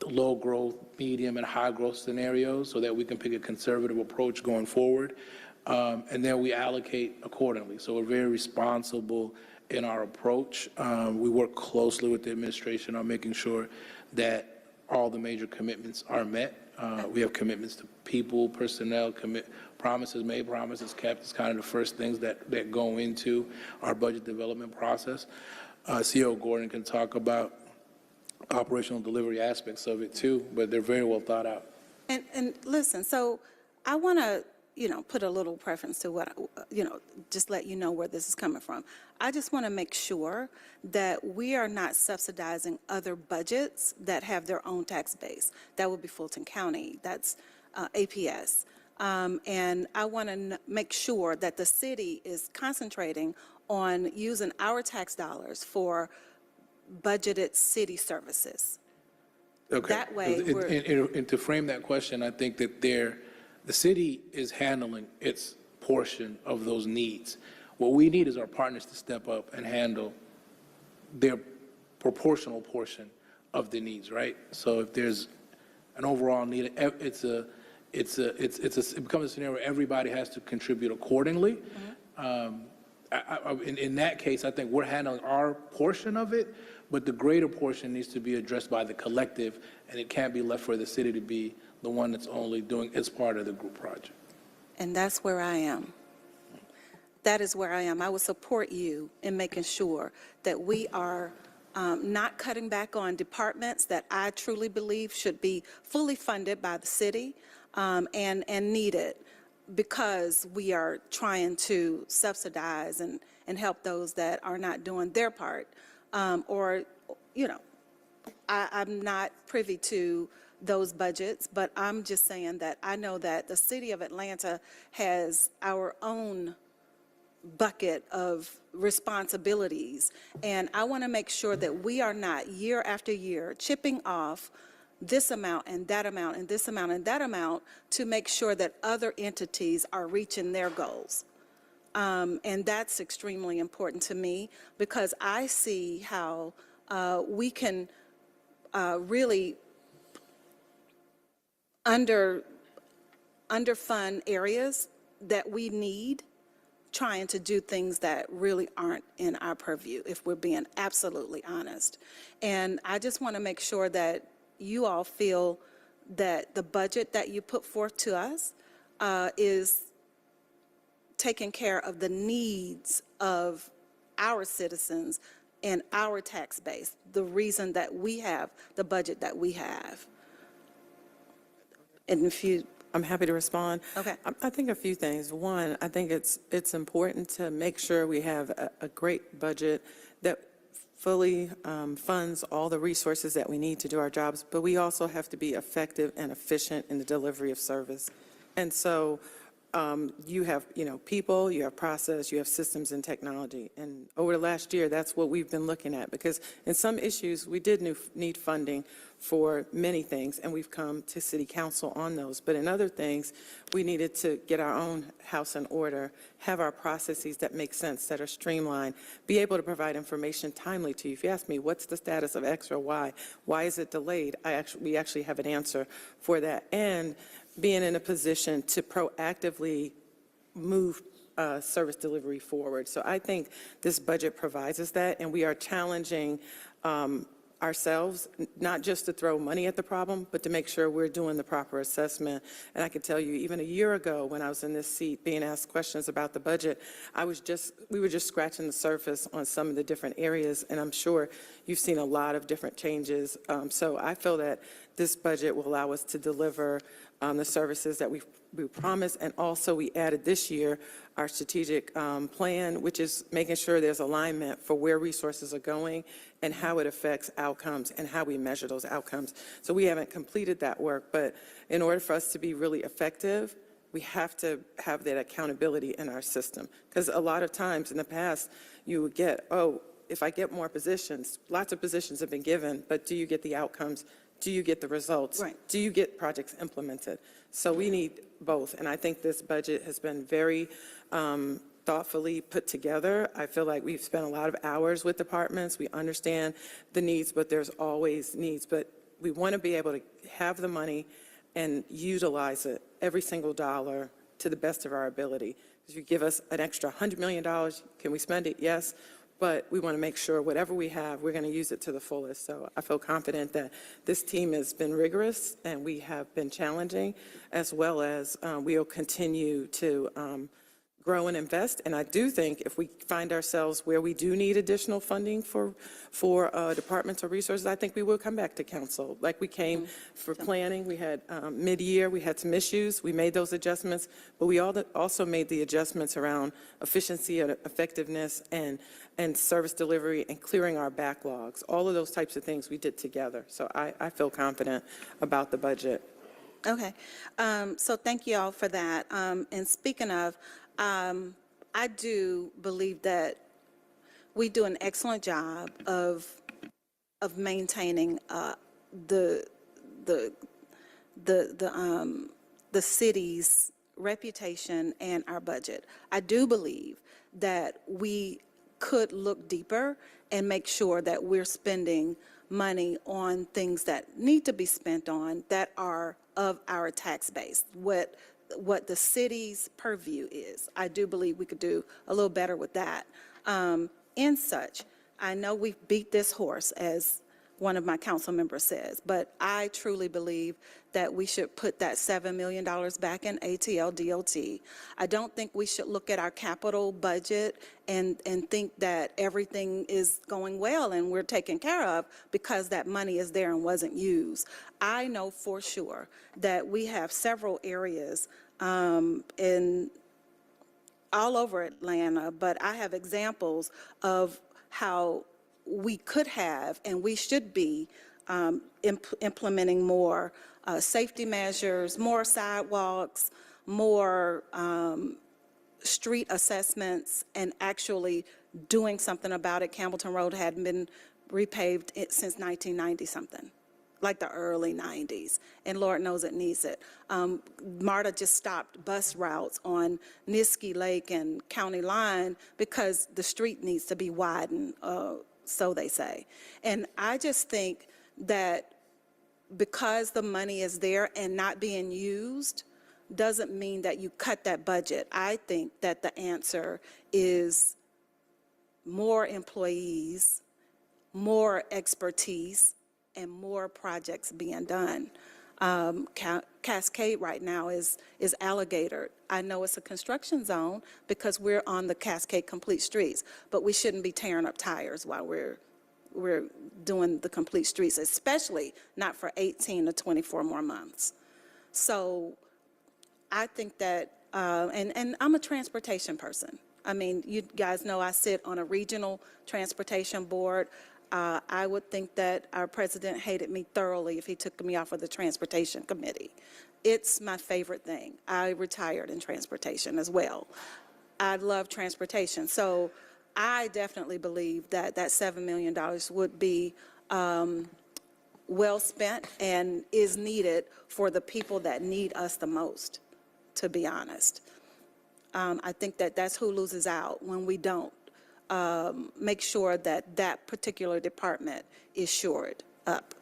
low growth, medium, and high growth scenarios so that we can pick a conservative approach going forward. And then we allocate accordingly. So we're very responsible in our approach. We work closely with the administration on making sure that all the major commitments are met. We have commitments to people, personnel, promises made, promises kept. It's kind of the first things that go into our budget development process. CEO Gordon can talk about operational delivery aspects of it too, but they're very well thought out. And listen, so I want to, put a little preference to what, just let you know where this is coming from. I just want to make sure that we are not subsidizing other budgets that have their own tax base. That would be Fulton County, that's APS. And I want to make sure that the city is concentrating on using our tax dollars for budgeted city services. Okay. That way, and to frame that question, I think that the city is handling its portion of those needs. What we need is our partners to step up and handle their proportional portion of the needs, right? So if there's an overall need, it becomes a scenario where everybody has to contribute accordingly. In that case, I think we're handling our portion of it, but the greater portion needs to be addressed by the collective, and it can't be left for the city to be the one that's only doing its part of the group project. And that's where I am. That is where I am. I will support you in making sure that we are not cutting back on departments that I truly believe should be fully funded by the city and needed, because we are trying to subsidize and help those that are not doing their part. I'm not privy to those budgets, but I'm just saying that I know that the city of Atlanta has our own bucket of responsibilities, and I want to make sure that we are not year after year chipping off this amount and that amount and this amount and that amount to make sure that other entities are reaching their goals. And that's extremely important to me because I see how we can really underfund areas that we need, trying to do things that really aren't in our purview, if we're being absolutely honest. And I just want to make sure that you all feel that the budget that you put forth to us is taking care of the needs of our citizens and our tax base, the reason that we have the budget that we have. And if you I'm happy to respond. Okay. I think a few things. One, I think it's important to make sure we have a great budget that fully funds all the resources that we need to do our jobs, but we also have to be effective and efficient in the delivery of service. And so you have, people, you have process, you have systems and technology. And over the last year, that's what we've been looking at, because in some issues, we did need funding for many things, and we've come to City Council on those. But in other things, we needed to get our own house in order, have our processes that make sense, that are streamlined, be able to provide information timely to you. If you ask me, what's the status of X or Y? Why is it delayed? We actually have an answer for that. And being in a position to proactively move service delivery forward. So I think this budget provides us that, and we are challenging ourselves, not just to throw money at the problem, but to make sure we're doing the proper assessment. And I can tell you, even a year ago, when I was in this seat being asked questions about the budget, we were just scratching the surface on some of the different areas, and I'm sure you've seen a lot of different changes. So I feel that this budget will allow us to deliver the services that we promised, and also we added this year our strategic plan, which is making sure there's alignment for where resources are going and how it affects outcomes and how we measure those outcomes. So we haven't completed that work, but in order for us to be really effective, we have to have that accountability in our system. Because a lot of times in the past, you would get, oh, if I get more positions, lots of positions have been given, but do you get the outcomes? Do you get the results? Right. Do you get projects implemented? So we need both, and I think this budget has been very thoughtfully put together. I feel like we've spent a lot of hours with departments. We understand the needs, but there's always needs. But we want to be able to have the money and utilize it, every single dollar, to the best of our ability. If you give us an extra $100 million, can we spend it? Yes. But we want to make sure whatever we have, we're going to use it to the fullest. So I feel confident that this team has been rigorous and we have been challenging, as well as we'll continue to grow and invest. And I do think if we find ourselves where we do need additional funding for departments or resources, I think we will come back to council. Like we came for planning, we had mid-year, we had some issues, we made those adjustments, but we also made the adjustments around efficiency and effectiveness and service delivery and clearing our backlogs. All of those types of things we did together. So I feel confident about the budget. Okay, so thank you all for that. And speaking of, I do believe that we do an excellent job of maintaining the city's reputation and our budget. I do believe that we could look deeper and make sure that we're spending money on things that need to be spent on that are of our tax base, what the city's purview is. I do believe we could do a little better with that. In such, I know we've beat this horse, as one of my council members says, but I truly believe that we should put that $7 million back in ATL DOT. I don't think we should look at our capital budget and think that everything is going well and we're taken care of because that money is there and wasn't used. I know for sure that we have several areas in all over Atlanta, but I have examples of how we could have and we should be implementing more safety measures, more sidewalks, more street assessments, and actually doing something about it. Campbellton Road hadn't been repaved since 1990-something. like the early 90s, and Lord knows it needs it. MARTA just stopped bus routes on Niskey Lake and County Line because the street needs to be widened, so they say. And I just think that because the money is there and not being used doesn't mean that you cut that budget. I think that the answer is more employees, more expertise, and more projects being done. Cascade right now is Alligator. I know it's a construction zone because we're on the Cascade Complete Streets, but we shouldn't be tearing up tires while we're doing the complete streets, especially not for 18 to 24 more months. So I think that, and I'm a transportation person. I mean, you guys know I sit on a regional transportation board. I would think that our president hated me thoroughly if he took me off of the transportation committee. It's my favorite thing. I retired in transportation as well. I love transportation. So I definitely believe that that $7 million would be well spent and is needed for the people that need us the most, to be honest. I think that that's who loses out when we don't make sure that that particular department is shored up.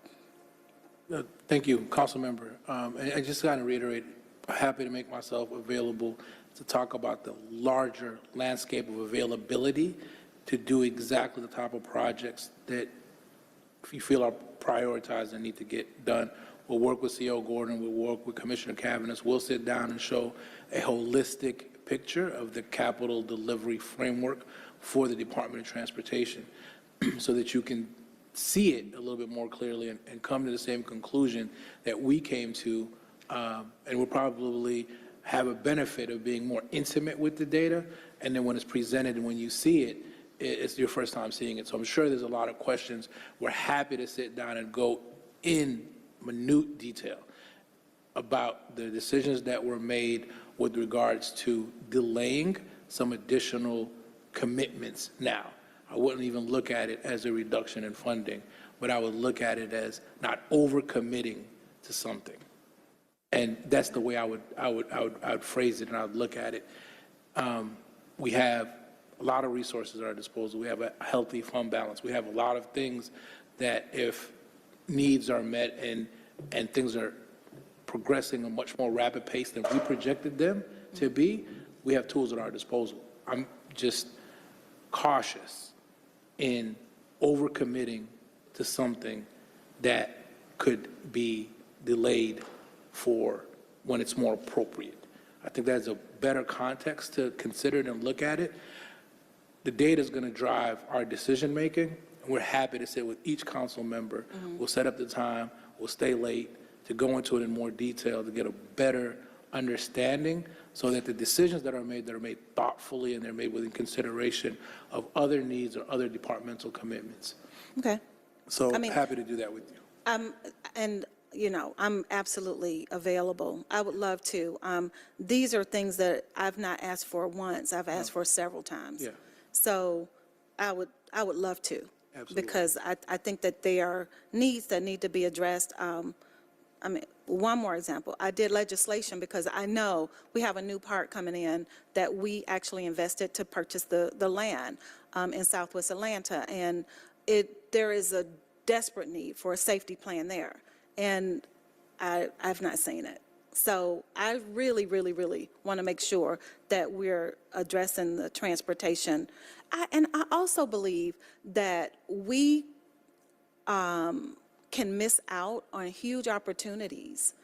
Thank you, Councilmember. I just got to reiterate, I'm happy to make myself available to talk about the larger landscape of availability to do exactly the type of projects that you feel are prioritized and need to get done. We'll work with CO Gordon, we'll work with Commissioner Cavanis, we'll sit down and show a holistic picture of the capital delivery framework for the Department of Transportation so that you can see it a little bit more clearly and come to the same conclusion that we came to, and we'll probably have a benefit of being more intimate with the data, and then when it's presented and when you see it, it's your first time seeing it. So I'm sure there's a lot of questions. We're happy to sit down and go in minute detail about the decisions that were made with regards to delaying some additional commitments now. I wouldn't even look at it as a reduction in funding, but I would look at it as not overcommitting to something. And that's the way I would phrase it, and I would look at it. We have a lot of resources at our disposal. We have a healthy fund balance. We have a lot of things that if needs are met and things are progressing at a much more rapid pace than we projected them to be, we have tools at our disposal. I'm just cautious in overcommitting to something that could be delayed for when it's more appropriate. I think that's a better context to consider it and look at it. The data is going to drive our decision making, and we're happy to sit with each council member. We'll set up the time, we'll stay late to go into it in more detail to get a better understanding so that the decisions that are made thoughtfully and they're made with consideration of other needs or other departmental commitments. Okay. So happy to do that with you. And, you know, I'm absolutely available. I would love to. These are things that I've not asked for once. I've asked for several times. Yeah. So I would love to. Absolutely. Because I think that there are needs that need to be addressed. I mean, one more example. I did legislation because I know we have a new park coming in that we actually invested to purchase the land in Southwest Atlanta. And there is a desperate need for a safety plan there. And I've not seen it. So I really, really, really want to make sure that we're addressing the transportation. And I also believe that we can miss out on huge opportunities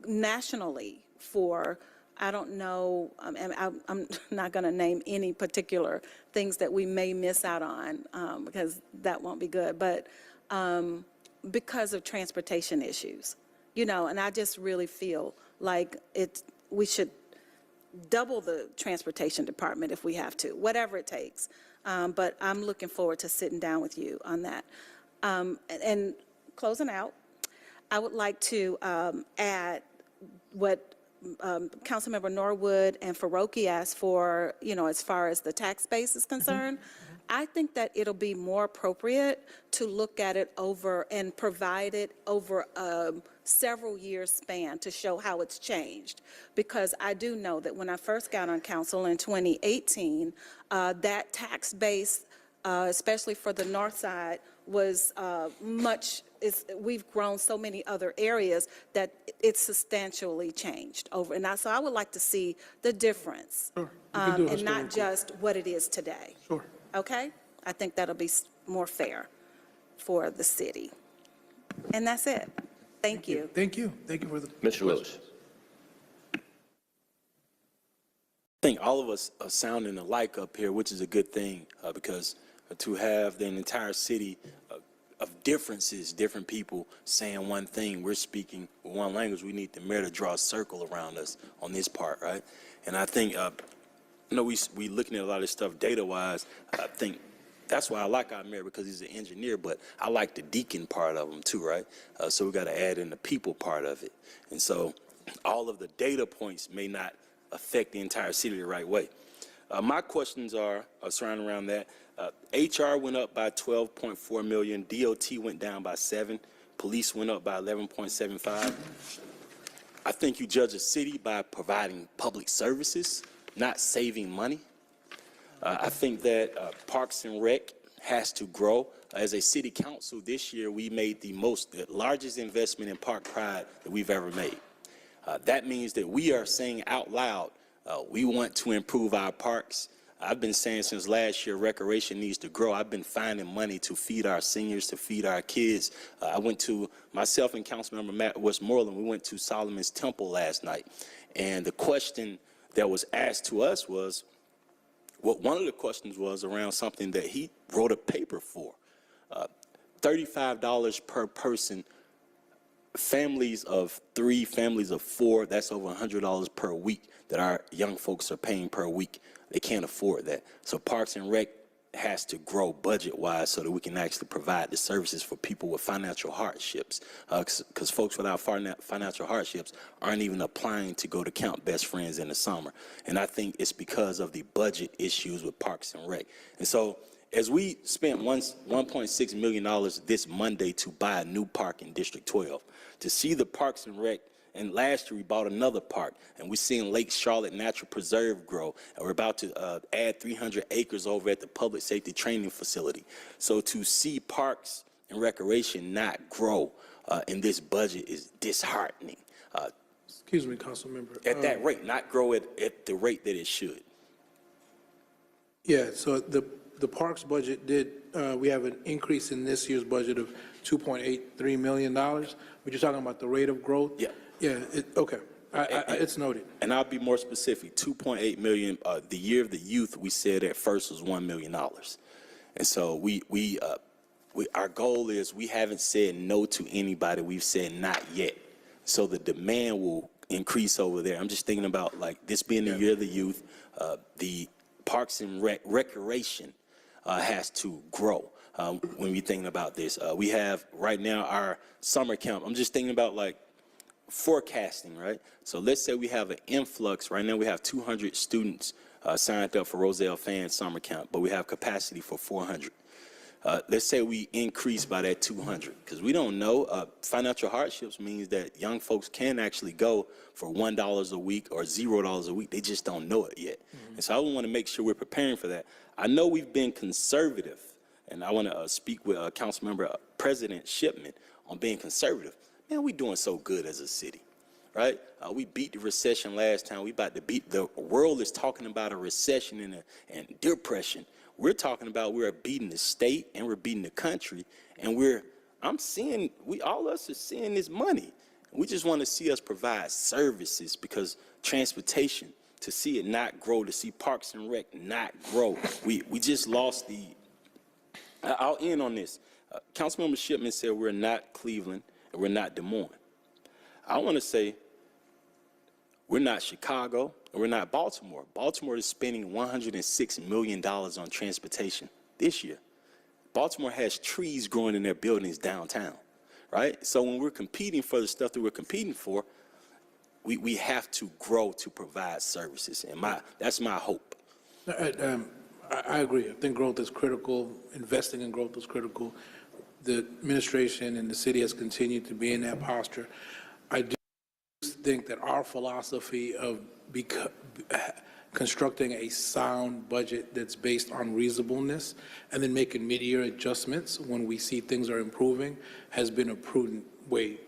nationally for, I don't know, I'm not going to name any particular things that we may miss out on because that won't be good, but because of transportation issues, you know, and I just really feel like we should double the transportation department if we have to, whatever it takes. But I'm looking forward to sitting down with you on that. And closing out, I would like to add what Councilmember Norwood and Faroki asked for, you know, as far as the tax base is concerned. I think that it'll be more appropriate to look at it over and provide it over a several years span to show how it's changed. Because I do know that when I first got on council in 2018, that tax base, especially for the north side, was we've grown so many other areas that it's substantially changed over. And so I would like to see the difference, Sure. You can do a and not historical. just what it is today. Sure. Okay? I think that'll be more fair for the city. And that's it. Thank you. Thank you. Thank you for the. Mr. Lewis. I think all of us are sounding alike up here, which is a good thing, because to have the entire city of differences, different people saying one thing, we're speaking one language, we need the mayor to draw a circle around us on this part, right? And I think, we looking at a lot of this stuff data-wise. I think that's why I like our mayor, because he's an engineer, but I like the deacon part of him too, right? So we got to add in the people part of it. And so all of the data points may not affect the entire city the right way. My questions are surrounding around that. HR went up by 12.4 million. DOT went down by 7. Police went up by 11.75. I think you judge a city by providing public services, not saving money. I think that Parks and Rec has to grow. As a city council this year, we made the largest investment in Park Pride that we've ever made. That means that we are saying out loud, we want to improve our parks. I've been saying since last year, recreation needs to grow. I've been finding money to feed our seniors, to feed our kids. Myself and Councilmember Matt Westmoreland, we went to Solomon's Temple last night. And the question that was asked to us was, one of the questions was around something that he wrote a paper for. $35 per person, families of 3, families of 4, that's over $100 per week that our young folks are paying per week. They can't afford that. So Parks and Rec has to grow budget-wise so that we can actually provide the services for people with financial hardships. Because folks without financial hardships aren't even applying to go to Camp Best Friends in the summer. And I think it's because of the budget issues with Parks and Rec. And so as we spent $1.6 million this Monday to buy a new park in District 12, to see the Parks and Rec, and last year we bought another park, and we're seeing Lake Charlotte Natural Preserve grow, and we're about to add 300 acres over at the Public Safety Training Facility. So to see Parks and Recreation not grow in this budget is disheartening. Excuse me, council member. At that rate, not grow at the rate that it should. Yeah, so the parks budget we have an increase in this year's budget of $2.83 million. We're just talking about the rate of growth? Yeah. Yeah, okay. It's noted. And I'll be more specific, 2.8 million. The year of the youth, we said at first was $1 million. And so our goal is we haven't said no to anybody. We've said not yet. So the demand will increase over there. I'm just thinking about like this being the year of the youth, the Parks and Recreation has to grow. When we're thinking about this, we have right now our summer camp. I'm just thinking about like forecasting, right? So let's say we have an influx. Right now we have 200 students signed up for Roselle Fan Summer Camp, but we have capacity for 400. Let's say we increase by that 200, because we don't know. Financial hardships means that young folks can actually go for $1 a week or $0 a week. They just don't know it yet. And so I want to make sure we're preparing for that. I know we've been conservative, and I want to speak with Councilmember President Shipman on being conservative. Man, we're doing so good as a city, right? We beat the recession last time. We about to beat, the world is talking about a recession and depression. We're talking about we're beating the state and we're beating the country, and all of us are seeing this money. We just want to see us provide services, because transportation, to see it not grow, to see Parks and Rec not grow. We just lost I'll end on this. Councilmember Shipman said we're not Cleveland and we're not Des Moines. I want to say we're not Chicago and we're not Baltimore. Baltimore is spending $106 million on transportation this year. Baltimore has trees growing in their buildings downtown, right? So when we're competing for the stuff that we're competing for, we have to grow to provide services, and that's my hope. I agree. I think growth is critical. Investing in growth is critical. The administration and the city has continued to be in that posture. I do think that our philosophy of constructing a sound budget that's based on reasonableness and then making mid-year adjustments when we see things are improving has been a prudent way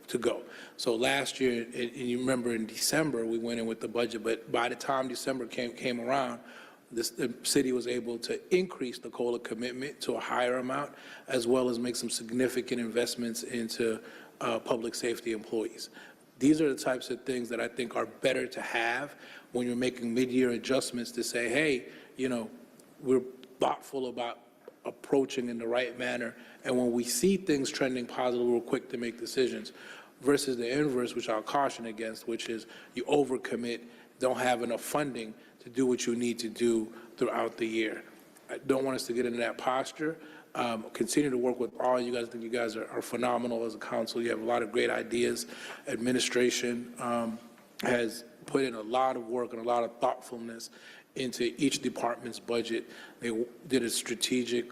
to go. So last year, and you remember in December, we went in with the budget, but by the time December came around, the city was able to increase the COLA commitment to a higher amount, as well as make some significant investments into public safety employees. These are the types of things that I think are better to have when you're making mid-year adjustments to say, hey, you know, we're thoughtful about approaching in the right manner, and when we see things trending positive, we're quick to make decisions, versus the inverse, which I'll caution against, which is you overcommit, don't have enough funding to do what you need to do throughout the year. I don't want us to get into that posture. Continue to work with all you guys. I think you guys are phenomenal as a council. You have a lot of great ideas. Administration has put in a lot of work and a lot of thoughtfulness into each department's budget. They did a strategic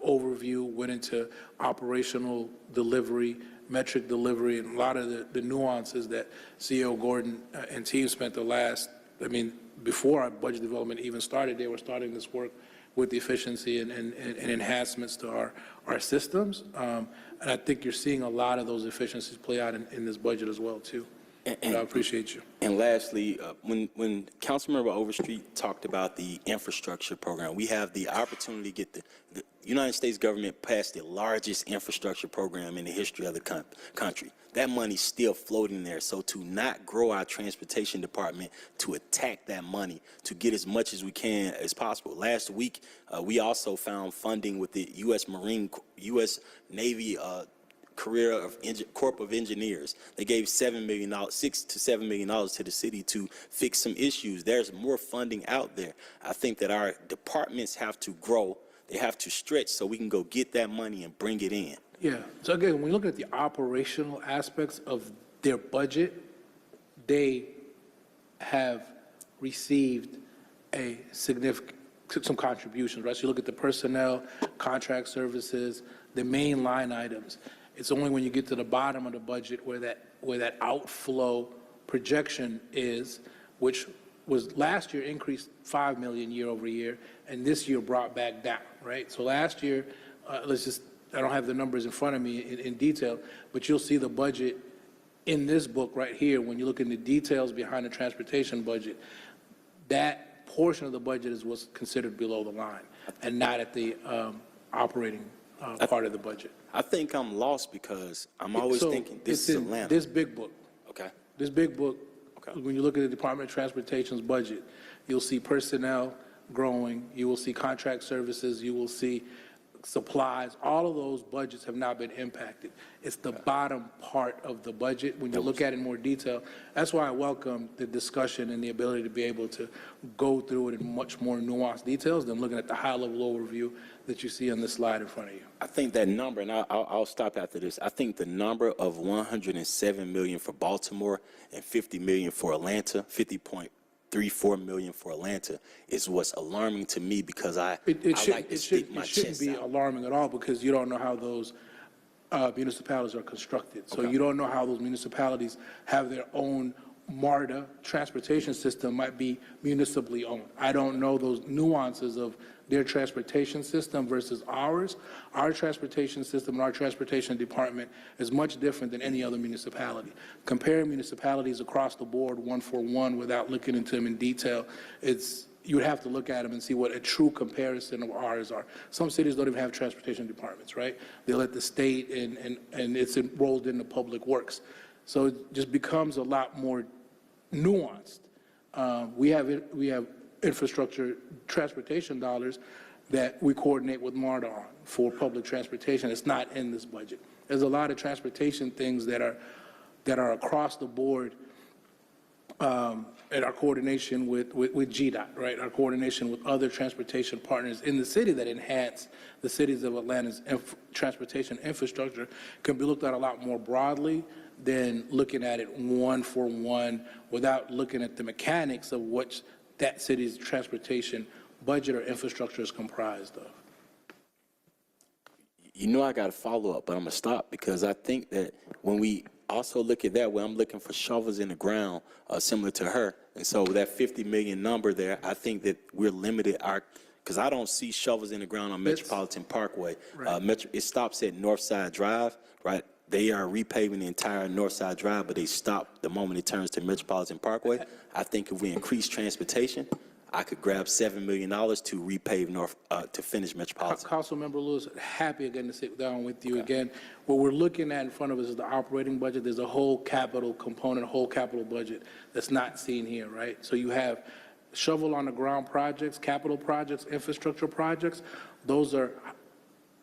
overview, went into operational delivery, metric delivery, and a lot of the nuances that CEO Gordon and team spent the last, before our budget development even started, they were starting this work with the efficiency and enhancements to our systems. And I think you're seeing a lot of those efficiencies play out in this budget as well, too. And I appreciate you. And lastly, when Councilmember Overstreet talked about the infrastructure program, we have the opportunity to get the United States government passed the largest infrastructure program in the history of the country. That money's still floating there. So to not grow our transportation department, to attack that money, to get as much as we can as possible. Last week, we also found funding with the U.S. Navy Corps of Engineers. They gave $6 to $7 million to the city to fix some issues. There's more funding out there. I think that our departments have to grow. They have to stretch so we can go get that money and bring it in. Yeah. So again, when you look at the operational aspects of their budget, they have received some contributions, right? So you look at the personnel, contract services, the main line items. It's only when you get to the bottom of the budget where that outflow projection is, which was last year increased $5 million year over year, and this year brought back down, right? So last year, I don't have the numbers in front of me in detail, but you'll see the budget in this book right here. When you look in the details behind the transportation budget, that portion of the budget is what's considered below the line and not at the operating part of the budget. I think I'm lost because I'm always thinking this is Atlanta. This big book. Okay. This big book, Okay. when you look at the Department of Transportation's budget, you'll see personnel growing, you will see contract services, you will see supplies. All of those budgets have not been impacted. It's the bottom part of the budget. When you look at it in more detail, that's why I welcome the discussion and the ability to be able to go through it in much more nuanced details than looking at the high-level overview that you see on this slide in front of you. I think that number, and I'll stop after this, I think the number of $107 million for Baltimore and $50 million for Atlanta, $50.34 million for Atlanta is what's alarming to me because I like to stick my chest out. It shouldn't be alarming at all because you don't know how those municipalities are constructed. So you don't know how those municipalities have their own MARTA transportation system might be municipally owned. I don't know those nuances of their transportation system versus ours. Our transportation system and our transportation department is much different than any other municipality. Comparing municipalities across the board one for one without looking into them in detail, you would have to look at them and see what a true comparison of ours are. Some cities don't even have transportation departments, right? They let the state and it's enrolled in the public works. So it just becomes a lot more nuanced. We have infrastructure transportation dollars that we coordinate with MARTA on for public transportation. It's not in this budget. There's a lot of transportation things that are across the board and our coordination with GDOT, right? Our coordination with other transportation partners in the city that enhance the cities of Atlanta's transportation infrastructure can be looked at a lot more broadly than looking at it one for one without looking at the mechanics of what that city's transportation budget or infrastructure is comprised of? You know I got to follow up, but I'm going to stop because I think that when we also look at that way, I'm looking for shovels in the ground similar to her. And so that 50 million number there, I think that we're limited because I don't see shovels in the ground on Metropolitan Parkway. Right. It stops at Northside Drive, right? They are repaving the entire Northside Drive, but they stop the moment it turns to Metropolitan Parkway. I think if we increase transportation, I could grab $7 million to repave to finish Metropolitan. Councilmember Lewis, happy again to sit down with you again. What we're looking at in front of us is the operating budget. There's a whole capital component, a whole capital budget that's not seen here, right? So you have shovel on the ground projects, capital projects, infrastructure projects. Those are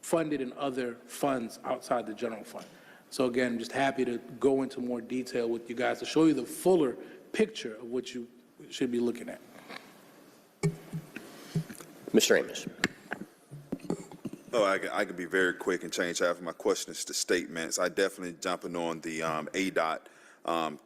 funded in other funds outside the general fund. So again, just happy to go into more detail with you guys to show you the fuller picture of what you should be looking at. Mr. Amos. Oh, I can be very quick and change half of my questions to statements. I definitely jumping on the ADOT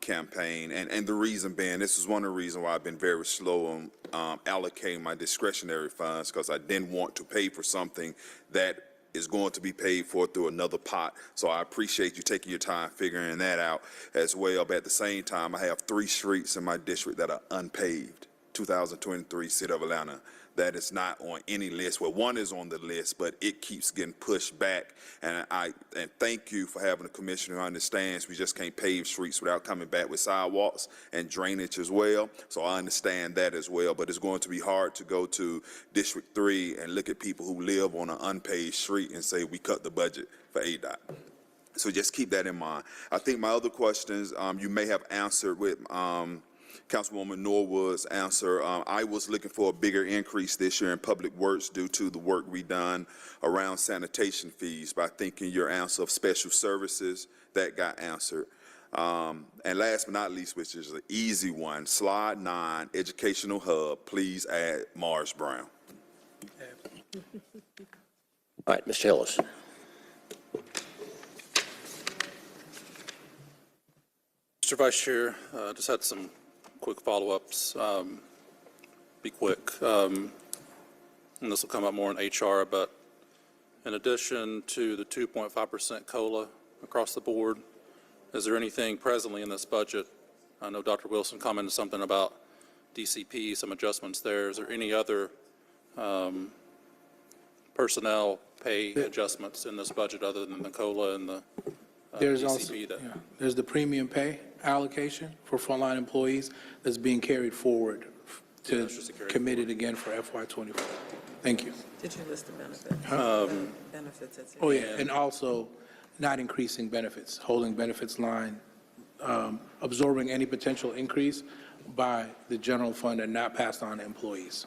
campaign, and the reason being, this is one of the reasons why I've been very slow on allocating my discretionary funds, because I didn't want to pay for something that is going to be paid for through another pot. So I appreciate you taking your time figuring that out as well. But at the same time, I have 3 streets in my district that are unpaved. 2023 City of Atlanta. That is not on any list. Well, one is on the list, but it keeps getting pushed back. And thank you for having a commissioner who understands we just can't pave streets without coming back with sidewalks and drainage as well. So I understand that as well. But it's going to be hard to go to District 3 and look at people who live on an unpaved street and say we cut the budget for ADOT. So just keep that in mind. I think my other questions you may have answered with Councilwoman Norwood's answer. I was looking for a bigger increase this year in public works due to the work we done around sanitation fees, but I think in your answer of special services, that got answered. And last but not least, which is an easy one, slide 9, educational hub, please add Mars Brown. All right, Mr. Hillis. Mr. Vice Chair, just had some quick follow-ups. Be quick. And this will come up more in HR, but in addition to the 2.5% COLA across the board, is there anything presently in this budget? I know Dr. Wilson commented something about DCP, some adjustments there. Is there any other personnel pay adjustments in this budget other than the COLA and the There's DCP? also, there's the premium pay allocation for frontline employees that's being carried forward to committed again for FY24. Thank you. Did you list the benefits? Benefits. Oh, yeah, and also not increasing benefits, holding benefits line, absorbing any potential increase by the general fund and not passed on to employees.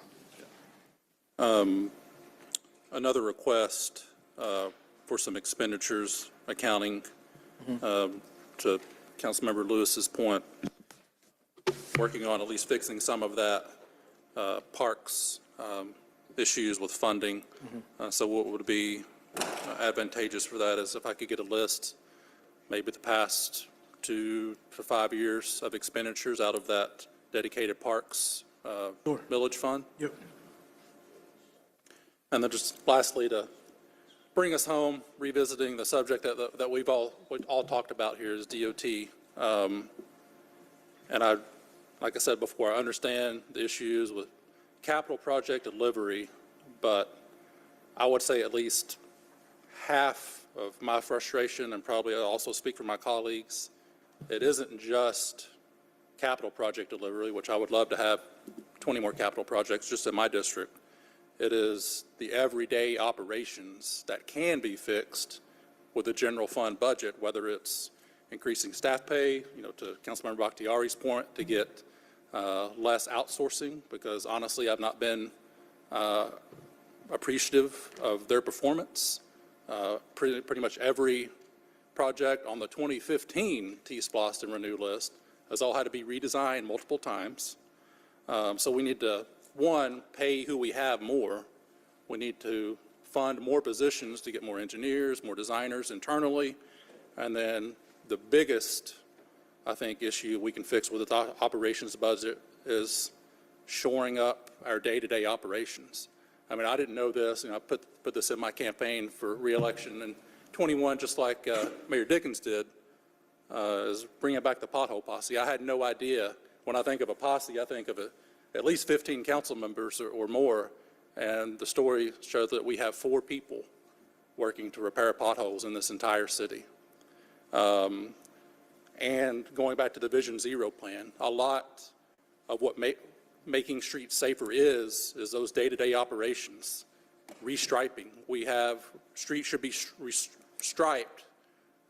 Another request for some expenditures accounting to Councilmember Lewis's point, working on at least fixing some of that parks issues with funding. So what would be advantageous for that is if I could get a list, maybe the past 2 to 5 years of expenditures out of that dedicated parks millage fund. Yep. And then just lastly, to bring us home, revisiting the subject that we've all talked about here is DOT. And like I said before, I understand the issues with capital project delivery, but I would say at least half of my frustration, and probably I also speak for my colleagues, it isn't just capital project delivery, which I would love to have 20 more capital projects just in my district. It is the everyday operations that can be fixed with a general fund budget, whether it's increasing staff pay, to Councilmember Bakhtiari's point, to get less outsourcing, because honestly, I've not been appreciative of their performance. Pretty much every project on the 2015 T-SPLOST and Renew list has all had to be redesigned multiple times. So we need to, one, pay who we have more. We need to fund more positions to get more engineers, more designers internally. And then the biggest, I think, issue we can fix with the operations budget is shoring up our day-to-day operations. I mean, I didn't know this, and I put this in my campaign for reelection in 21, just like Mayor Dickens did, is bringing back the pothole posse. I had no idea. When I think of a posse, I think of at least 15 council members or more, and the story shows that we have 4 people working to repair potholes in this entire city. And going back to the Vision Zero plan, a lot of what making streets safer is those day-to-day operations, restriping. We have, streets should be striped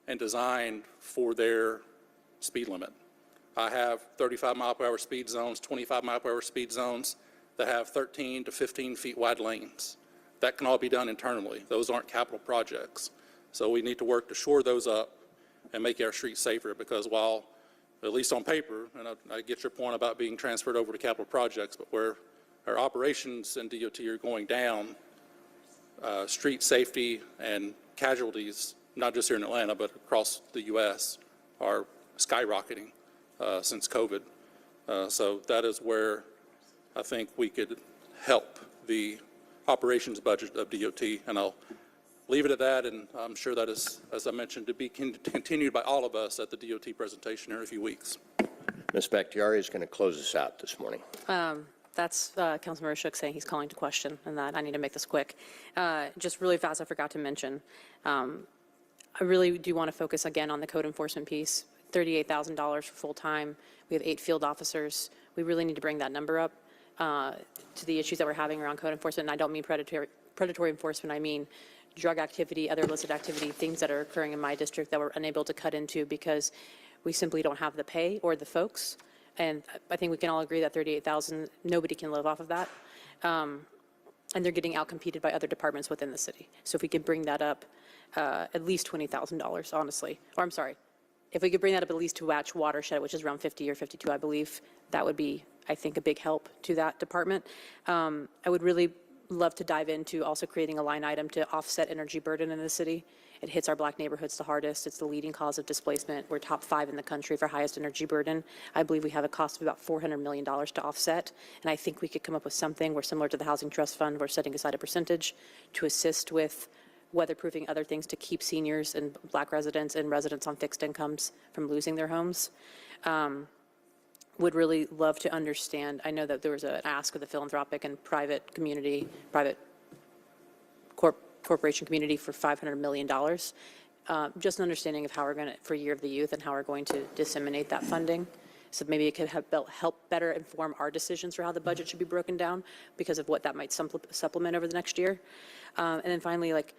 and designed for their speed limit. I have 35-mile-per-hour speed zones, 25-mile-per-hour speed zones that have 13 to 15 feet wide lanes. That can all be done internally. Those aren't capital projects. So we need to work to shore those up and make our streets safer, because while, at least on paper, and I get your point about being transferred over to capital projects, but where our operations in DOT are going down, street safety and casualties, not just here in Atlanta, but across the U.S., are skyrocketing since COVID. So that is where I think we could help the operations budget of DOT, and I'll leave it at that, and I'm sure that is, as I mentioned, to be continued by all of us at the DOT presentation here in a few weeks. Ms. Bakhtiari is going to close us out this morning. That's Councilmember Shook saying he's calling to question, and that I need to make this quick. Just really fast, I forgot to mention, I really do want to focus again on the code enforcement piece. $38,000 for full-time. We have 8 field officers. We really need to bring that number up to the issues that we're having around code enforcement. And I don't mean predatory enforcement. I mean drug activity, other illicit activity, things that are occurring in my district that we're unable to cut into because we simply don't have the pay or the folks. And I think we can all agree that $38,000, nobody can live off of that. And they're getting outcompeted by other departments within the city. So if we could bring that up at least $20,000, honestly, or I'm sorry, if we could bring that up at least to Watch Watershed, which is around 50 or 52, I believe, that would be, I think, a big help to that department. I would really love to dive into also creating a line item to offset energy burden in the city. It hits our black neighborhoods the hardest. It's the leading cause of displacement. We're top 5 in the country for highest energy burden. I believe we have a cost of about $400 million to offset, and I think we could come up with something where, similar to the Housing Trust Fund, we're setting aside a percentage to assist with weatherproofing, other things to keep seniors and black residents and residents on fixed incomes from losing their homes. Would really love to understand. I know that there was an ask of the philanthropic and private community, private corporation community for $500 million. Just an understanding of how we're going to, for Year of the Youth, and how we're going to disseminate that funding. So maybe it could help better inform our decisions for how the budget should be broken down because of what that might supplement over the next year. And then finally, like,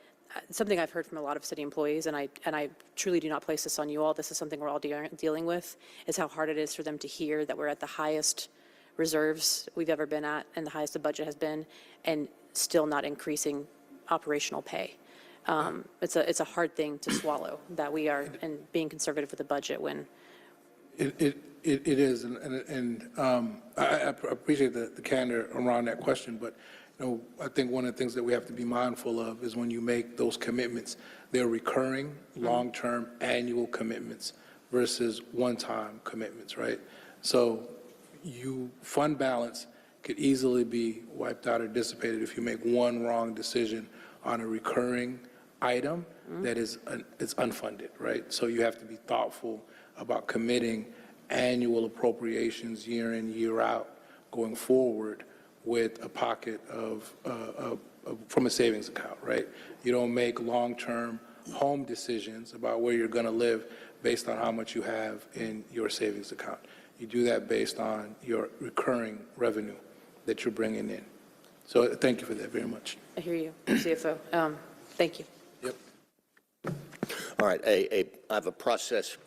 something I've heard from a lot of city employees, and I truly do not place this on you all, this is something we're all dealing with, is how hard it is for them to hear that we're at the highest reserves we've ever been at and the highest the budget has been, and still not increasing operational pay. It's a hard thing to swallow that we are and being conservative with the budget when. It is, and I appreciate the candor around that question, but I think one of the things that we have to be mindful of is when you make those commitments, they're recurring, long-term, annual commitments versus one-time commitments, right? So fund balance could easily be wiped out or dissipated if you make one wrong decision on a recurring item that is unfunded, right? So you have to be thoughtful about committing annual appropriations year in, year out, going forward with a pocket from a savings account, right? You don't make long-term home decisions about where you're going to live based on how much you have in your savings account. You do that based on your recurring revenue that you're bringing in. So thank you for that very much. I hear you, CFO. Thank you. Yep. All right, I have a process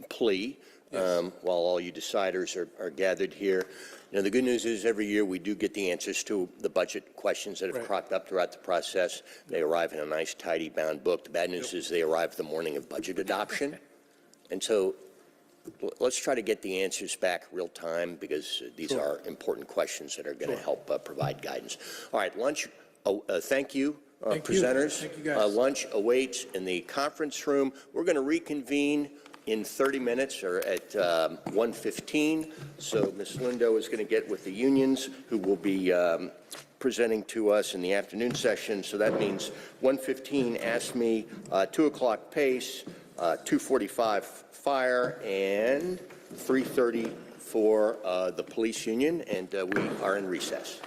plea while all you deciders are gathered here. The good news is every year we do get the answers to the budget questions that have cropped up throughout the process. They arrive in a nice, tidy, bound book. The bad news is they arrive the morning of budget adoption. And so let's try to get the answers back real time because these are important questions that are going to help provide guidance. All right, lunch. Thank you, presenters. Thank you guys. Lunch awaits in the conference room. We're going to reconvene in 30 minutes or at 1:15. So Ms. Lindo is going to get with the unions who will be presenting to us in the afternoon session. So that means 1:15 ASME, 2 o'clock PACE, 2:45 fire, and 3:30 for the police union. And we are in recess.